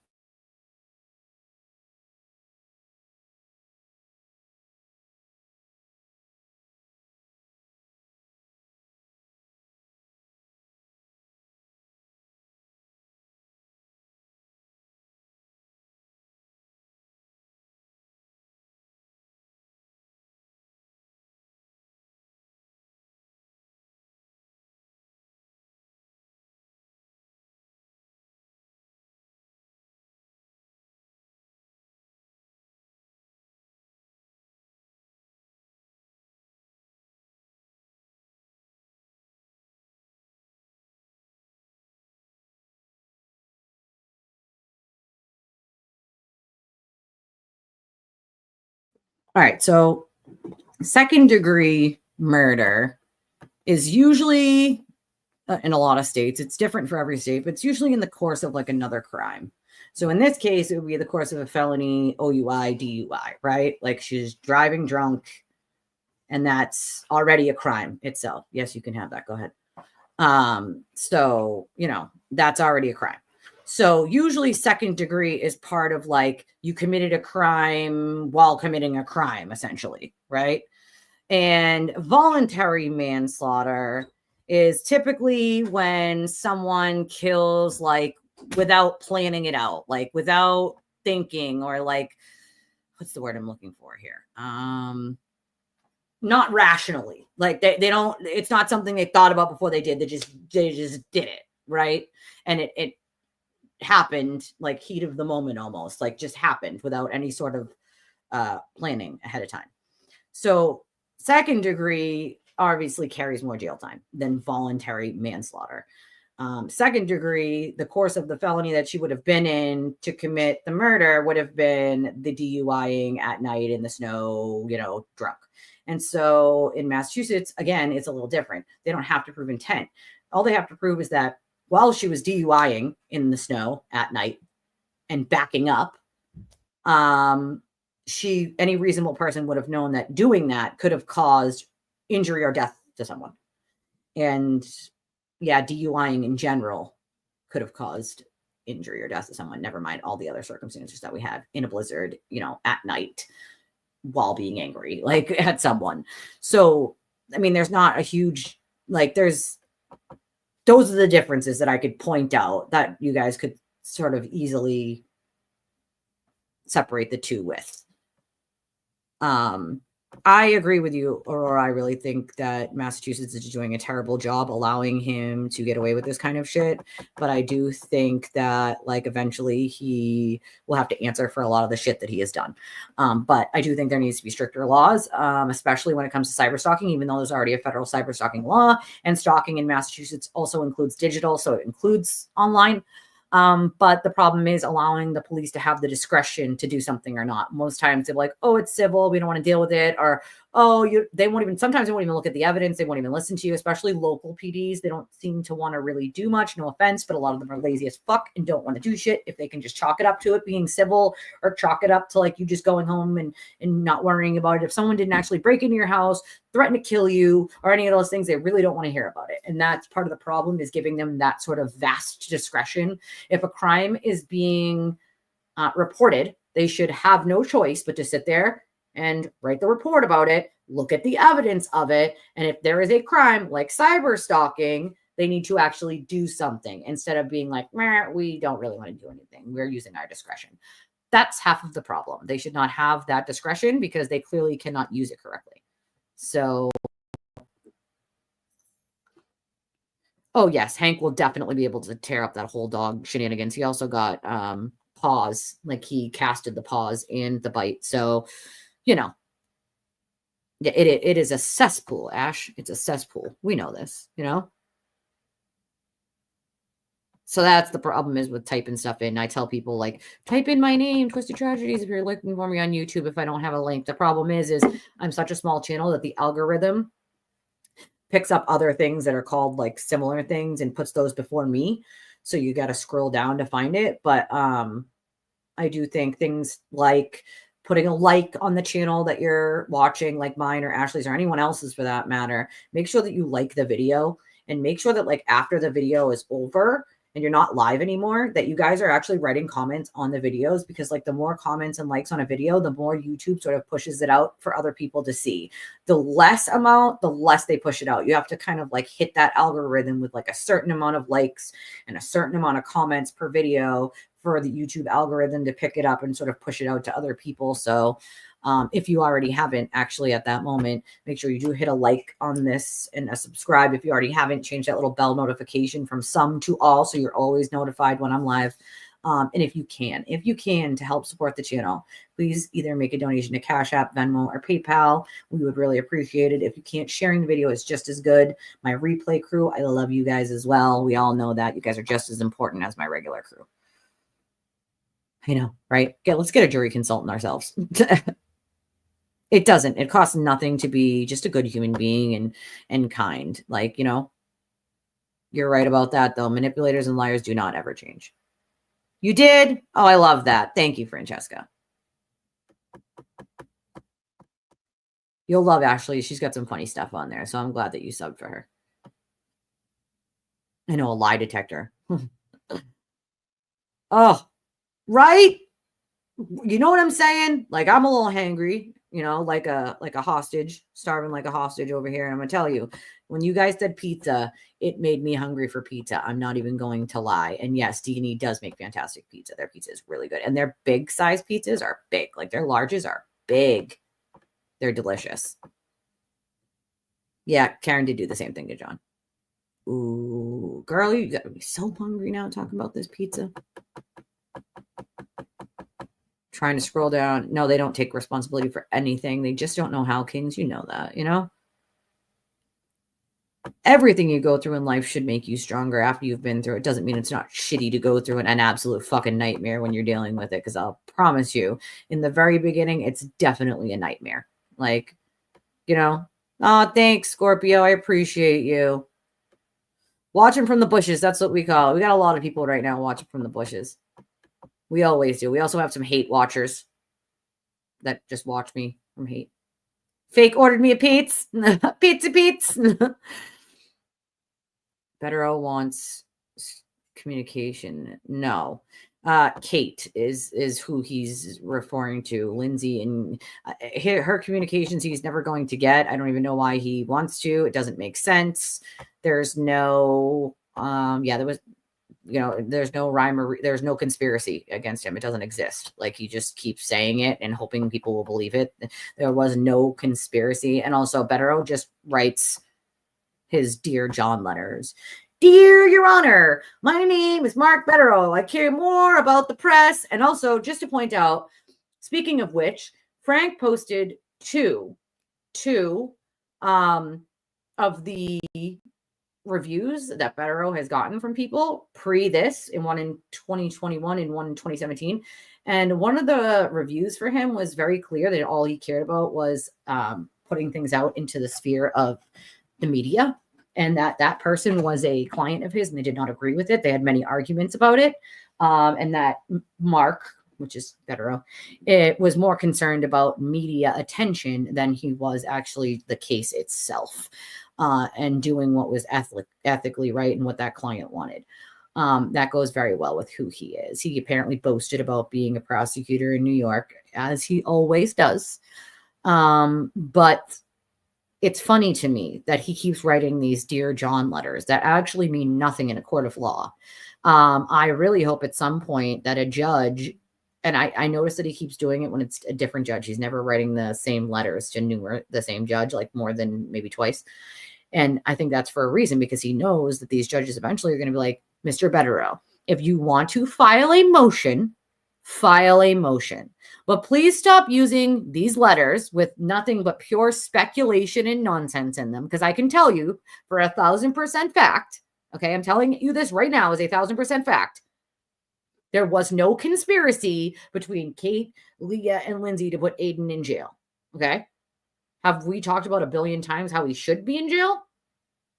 All right, so second degree murder is usually in a lot of states, it's different for every state, but it's usually in the course of like another crime. So in this case, it would be the course of a felony, OUI, DUI, right? Like she's driving drunk, and that's already a crime itself. Yes, you can have that. Go ahead. So, you know, that's already a crime. So usually second degree is part of like you committed a crime while committing a crime, essentially, right? And voluntary manslaughter is typically when someone kills like without planning it out, like without thinking, or like, what's the word I'm looking for here? Not rationally. Like they don't, it's not something they thought about before they did. They just did it, right? And it happened like heat of the moment, almost like just happened without any sort of planning ahead of time. So second degree obviously carries more jail time than voluntary manslaughter. Second degree, the course of the felony that she would have been in to commit the murder would have been the DUIing at night in the snow, you know, drunk. And so in Massachusetts, again, it's a little different. They don't have to prove intent. All they have to prove is that while she was DUIing in the snow at night and backing up, any reasonable person would have known that doing that could have caused injury or death to someone. And yeah, DUIing in general could have caused injury or death to someone, never mind all the other circumstances that we have in a blizzard, you know, at night while being angry, like at someone. So, I mean, there's not a huge, like those are the differences that I could point out that you guys could sort of easily separate the two with. I agree with you, Aurora. I really think that Massachusetts is doing a terrible job allowing him to get away with this kind of shit. But I do think that like eventually he will have to answer for a lot of the shit that he has done. But I do think there needs to be stricter laws, especially when it comes to cyber stalking, even though there's already a federal cyber stalking law, and stalking in Massachusetts also includes digital. So it includes online. But the problem is allowing the police to have the discretion to do something or not. Most times they're like, oh, it's civil, we don't want to deal with it. Or, oh, sometimes they won't even look at the evidence. They won't even listen to you, especially local PDs. They don't seem to want to really do much. No offense, but a lot of them are lazy as fuck and don't want to do shit. If they can just chalk it up to it being civil, or chalk it up to like you just going home and not worrying about it. If someone didn't actually break into your house, threaten to kill you, or any of those things, they really don't want to hear about it. And that's part of the problem, is giving them that sort of vast discretion. If a crime is being reported, they should have no choice but to sit there and write the report about it, look at the evidence of it. And if there is a crime like cyber stalking, they need to actually do something instead of being like, we don't really want to do anything. We're using our discretion. That's half of the problem. They should not have that discretion because they clearly cannot use it correctly. So, oh yes, Hank will definitely be able to tear up that whole dog shenanigans. He also got paws, like he casted the paws and the bite. So, you know, yeah, it is a cesspool, Ash. It's a cesspool. We know this, you know. So that's the problem is with typing stuff in. I tell people like, type in my name, Twisted Tragedies, if you're looking for me on YouTube, if I don't have a link. The problem is I'm such a small channel that the algorithm picks up other things that are called like similar things and puts those before me. So you got to scroll down to find it. But I do think things like putting a like on the channel that you're watching, like mine or Ashley's or anyone else's for that matter, make sure that you like the video and make sure that like after the video is over and you're not live anymore, that you guys are actually writing comments on the videos, because like the more comments and likes on a video, the more YouTube sort of pushes it out for other people to see. The less amount, the less they push it out. You have to kind of like hit that algorithm with like a certain amount of likes and a certain amount of comments per video for the YouTube algorithm to pick it up and sort of push it out to other people. So if you already haven't actually at that moment, make sure you do hit a like on this and a subscribe. If you already haven't, change that little bell notification from some to all, so you're always notified when I'm live. And if you can to help support the channel, please either make a donation to Cash App, Venmo, or PayPal. We would really appreciate it. If you can't, sharing the video is just as good. My replay crew, I love you guys as well. We all know that you guys are just as important as my regular crew. I know, right? Let's get a jury consultant ourselves. It doesn't. It costs nothing to be just a good human being and kind. Like, you know, you're right about that, though. Manipulators and liars do not ever change. You did? Oh, I love that. Thank you, Francesca. You'll love Ashley. She's got some funny stuff on there, so I'm glad that you subbed for her. I know, a lie detector. Oh, right? You know what I'm saying? Like, I'm a little hangry. You know, like a hostage, starving like a hostage over here. And I'm gonna tell you, when you guys said pizza, it made me hungry for pizza. I'm not even going to lie. And yes, D&E does make fantastic pizza. Their pizza is really good. And their big size pizzas are big. Like their larges are big. They're delicious. Yeah, Karen did do the same thing to John. Ooh, girl, you gotta be so hungry now talking about this pizza. Trying to scroll down. No, they don't take responsibility for anything. They just don't know how, Kings. You know that, you know? Everything you go through in life should make you stronger after you've been through it. Doesn't mean it's not shitty to go through an absolute fucking nightmare when you're dealing with it, because I'll promise you, in the very beginning, it's definitely a nightmare. Like, you know, oh, thanks, Scorpio. I appreciate you. Watching from the bushes. That's what we call it. We got a lot of people right now watching from the bushes. We always do. We also have some hate watchers that just watch me from hate. Fake ordered me a pizza. Pizza. Better wants communication. No. Kate is who he's referring to. Lindsay, and her communications he's never going to get. I don't even know why he wants to. It doesn't make sense. There's no there was, you know, there's no rhyme or there's no conspiracy against him. It doesn't exist. Like, he just keeps saying it and hoping people will believe it. There was no conspiracy. And also Bettero just writes his Dear John letters. Dear Your Honor, my name is Mark Bettero. I care more about the press. And also, just to point out, speaking of which, Frank posted two of the reviews that Bettero has gotten from people pre this, and one in 2021 and one in 2017. And one of the reviews for him was very clear that all he cared about was putting things out into the sphere of the media, and that person was a client of his and they did not agree with it. They had many arguments about it. And that Mark, which is Bettero, it was more concerned about media attention than he was actually the case itself. And doing what was ethically right and what that client wanted. That goes very well with who he is. He apparently boasted about being a prosecutor in New York, as he always does. But it's funny to me that he keeps writing these Dear John letters that actually mean nothing in a court of law. I really hope at some point that a judge, and I notice that he keeps doing it when it's a different judge. He's never writing the same letters to the same judge, like more than maybe twice. And I think that's for a reason, because he knows that these judges eventually are going to be like, Mr. Bettero, if you want to file a motion, but please stop using these letters with nothing but pure speculation and nonsense in them. Because I can tell you for 1,000% fact Okay, I'm telling you this right now is 1,000% fact. There was no conspiracy between Kate, Leah, and Lindsay to put Aiden in jail. Okay. Have we talked about a billion times how he should be in jail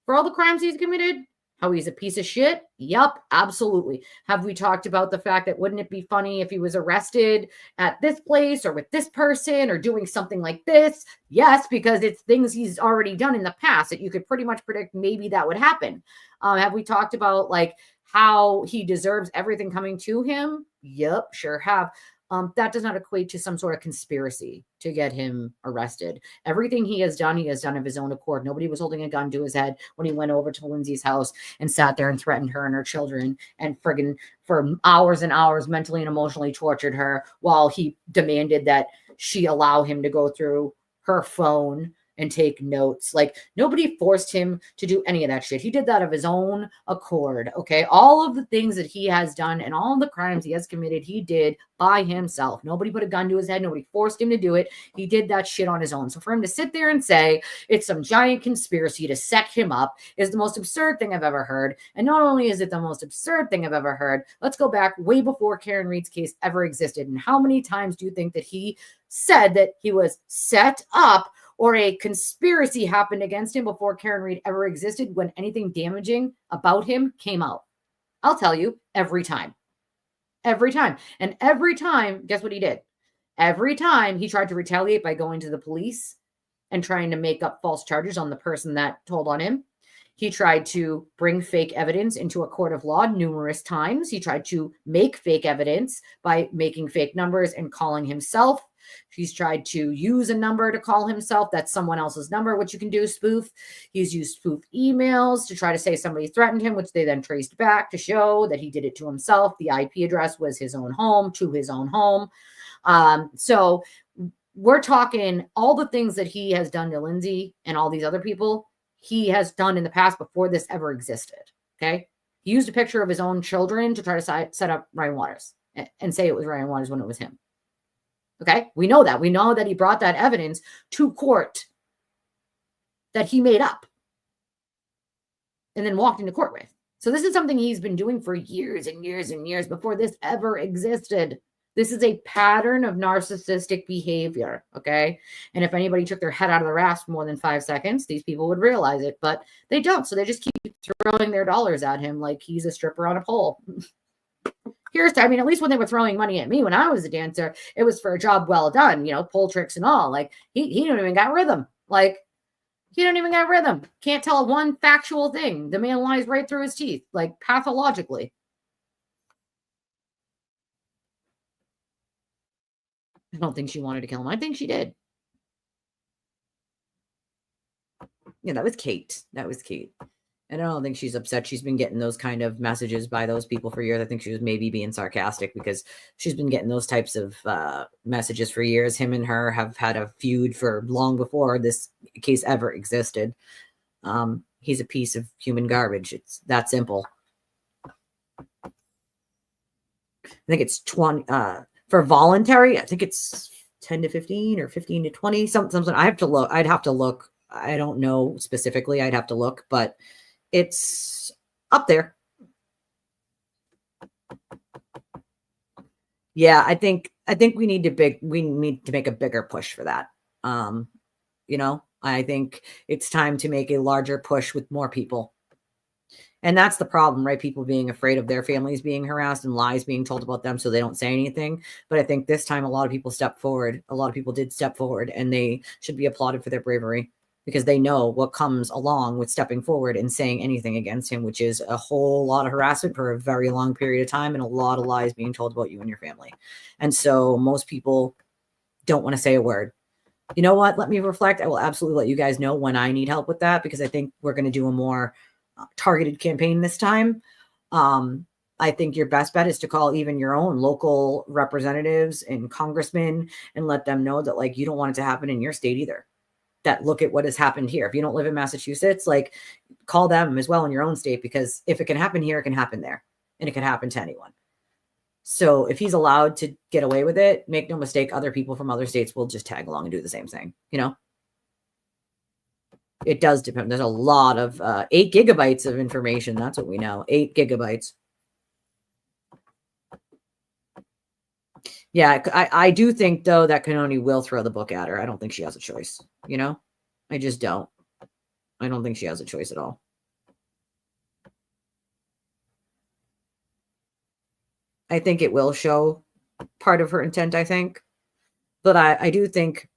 for all the crimes he's committed? How he's a piece of shit? Yup, absolutely. Have we talked about the fact that wouldn't it be funny if he was arrested at this place or with this person or doing something like this? Yes, because it's things he's already done in the past that you could pretty much predict maybe that would happen. Have we talked about like how he deserves everything coming to him? Yep, sure have. That does not equate to some sort of conspiracy to get him arrested. Everything he has done of his own accord. Nobody was holding a gun to his head when he went over to Lindsay's house and sat there and threatened her and her children and friggin' for hours and hours mentally and emotionally tortured her while he demanded that she allow him to go through her phone and take notes. Like nobody forced him to do any of that shit. He did that of his own accord. Okay. All of the things that he has done and all the crimes he has committed, he did by himself. Nobody put a gun to his head. Nobody forced him to do it. He did that shit on his own. So for him to sit there and say it's some giant conspiracy to set him up is the most absurd thing I've ever heard. And not only is it the most absurd thing I've ever heard, let's go back way before Karen Reed's case ever existed. And how many times do you think that he said that he was set up or a conspiracy happened against him before Karen Reed ever existed when anything damaging about him came out? I'll tell you, every time. Every time. And every time, guess what he did? Every time he tried to retaliate by going to the police and trying to make up false charges on the person that told on him. He tried to bring fake evidence into a court of law numerous times. He tried to make fake evidence by making fake numbers and calling himself. He's tried to use a number to call himself. That's someone else's number, which you can do spoof. He's used spoof emails to try to say somebody threatened him, which they then traced back to show that he did it to himself. The IP address was his own home, to his own home. So we're talking all the things that he has done to Lindsay and all these other people, he has done in the past before this ever existed. Okay. He used a picture of his own children to try to set up Ryan Waters and say it was Ryan Waters when it was him. Okay. We know that. We know that he brought that evidence to court that he made up and then walked into court with. So this is something he's been doing for years and years and years before this ever existed. This is a pattern of narcissistic behavior, okay? And if anybody took their head out of their ass for more than 5 seconds, these people would realize it, but they don't. So they just keep throwing their dollars at him like he's a stripper on a pole. At least when they were throwing money at me when I was a dancer, it was for a job well done, pole tricks and all. Like, he don't even got rhythm. Like, he don't even got rhythm. Can't tell one factual thing. The man lies right through his teeth, like pathologically. I don't think she wanted to kill him. I think she did. Yeah, that was Kate. And I don't think she's upset. She's been getting those kind of messages by those people for years. I think she was maybe being sarcastic because she's been getting those types of messages for years. Him and her have had a feud for long before this case ever existed. He's a piece of human garbage. It's that simple. I think it's 20 for voluntary. I think it's 10 to 15 or 15 to 20. Something. I have to look. I'd have to look. I don't know specifically. I'd have to look, but it's up there. Yeah, I think we need to make a bigger push for that. I think it's time to make a larger push with more people. And that's the problem, right? People being afraid of their families being harassed and lies being told about them so they don't say anything. But I think this time a lot of people stepped forward. A lot of people did step forward, and they should be applauded for their bravery because they know what comes along with stepping forward and saying anything against him, which is a whole lot of harassment for a very long period of time and a lot of lies being told about you and your family. And so most people don't want to say a word. You know what? Let me reflect. I will absolutely let you guys know when I need help with that because I think we're going to do a more targeted campaign this time. I think your best bet is to call even your own local representatives and congressmen and let them know that like you don't want it to happen in your state either. That look at what has happened here. If you don't live in Massachusetts, like call them as well in your own state, because if it can happen here, it can happen there and it can happen to anyone. So if he's allowed to get away with it, make no mistake, other people from other states will just tag along and do the same thing, It does depend. There's a lot of 8 gigabytes of information. That's what we know. 8 gigabytes. Yeah, I do think, though, that Kanoni will throw the book at her. I don't think she has a choice, you know? I just don't. I don't think she has a choice at all. I think it will show part of her intent, I think. But I do think,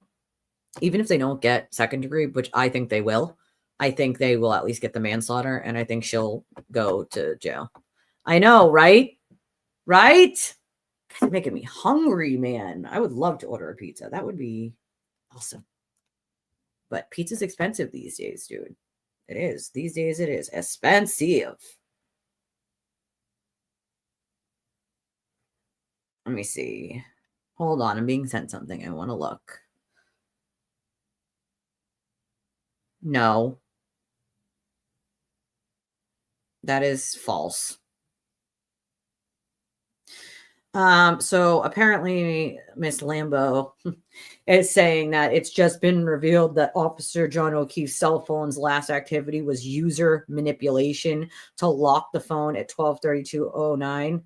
even if they don't get second degree, which I think they will, I think they will at least get the manslaughter, and I think she'll go to jail. I know, right? Right? It's making me hungry, man. I would love to order a pizza. That would be awesome. But pizza's expensive these days, dude. It is. These days it is expensive. Let me see. Hold on. I'm being sent something. I want to look. No. That is false. So apparently Miss Lambo is saying that it's just been revealed that Officer John O'Keefe's cell phone's last activity was user manipulation to lock the phone at 12:32:09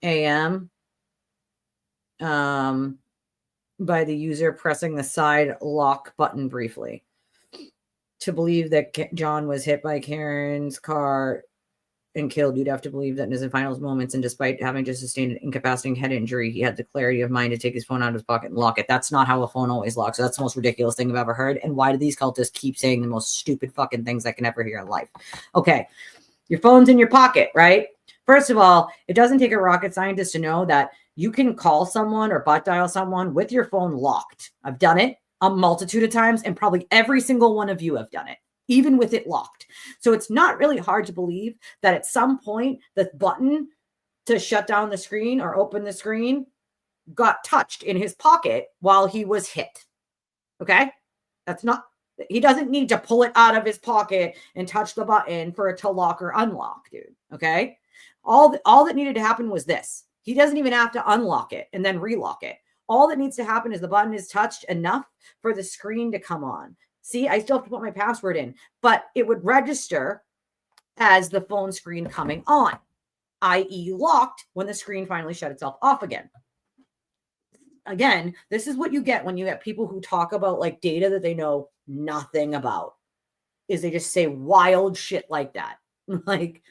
a.m. By the user pressing the side lock button briefly. To believe that John was hit by Karen's car and killed, you'd have to believe that in his final moments, and despite having just sustained an incapacitating head injury, he had the clarity of mind to take his phone out of his pocket and lock it. That's not how a phone always locks. So that's the most ridiculous thing I've ever heard. And why do these cultists keep saying the most stupid fucking things I can ever hear in life? Okay, your phone's in your pocket, right? First of all, it doesn't take a rocket scientist to know that you can call someone or butt dial someone with your phone locked. I've done it a multitude of times, and probably every single one of you have done it, even with it locked. So it's not really hard to believe that at some point the button to shut down the screen or open the screen got touched in his pocket while he was hit. Okay? That's not, he doesn't need to pull it out of his pocket and touch the button for it to lock or unlock, dude. Okay? All that needed to happen was this. He doesn't even have to unlock it and then relock it. All that needs to happen is the button is touched enough for the screen to come on. See, I still have to put my password in, but it would register as the phone screen coming on, i.e. locked when the screen finally shut itself off again. Again, this is what you get when you get people who talk about like data that they know nothing about, is they just say wild shit like that. Like,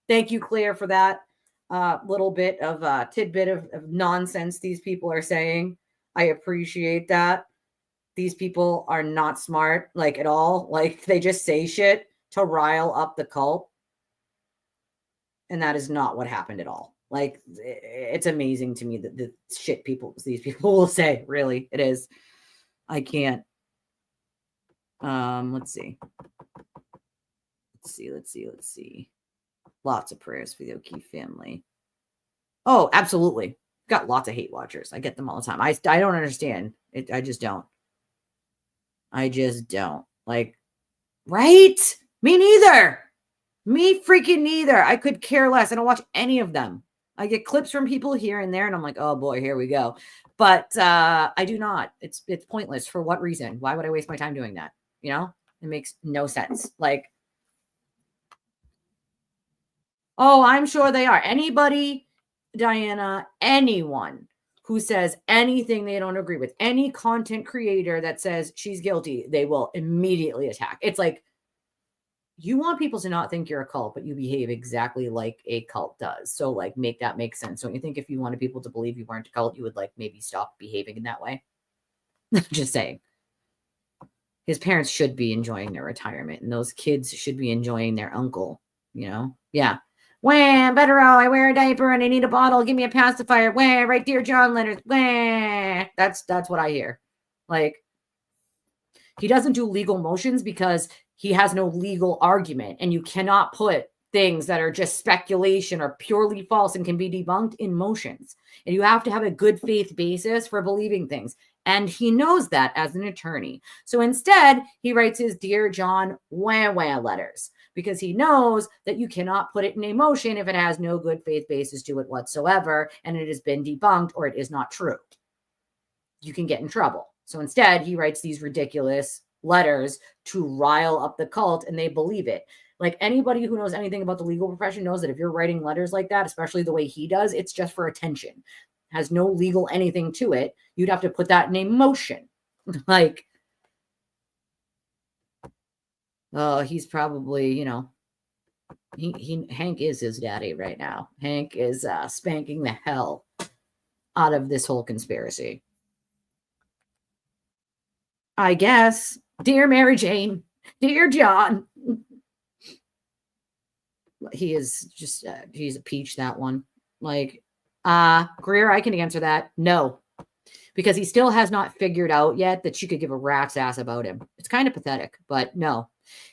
thank you, Claire, for that little bit of tidbit of nonsense these people are saying. I appreciate that. These people are not smart, like, at all. Like, they just say shit to rile up the cult. And that is not what happened at all. Like, it's amazing to me that the shit these people will say. Really, it is. I can't. Let's see. Let's see. Lots of prayers for the O'Keefe family. Oh, absolutely. Got lots of hate watchers. I get them all the time. I don't understand it. I just don't. Like, right? Me neither. Me freaking neither. I could care less. I don't watch any of them. I get clips from people here and there, and I'm like, oh boy, here we go. But I do not. It's pointless. For what reason? Why would I waste my time doing that? You know, it makes no sense. Like, oh, I'm sure they are. Anybody, Diana, anyone who says anything they don't agree with, any content creator that says she's guilty, they will immediately attack. It's like, you want people to not think you're a cult, but you behave exactly like a cult does. So, like, make that make sense. Don't you think if you wanted people to believe you weren't a cult, you would, like, maybe stop behaving in that way? Just saying. His parents should be enjoying their retirement, and those kids should be enjoying their uncle, you know? Yeah. Wah, better I wear a diaper and I need a bottle. Give me a pacifier. Wah, right, dear John letters. Wah. That's what I hear. Like, he doesn't do legal motions because he has no legal argument, and you cannot put things that are just speculation or purely false and can be debunked in motions. And you have to have a good faith basis for believing things. And he knows that as an attorney. So instead, he writes his Dear John wah letters, because he knows that you cannot put it in a motion if it has no good faith basis to it whatsoever, and it has been debunked or it is not true. You can get in trouble. So instead, he writes these ridiculous letters to rile up the cult, and they believe it. Like anybody who knows anything about the legal profession knows that if you're writing letters like that, especially the way he does, it's just for attention. Has no legal anything to it. You'd have to put that in a motion. Like, he's probably, you know, Hank is his daddy right now. Hank is spanking the hell out of this whole conspiracy. I guess. Dear Mary Jane, dear John. He is just, he's a peach, that one. Like, Greer, I can answer that. No. Because he still has not figured out yet that she could give a rat's ass about him. It's kind of pathetic, but no.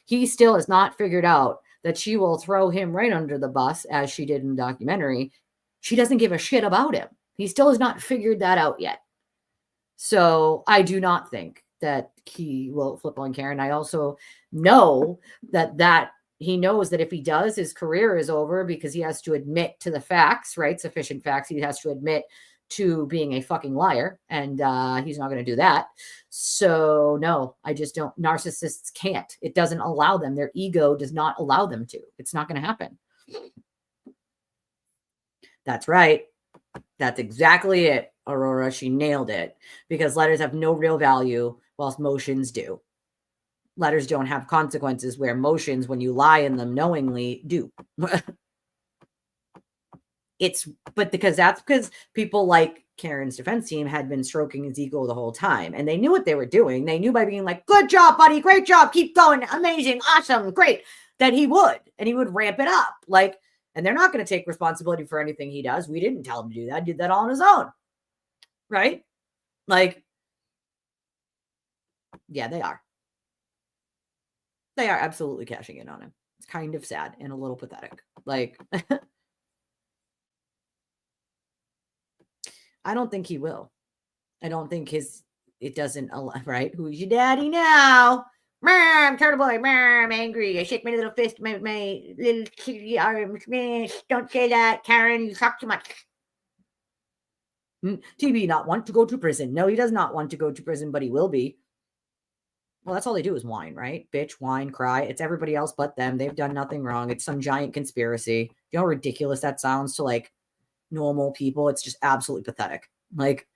He still has not figured out that she will throw him right under the bus, as she did in the documentary. She doesn't give a shit about him. He still has not figured that out yet. So I do not think that he will flip on Karen. I also know that he knows that if he does, his career is over, because he has to admit to the facts, right? Sufficient facts. He has to admit to being a fucking liar, and he's not going to do that. So no, I just don't. Narcissists can't. It doesn't allow them. Their ego does not allow them to. It's not going to happen. That's right. That's exactly it, Aurora. She nailed it, because letters have no real value, whilst motions do. Letters don't have consequences, where motions, when you lie in them knowingly, do. But that's because people like Karen's defense team had been stroking his ego the whole time, and they knew what they were doing. They knew by being like, good job, buddy, great job, keep going, amazing, awesome, great, that he would ramp it up. Like, and they're not going to take responsibility for anything he does. We didn't tell him to do that. He did that all on his own. Right? Like, yeah, they are. They are absolutely cashing in on him. It's kind of sad and a little pathetic. Like, I don't think he will. I don't think it doesn't, right? Who's your daddy now? I'm turtle boy. I'm angry. I shake my little fist, my little kitty arms. Don't say that, Karen. You talk too much. TB not want to go to prison. No, he does not want to go to prison, but he will be. Well, that's all they do is whine, right? Bitch, whine, cry. It's everybody else but them. They've done nothing wrong. It's some giant conspiracy. You know how ridiculous that sounds to like normal people? It's just absolutely pathetic. Like,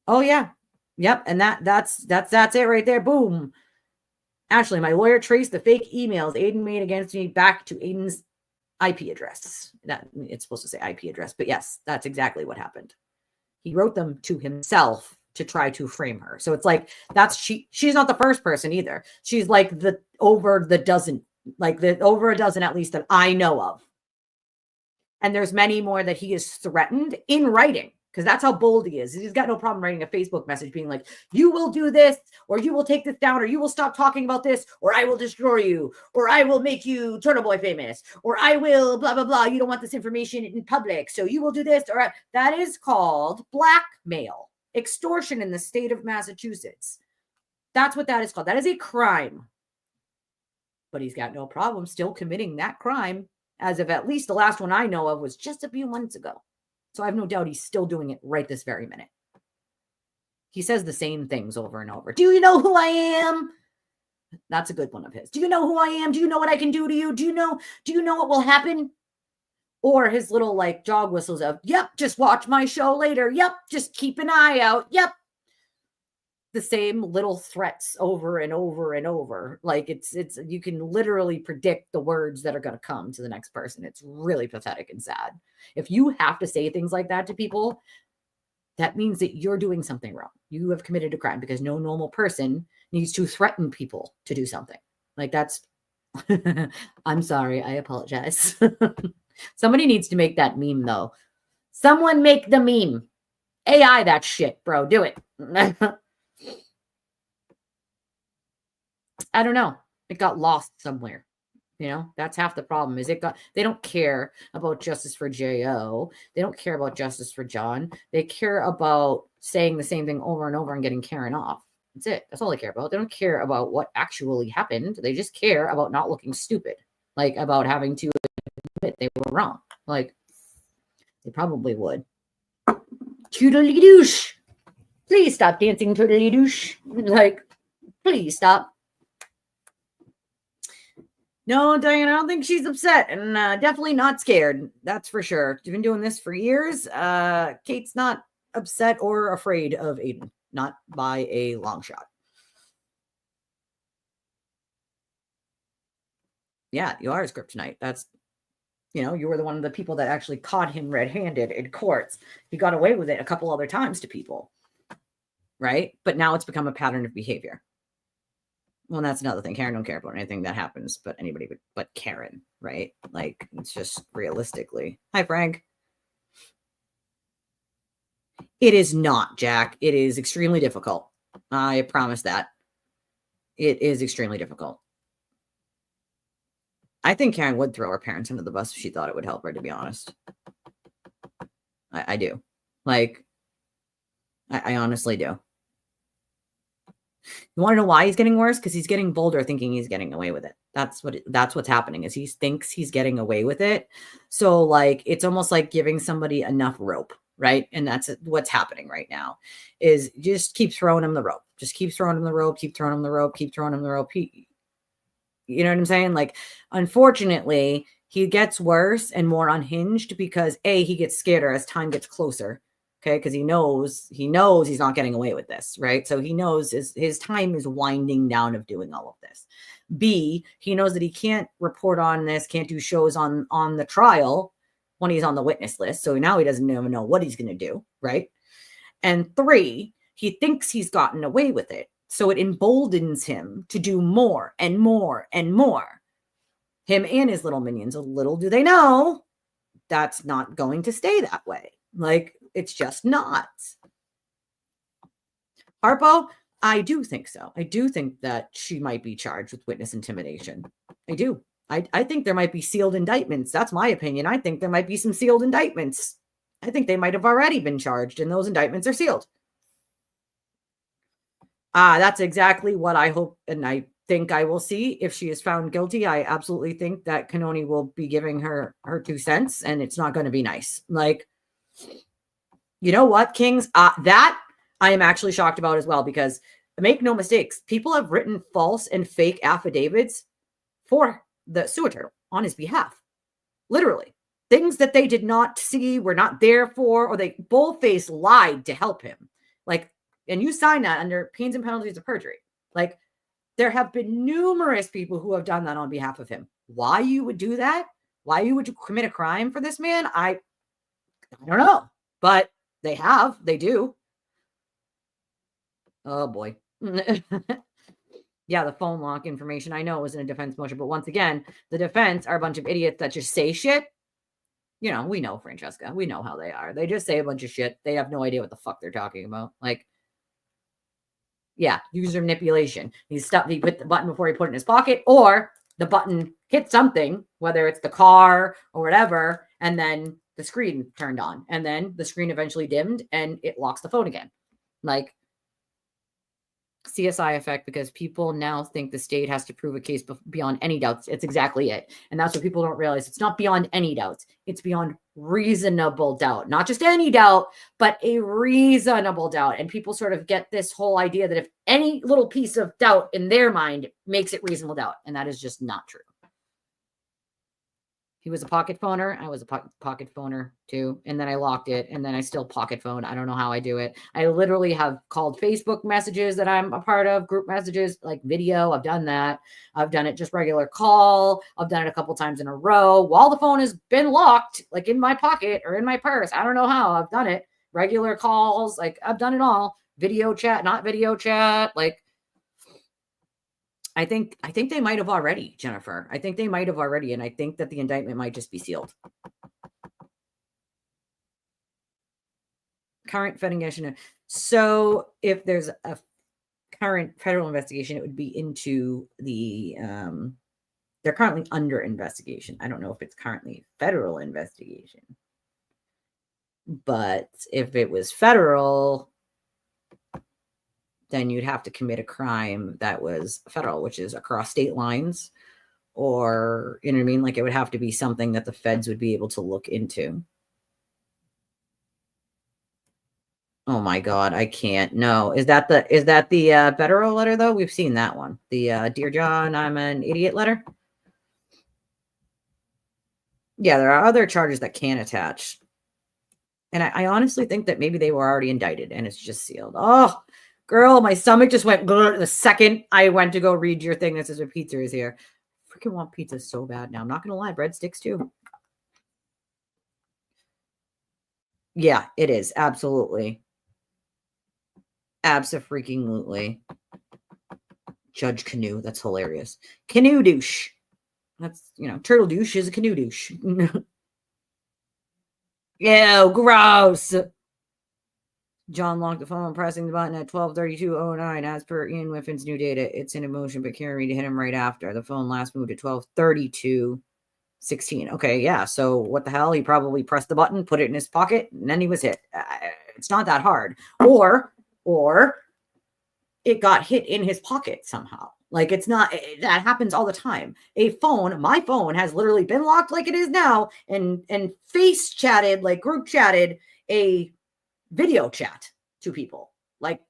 oh yeah. Yep. And that's it right there. Boom. Ashley, my lawyer traced the fake emails Aiden made against me back to Aiden's IP address. That it's supposed to say IP address, but yes, that's exactly what happened. He wrote them to himself to try to frame her. So it's like, she's not the first person either. She's like over a dozen at least that I know of. And there's many more that he is threatened in writing, because that's how bold he is. He's got no problem writing a Facebook message being like, you will do this, or you will take this down, or you will stop talking about this, or I will destroy you, or I will make you Turtle Boy famous, or I will blah, blah, blah. You don't want this information in public, so you will do this. Or that is called blackmail, extortion in the state of Massachusetts. That's what that is called. That is a crime. But he's got no problem still committing that crime, as of at least the last one I know of was just a few months ago. So I have no doubt he's still doing it right this very minute. He says the same things over and over. Do you know who I am? That's a good one of his. Do you know who I am? Do you know what I can do to you? Do you know what will happen? Or his little like dog whistles of, yep, just watch my show later. Yep, just keep an eye out. Yep. The same little threats over and over and over. Like it's you can literally predict the words that are going to come to the next person. It's really pathetic and sad. If you have to say things like that to people, that means that you're doing something wrong. You have committed a crime, because no normal person needs to threaten people to do something. Like that's, I'm sorry. I apologize. Somebody needs to make that meme though. Someone make the meme. AI that shit, bro. Do it. I don't know. It got lost somewhere. You know, that's half the problem. They don't care about justice for J.O. They don't care about justice for John. They care about saying the same thing over and over and getting Karen off. That's it. That's all they care about. They don't care about what actually happened. They just care about not looking stupid. Like about having to admit they were wrong. Like they probably would. Toodly-doosh. Please stop dancing, turtley douche. Like, please stop. No, Diana, I don't think she's upset, and definitely not scared. That's for sure. She's been doing this for years. Kate's not upset or afraid of Aiden, not by a long shot. Yeah, you are his kryptonite. That's, you were the one of the people that actually caught him red-handed in courts. He got away with it a couple other times to people, right? But now it's become a pattern of behavior. Well, that's another thing. Karen don't care about anything that happens, but anybody but Karen, right? Like, it's just realistically. Hi, Frank. It is not, Jack. It is extremely difficult. I promise that. It is extremely difficult. I think Karen would throw her parents under the bus if she thought it would help her, to be honest. I do. Like, I honestly do. You want to know why he's getting worse? Because he's getting bolder, thinking he's getting away with it. That's what's happening, is he thinks he's getting away with it. So, like, it's almost like giving somebody enough rope, right? And that's what's happening right now, is just keep throwing him the rope. Just keep throwing him the rope, keep throwing him the rope, keep throwing him the rope. You know what I'm saying? Like, unfortunately, he gets worse and more unhinged because he gets scareder as time gets closer. Okay, because he knows he's not getting away with this, right? So he knows his time is winding down of doing all of this. B, he knows that he can't report on this, can't do shows on the trial when he's on the witness list. So now he doesn't even know what he's going to do, right? And 3, he thinks he's gotten away with it. So it emboldens him to do more and more and more. Him and his little minions, little do they know, that's not going to stay that way. Like, it's just not. Harpo, I do think so. I do think that she might be charged with witness intimidation. I do. I think there might be sealed indictments. That's my opinion. I think there might be some sealed indictments. I think they might have already been charged, and those indictments are sealed. That's exactly what I hope, and I think I will see if she is found guilty. I absolutely think that Kanoni will be giving her 2 cents, and it's not going to be nice. Like, you know what, Kings? That I am actually shocked about as well, because make no mistakes, people have written false and fake affidavits for the sewer turtle on his behalf. Literally. Things that they did not see, were not there for, or they boldface lied to help him. Like, and you sign that under pains and penalties of perjury. Like, there have been numerous people who have done that on behalf of him. Why you would do that? Why you would commit a crime for this man? I don't know, but they do. Oh boy. Yeah, the phone lock information. I know it was in a defense motion, but once again, the defense are a bunch of idiots that just say shit. We know, Francesca. We know how they are. They just say a bunch of shit. They have no idea what the fuck they're talking about. Like, yeah, user manipulation. He put the button before he put it in his pocket, or the button hit something, whether it's the car or whatever, and then the screen turned on, and then the screen eventually dimmed and it locks the phone again. Like, CSI effect, because people now think the state has to prove a case beyond any doubts. It's exactly it. And that's what people don't realize. It's not beyond any doubts. It's beyond reasonable doubt. Not just any doubt, but a reasonable doubt. And people sort of get this whole idea that if any little piece of doubt in their mind makes it reasonable doubt. And that is just not true. He was a pocket phoner. I was a pocket phoner too. And then I locked it, and then I still pocket phone. I don't know how I do it. I literally have called Facebook messages that I'm a part of, group messages, like video. I've done that. I've done it just regular call. I've done it a couple times in a row while the phone has been locked, like in my pocket or in my purse. I don't know how I've done it. Regular calls, like I've done it all. Video chat, not video chat, like, I think they might have already, Jennifer. I think they might have already, and I think that the indictment might just be sealed. Current federal investigation. So if there's a current federal investigation, it would be into the they're currently under investigation. I don't know if it's currently federal investigation. But if it was federal, then you'd have to commit a crime that was federal, which is across state lines, or, you know what I mean? Like, it would have to be something that the feds would be able to look into. Oh my God, I can't. No, is that the federal letter though? We've seen that one. The Dear John, I'm an idiot letter. Yeah, there are other charges that can attach. And I honestly think that maybe they were already indicted and it's just sealed. Oh, girl, my stomach just went the second I went to go read your thing that says a pizza is here. Freaking want pizza so bad now. I'm not gonna lie, breadsticks too. Yeah, it is. Absolutely. Abso-freaking-lutely. Judge Canoe. That's hilarious. Canoe douche. That's, turtle douche is a canoe douche. Ew, gross. John locked the phone, pressing the button at 12:32:09. As per Ian Whiffin's new data, it's in motion, but Karen Reed hit him right after. The phone last moved at 12:32:16. Okay, yeah. So what the hell? He probably pressed the button, put it in his pocket, and then he was hit. It's not that hard. Or it got hit in his pocket somehow. Like it's not, that happens all the time. My phone has literally been locked like it is now and face chatted, like group chatted a video chat to people. Like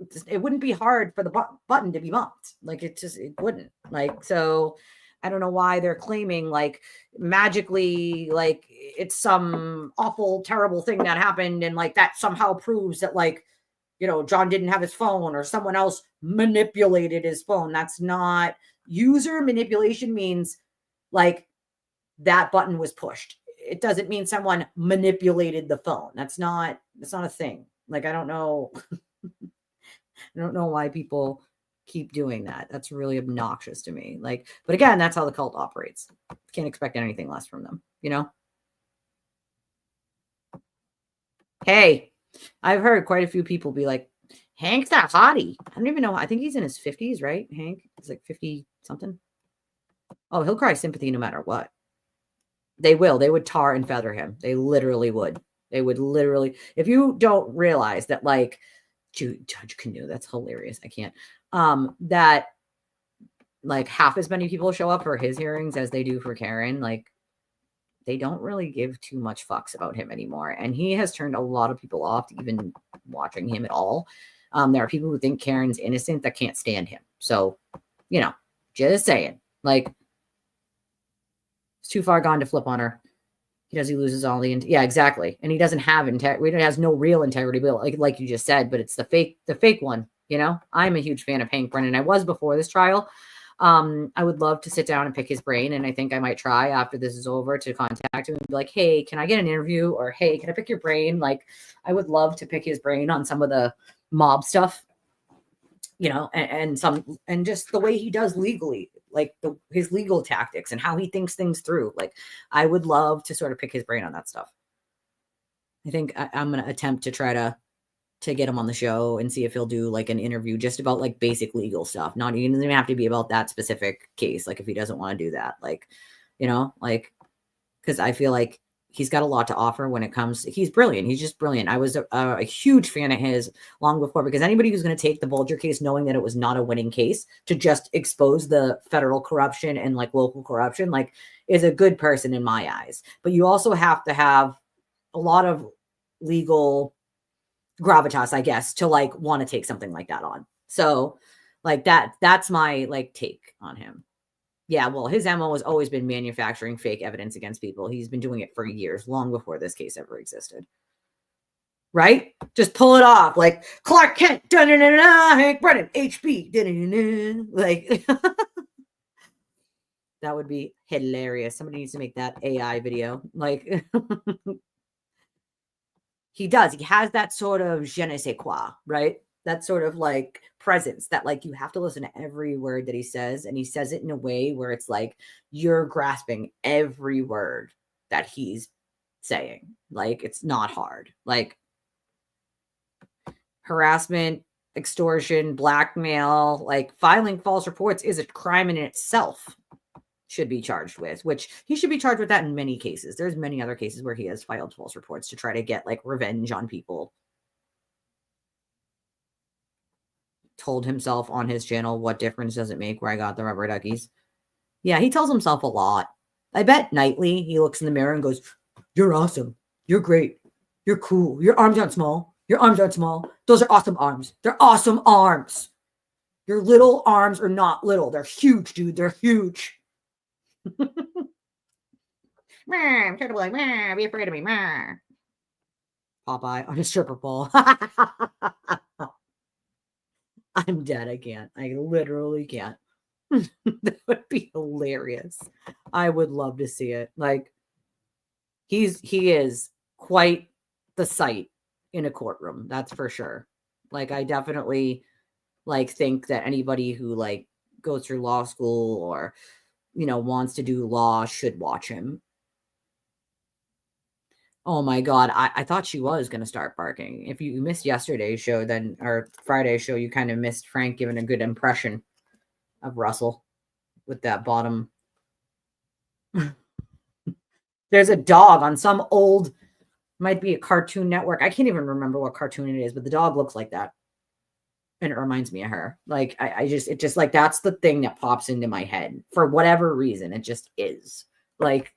it wouldn't be hard for the button to be bumped. Like it wouldn't. Like, so I don't know why they're claiming like magically, like it's some awful, terrible thing that happened. And like that somehow proves that like, John didn't have his phone or someone else manipulated his phone. That's not, user manipulation means like that button was pushed. It doesn't mean someone manipulated the phone. That's not a thing. Like, I don't know. I don't know why people keep doing that. That's really obnoxious to me. Like, but again, that's how the cult operates. Can't expect anything less from them, Hey, I've heard quite a few people be like, Hank's that hottie. I don't even know. I think he's in his 50s, right? Hank is like 50 something. Oh, he'll cry sympathy no matter what. They will. They would tar and feather him. They literally would. They would literally. If you don't realize that, like, Judge Canoe, that's hilarious. I can't. That like half as many people show up for his hearings as they do for Karen. Like, they don't really give too much fucks about him anymore. And he has turned a lot of people off to even watching him at all. There are people who think Karen's innocent that can't stand him. So, just saying, like, it's too far gone to flip on her. He loses all the, yeah, exactly. And he doesn't have integrity. He has no real integrity, but like you just said, but it's the fake one, I'm a huge fan of Hank Brennan. I was before this trial. I would love to sit down and pick his brain. And I think I might try after this is over to contact him and be like, hey, can I get an interview? Or, hey, can I pick your brain? Like, I would love to pick his brain on some of the mob stuff, and just the way he does legally, like his legal tactics and how he thinks things through. Like, I would love to sort of pick his brain on that stuff. I think I'm going to attempt to try to get him on the show and see if he'll do like an interview just about like basic legal stuff. Not even doesn't even have to be about that specific case. Like if he doesn't want to do that, like, like, because I feel like he's got a lot to offer when it comes. He's brilliant. He's just brilliant. I was a huge fan of his long before, because anybody who's going to take the Bulger case, knowing that it was not a winning case, to just expose the federal corruption and like local corruption, like, is a good person in my eyes. But you also have to have a lot of legal gravitas, I guess, to like want to take something like that on. So like that's my like take on him. Yeah, well, his MO has always been manufacturing fake evidence against people. He's been doing it for years, long before this case ever existed. Right? Just pull it off. Like Clark Kent, Hank Brennan, HB, like that would be hilarious. Somebody needs to make that AI video. Like he does. He has that sort of je ne sais quoi, right? That sort of like presence that like you have to listen to every word that he says. And he says it in a way where it's like you're grasping every word that he's saying. Like, it's not hard. Like, harassment, extortion, blackmail, like filing false reports is a crime in itself. Should be charged with, which he should be charged with that in many cases. There's many other cases where he has filed false reports to try to get like revenge on people. Told himself on his channel, what difference does it make where I got the rubber duckies? Yeah, he tells himself a lot. I bet nightly he looks in the mirror and goes, you're awesome. You're great. You're cool. Your arms aren't small. Your arms aren't small. Those are awesome arms. They're awesome arms. Your little arms are not little. They're huge, dude. They're huge. I'm turtle boy. Be afraid of me. Popeye on a stripper pole. I'm dead. I can't. I literally can't. That would be hilarious. I would love to see it. Like, he is quite the sight in a courtroom. That's for sure. Like, I definitely like think that anybody who like goes through law school or, you know, wants to do law should watch him. Oh my God. I thought she was going to start barking. If you missed yesterday's show, then, or Friday's show, you kind of missed Frank giving a good impression of Russell with that bottom. There's a dog on some old, might be a Cartoon Network. I can't even remember what cartoon it is, but the dog looks like that. And it reminds me of her. Like, it just like, that's the thing that pops into my head for whatever reason. It just is like,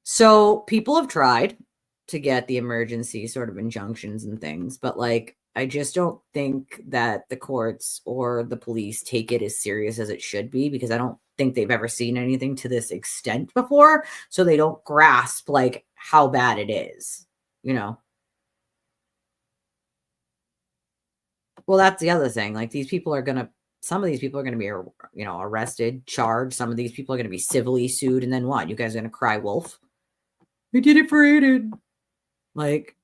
so people have tried to get the emergency sort of injunctions and things, but like, I just don't think that the courts or the police take it as serious as it should be, because I don't think they've ever seen anything to this extent before. So they don't grasp like how bad it is, you know? Well, that's the other thing. Like, these people are going to, some of these people are going to be, you know, arrested, charged. Some of these people are going to be civilly sued. And then what? You guys are going to cry wolf? We did it for Aiden. Like,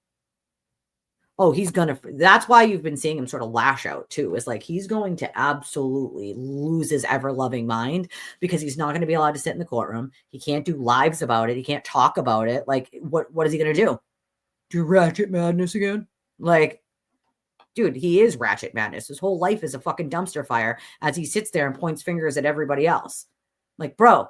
oh, he's going to, that's why you've been seeing him sort of lash out too. Is like, he's going to absolutely lose his ever loving mind, because he's not going to be allowed to sit in the courtroom. He can't do lives about it. He can't talk about it. Like, what is he going to do? Do ratchet madness again? Like, dude, he is ratchet madness. His whole life is a fucking dumpster fire as he sits there and points fingers at everybody else. Like, bro,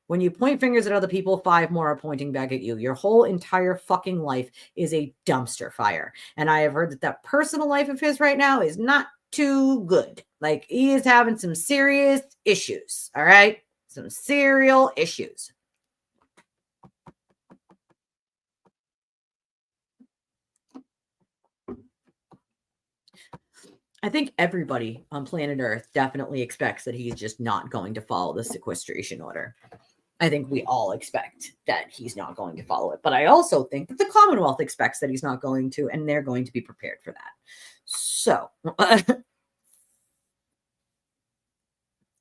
when you point fingers at other people, 5 more are pointing back at you. Your whole entire fucking life is a dumpster fire. And I have heard that that personal life of his right now is not too good. Like, he is having some serious issues. All right? Some serial issues. I think everybody on planet Earth definitely expects that he's just not going to follow the sequestration order. I think we all expect that he's not going to follow it. But I also think that the Commonwealth expects that he's not going to, and they're going to be prepared for that. So, I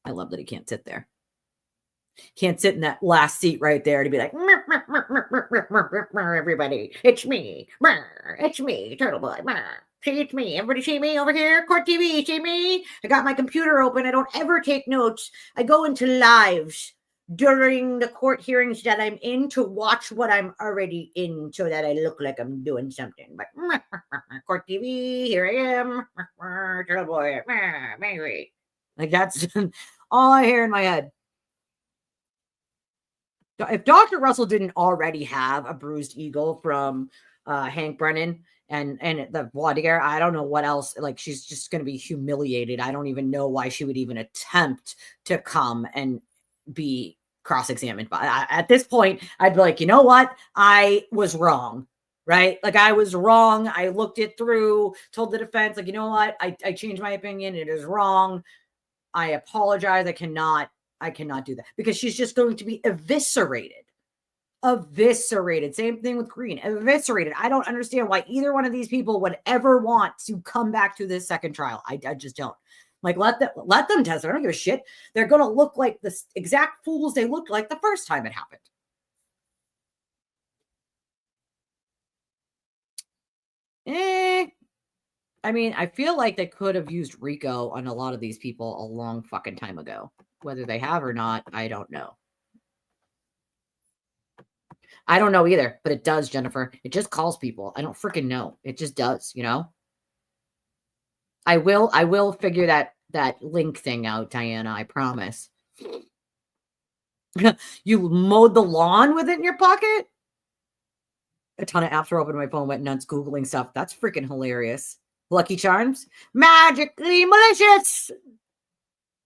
love that he can't sit there. Can't sit in that last seat right there to be like, everybody, it's me. It's me, Turtle Boy. See, it's me. Everybody see me over here? Court TV, see me? I got my computer open. I don't ever take notes. I go into lives during the court hearings that I'm in to watch what I'm already in so that I look like I'm doing something. But Court TV, here I am. Turtle Boy, maybe. Like, that's all I hear in my head. If Dr. Russell didn't already have a bruised ego from Hank Brennan and the voir dire, I don't know what else. Like, she's just going to be humiliated. I don't even know why she would even attempt to come and be cross-examined. But at this point, I'd be like, you know what? I was wrong, right? Like, I was wrong. I looked it through, told the defense, like, you know what? I changed my opinion. It is wrong. I apologize. I cannot do that, because she's just going to be eviscerated. Same thing with Green. Eviscerated. I don't understand why either one of these people would ever want to come back to this second trial. I just don't. Like, let them test it. I don't give a shit. They're going to look like the exact fools they looked like the first time it happened. I mean, I feel like they could have used Rico on a lot of these people a long fucking time ago. Whether they have or not, I don't know. I don't know either, but it does, Jennifer. It just calls people. I don't freaking know. It just does, you know? I will figure that link thing out, Diana, I promise. You mowed the lawn with it in your pocket? A ton of apps were open. My phone went nuts Googling stuff. That's freaking hilarious. Lucky Charms? Magically malicious!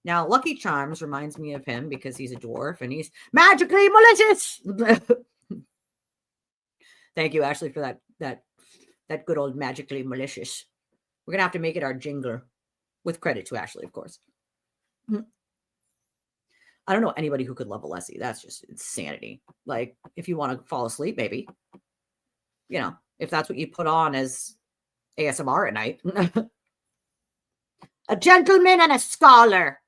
Now, Lucky Charms reminds me of him because he's a dwarf and he's magically malicious. Thank you, Ashley, for that good old magically malicious. We're gonna have to make it our jingle, with credit to Ashley, of course. I don't know anybody who could love Alessi. That's just insanity. Like, if you want to fall asleep, maybe, you know, if that's what you put on as ASMR at night. A gentleman and a scholar.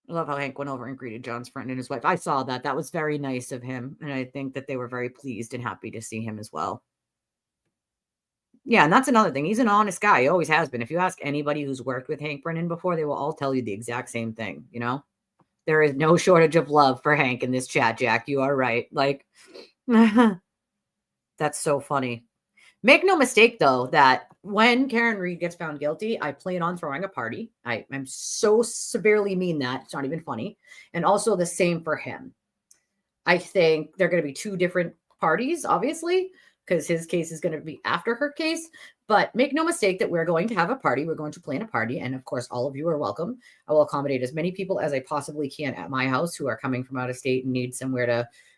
I love how Hank went over and greeted John's friend and his wife. I saw that. That was very nice of him. And I think that they were very pleased and happy to see him as well. Yeah, and that's another thing. He's an honest guy. He always has been. If you ask anybody who's worked with Hank Brennan before, they will all tell you the exact same thing, you know? There is no shortage of love for Hank in this chat, Jack. You are right. Like, that's so funny. Make no mistake, though, that when Karen Reed gets found guilty, I plan on throwing a party. I'm so severely mean that it's not even funny. And also the same for him. I think they're going to be two different parties, obviously, because his case is going to be after her case. But make no mistake that we're going to have a party. We're going to plan a party. And of course, all of you are welcome. I will accommodate as many people as I possibly can at my house who are coming from out of state and need somewhere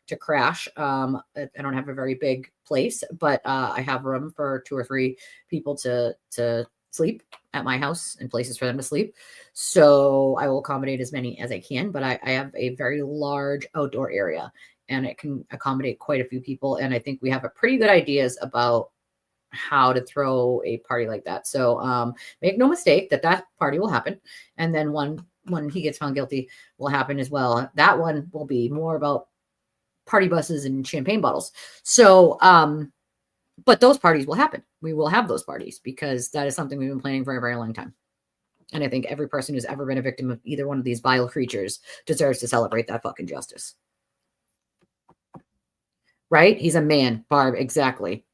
to crash. I don't have a very big place, but I have room for 2 or 3 people to sleep at my house and places for them to sleep. So I will accommodate as many as I can, but I have a very large outdoor area and it can accommodate quite a few people. And I think we have a pretty good ideas about how to throw a party like that. So make no mistake that party will happen. And then when he gets found guilty will happen as well. That one will be more about party buses and champagne bottles. So, but those parties will happen. We will have those parties because that is something we've been planning for a very long time. And I think every person who's ever been a victim of either one of these vile creatures deserves to celebrate that fucking justice. Right? He's a man, Barb. Exactly.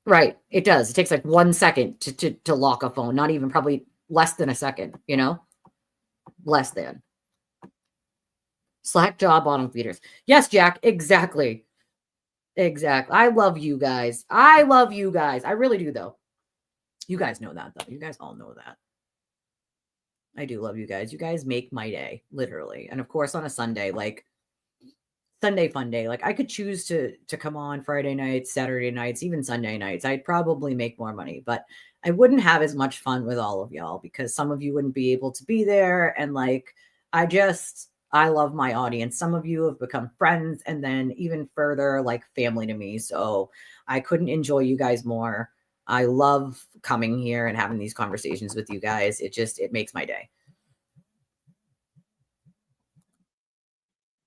Right. It does. It takes like 1 second to lock a phone. Not even, probably less than a second, you know? Less than. Slack jaw bottom feeders. Yes, Jack. Exactly. Exactly. I love you guys. I love you guys. I really do, though. You guys know that, though. You guys all know that. I do love you guys. You guys make my day, literally. And of course, on a Sunday, like Sunday fun day, like I could choose to come on Friday nights, Saturday nights, even Sunday nights. I'd probably make more money, but I wouldn't have as much fun with all of y'all because some of you wouldn't be able to be there. And like, I love my audience. Some of you have become friends and then even further, like family to me. So I couldn't enjoy you guys more. I love coming here and having these conversations with you guys. It makes my day.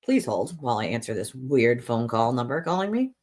Please hold while I answer this weird phone call number calling me.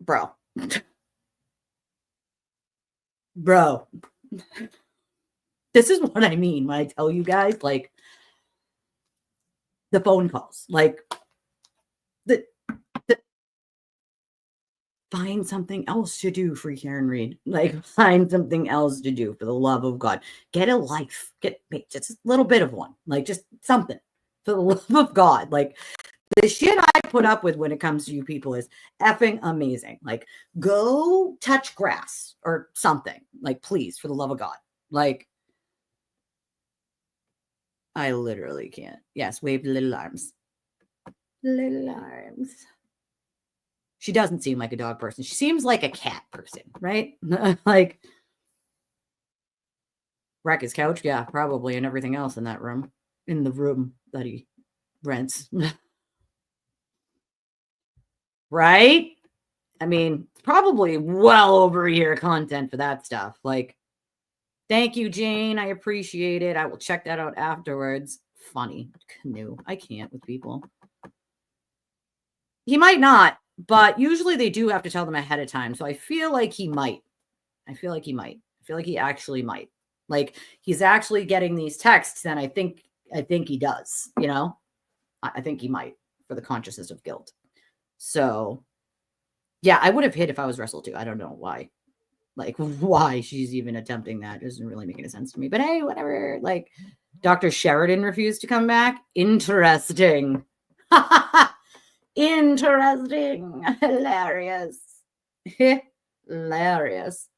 Bro. Bro. This is what I mean when I tell you guys, like, the phone calls. Like, the find something else to do, Free Karen Reed. Like, find something else to do, for the love of God. Get a life. Get just a little bit of one. Like, just something, for the love of God. Like, the shit I put up with when it comes to you people is effing amazing. Like, go touch grass or something. Like, please, for the love of God. Like, I literally can't. Yes, wave the little arms. Little arms. She doesn't seem like a dog person. She seems like a cat person, right? Like, wreck his couch? Yeah, probably, and everything else in that room. In the room that he rents. Right? I mean, probably well over a year of content for that stuff. Like, thank you, Jane. I appreciate it. I will check that out afterwards. Funny. Canoe. I can't with people. He might not, but usually they do have to tell them ahead of time. So I feel like he might. I feel like he actually might. Like, he's actually getting these texts, and I think he does, you know? I think he might, for the consciousness of guilt. So, yeah, I would have hit if I was Russell too. I don't know why. Like, why she's even attempting that doesn't really make any sense to me. But hey, whatever. Like, Dr. Sheridan refused to come back. Interesting. Interesting. Hilarious. Hilarious.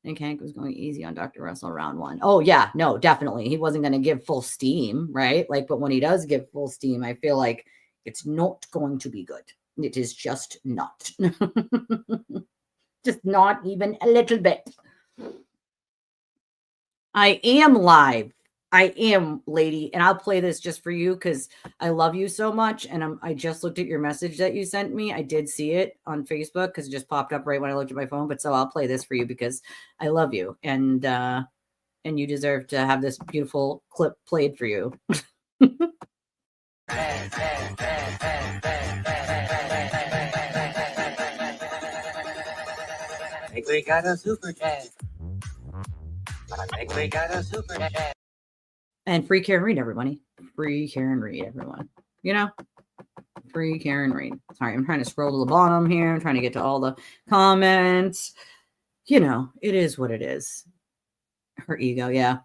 I think Hank was going easy on Dr. Russell round one. Oh, yeah. No, definitely. He wasn't going to give full steam, right? Like, but when he does give full steam, I feel like it's not going to be good. It is just not. Just not even a little bit. I am live. I am, lady, and I'll play this just for you because I love you so much. And I just looked at your message that you sent me. I did see it on Facebook because it just popped up right when I looked at my phone. But so I'll play this for you because I love you, and you deserve to have this beautiful clip played for you. I think we got a super chat. I think we got a super chat. And free Karen Reed, everybody. Free Karen Reed, everyone. You know, free Karen Reed. Sorry, I'm trying to scroll to the bottom here. I'm trying to get to all the comments. You know, it is what it is. Her ego, yeah.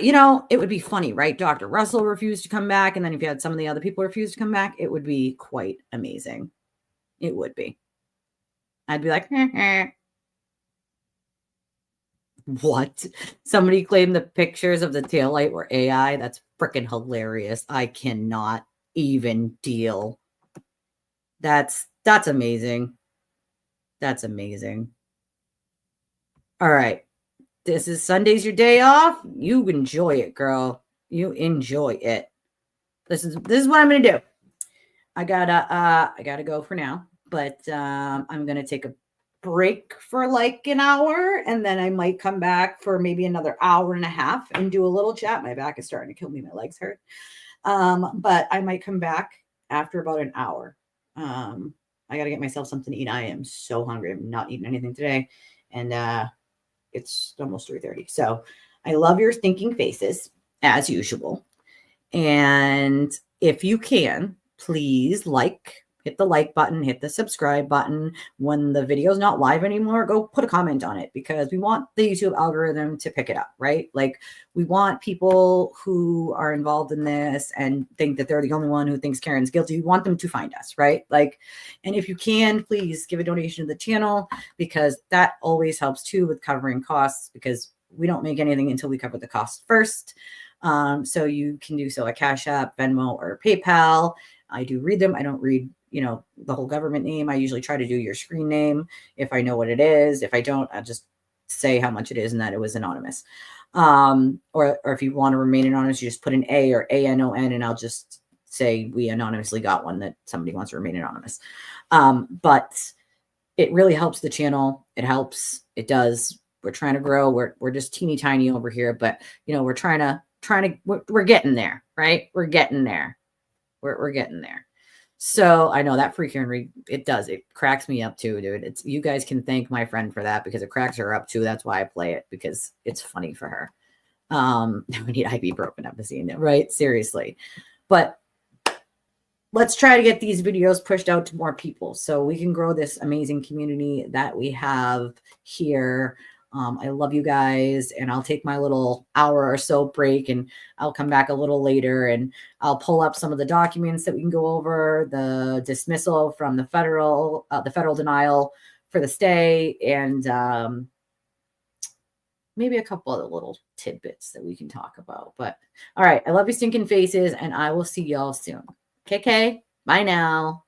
You know, it would be funny, right? Dr. Russell refused to come back. And then if you had some of the other people refuse to come back, it would be quite amazing. It would be. I'd be like, what? Somebody claimed the pictures of the taillight were AI. That's freaking hilarious. I cannot even deal. That's amazing. That's amazing. All right. This is Sunday's your day off. You enjoy it, girl. You enjoy it. This is what I'm gonna do. I gotta go for now, but I'm gonna take a break for like an hour, and then I might come back for maybe another hour and a half and do a little chat. My back is starting to kill me. My legs hurt. But I might come back after about an hour. I gotta get myself something to eat. I am so hungry. I'm not eating anything today, and it's almost 3:30. So I love your stinking faces as usual. And if you can, please hit the like button, hit the subscribe button. When the video is not live anymore, go put a comment on it because we want the YouTube algorithm to pick it up, right? Like, we want people who are involved in this and think that they're the only one who thinks Karen's guilty. We want them to find us, right? Like, and if you can, please give a donation to the channel because that always helps too with covering costs because we don't make anything until we cover the cost first. So you can do so at Cash App, Venmo, or PayPal. I do read them. I don't read, the whole government name. I usually try to do your screen name if I know what it is. If I don't, I'll just say how much it is and that it was anonymous. Or if you want to remain anonymous, you just put an A or ANON, and I'll just say we anonymously got one that somebody wants to remain anonymous. But it really helps the channel. It helps. It does. We're trying to grow. We're just teeny tiny over here, but we're trying to we're getting there, right? We're getting there. We're getting there. So I know that free Karen Reed, it cracks me up too, dude. You guys can thank my friend for that because it cracks her up too. That's why I play it, because it's funny for her. We need ibuprofen, I'm seeing it, right? Seriously. But let's try to get these videos pushed out to more people so we can grow this amazing community that we have here. I love you guys, and I'll take my little hour or so break, and I'll come back a little later, and I'll pull up some of the documents that we can go over, the dismissal from the federal denial for the stay, and maybe a couple other little tidbits that we can talk about. But all right, I love you stinking faces, and I will see y'all soon. KK, bye now.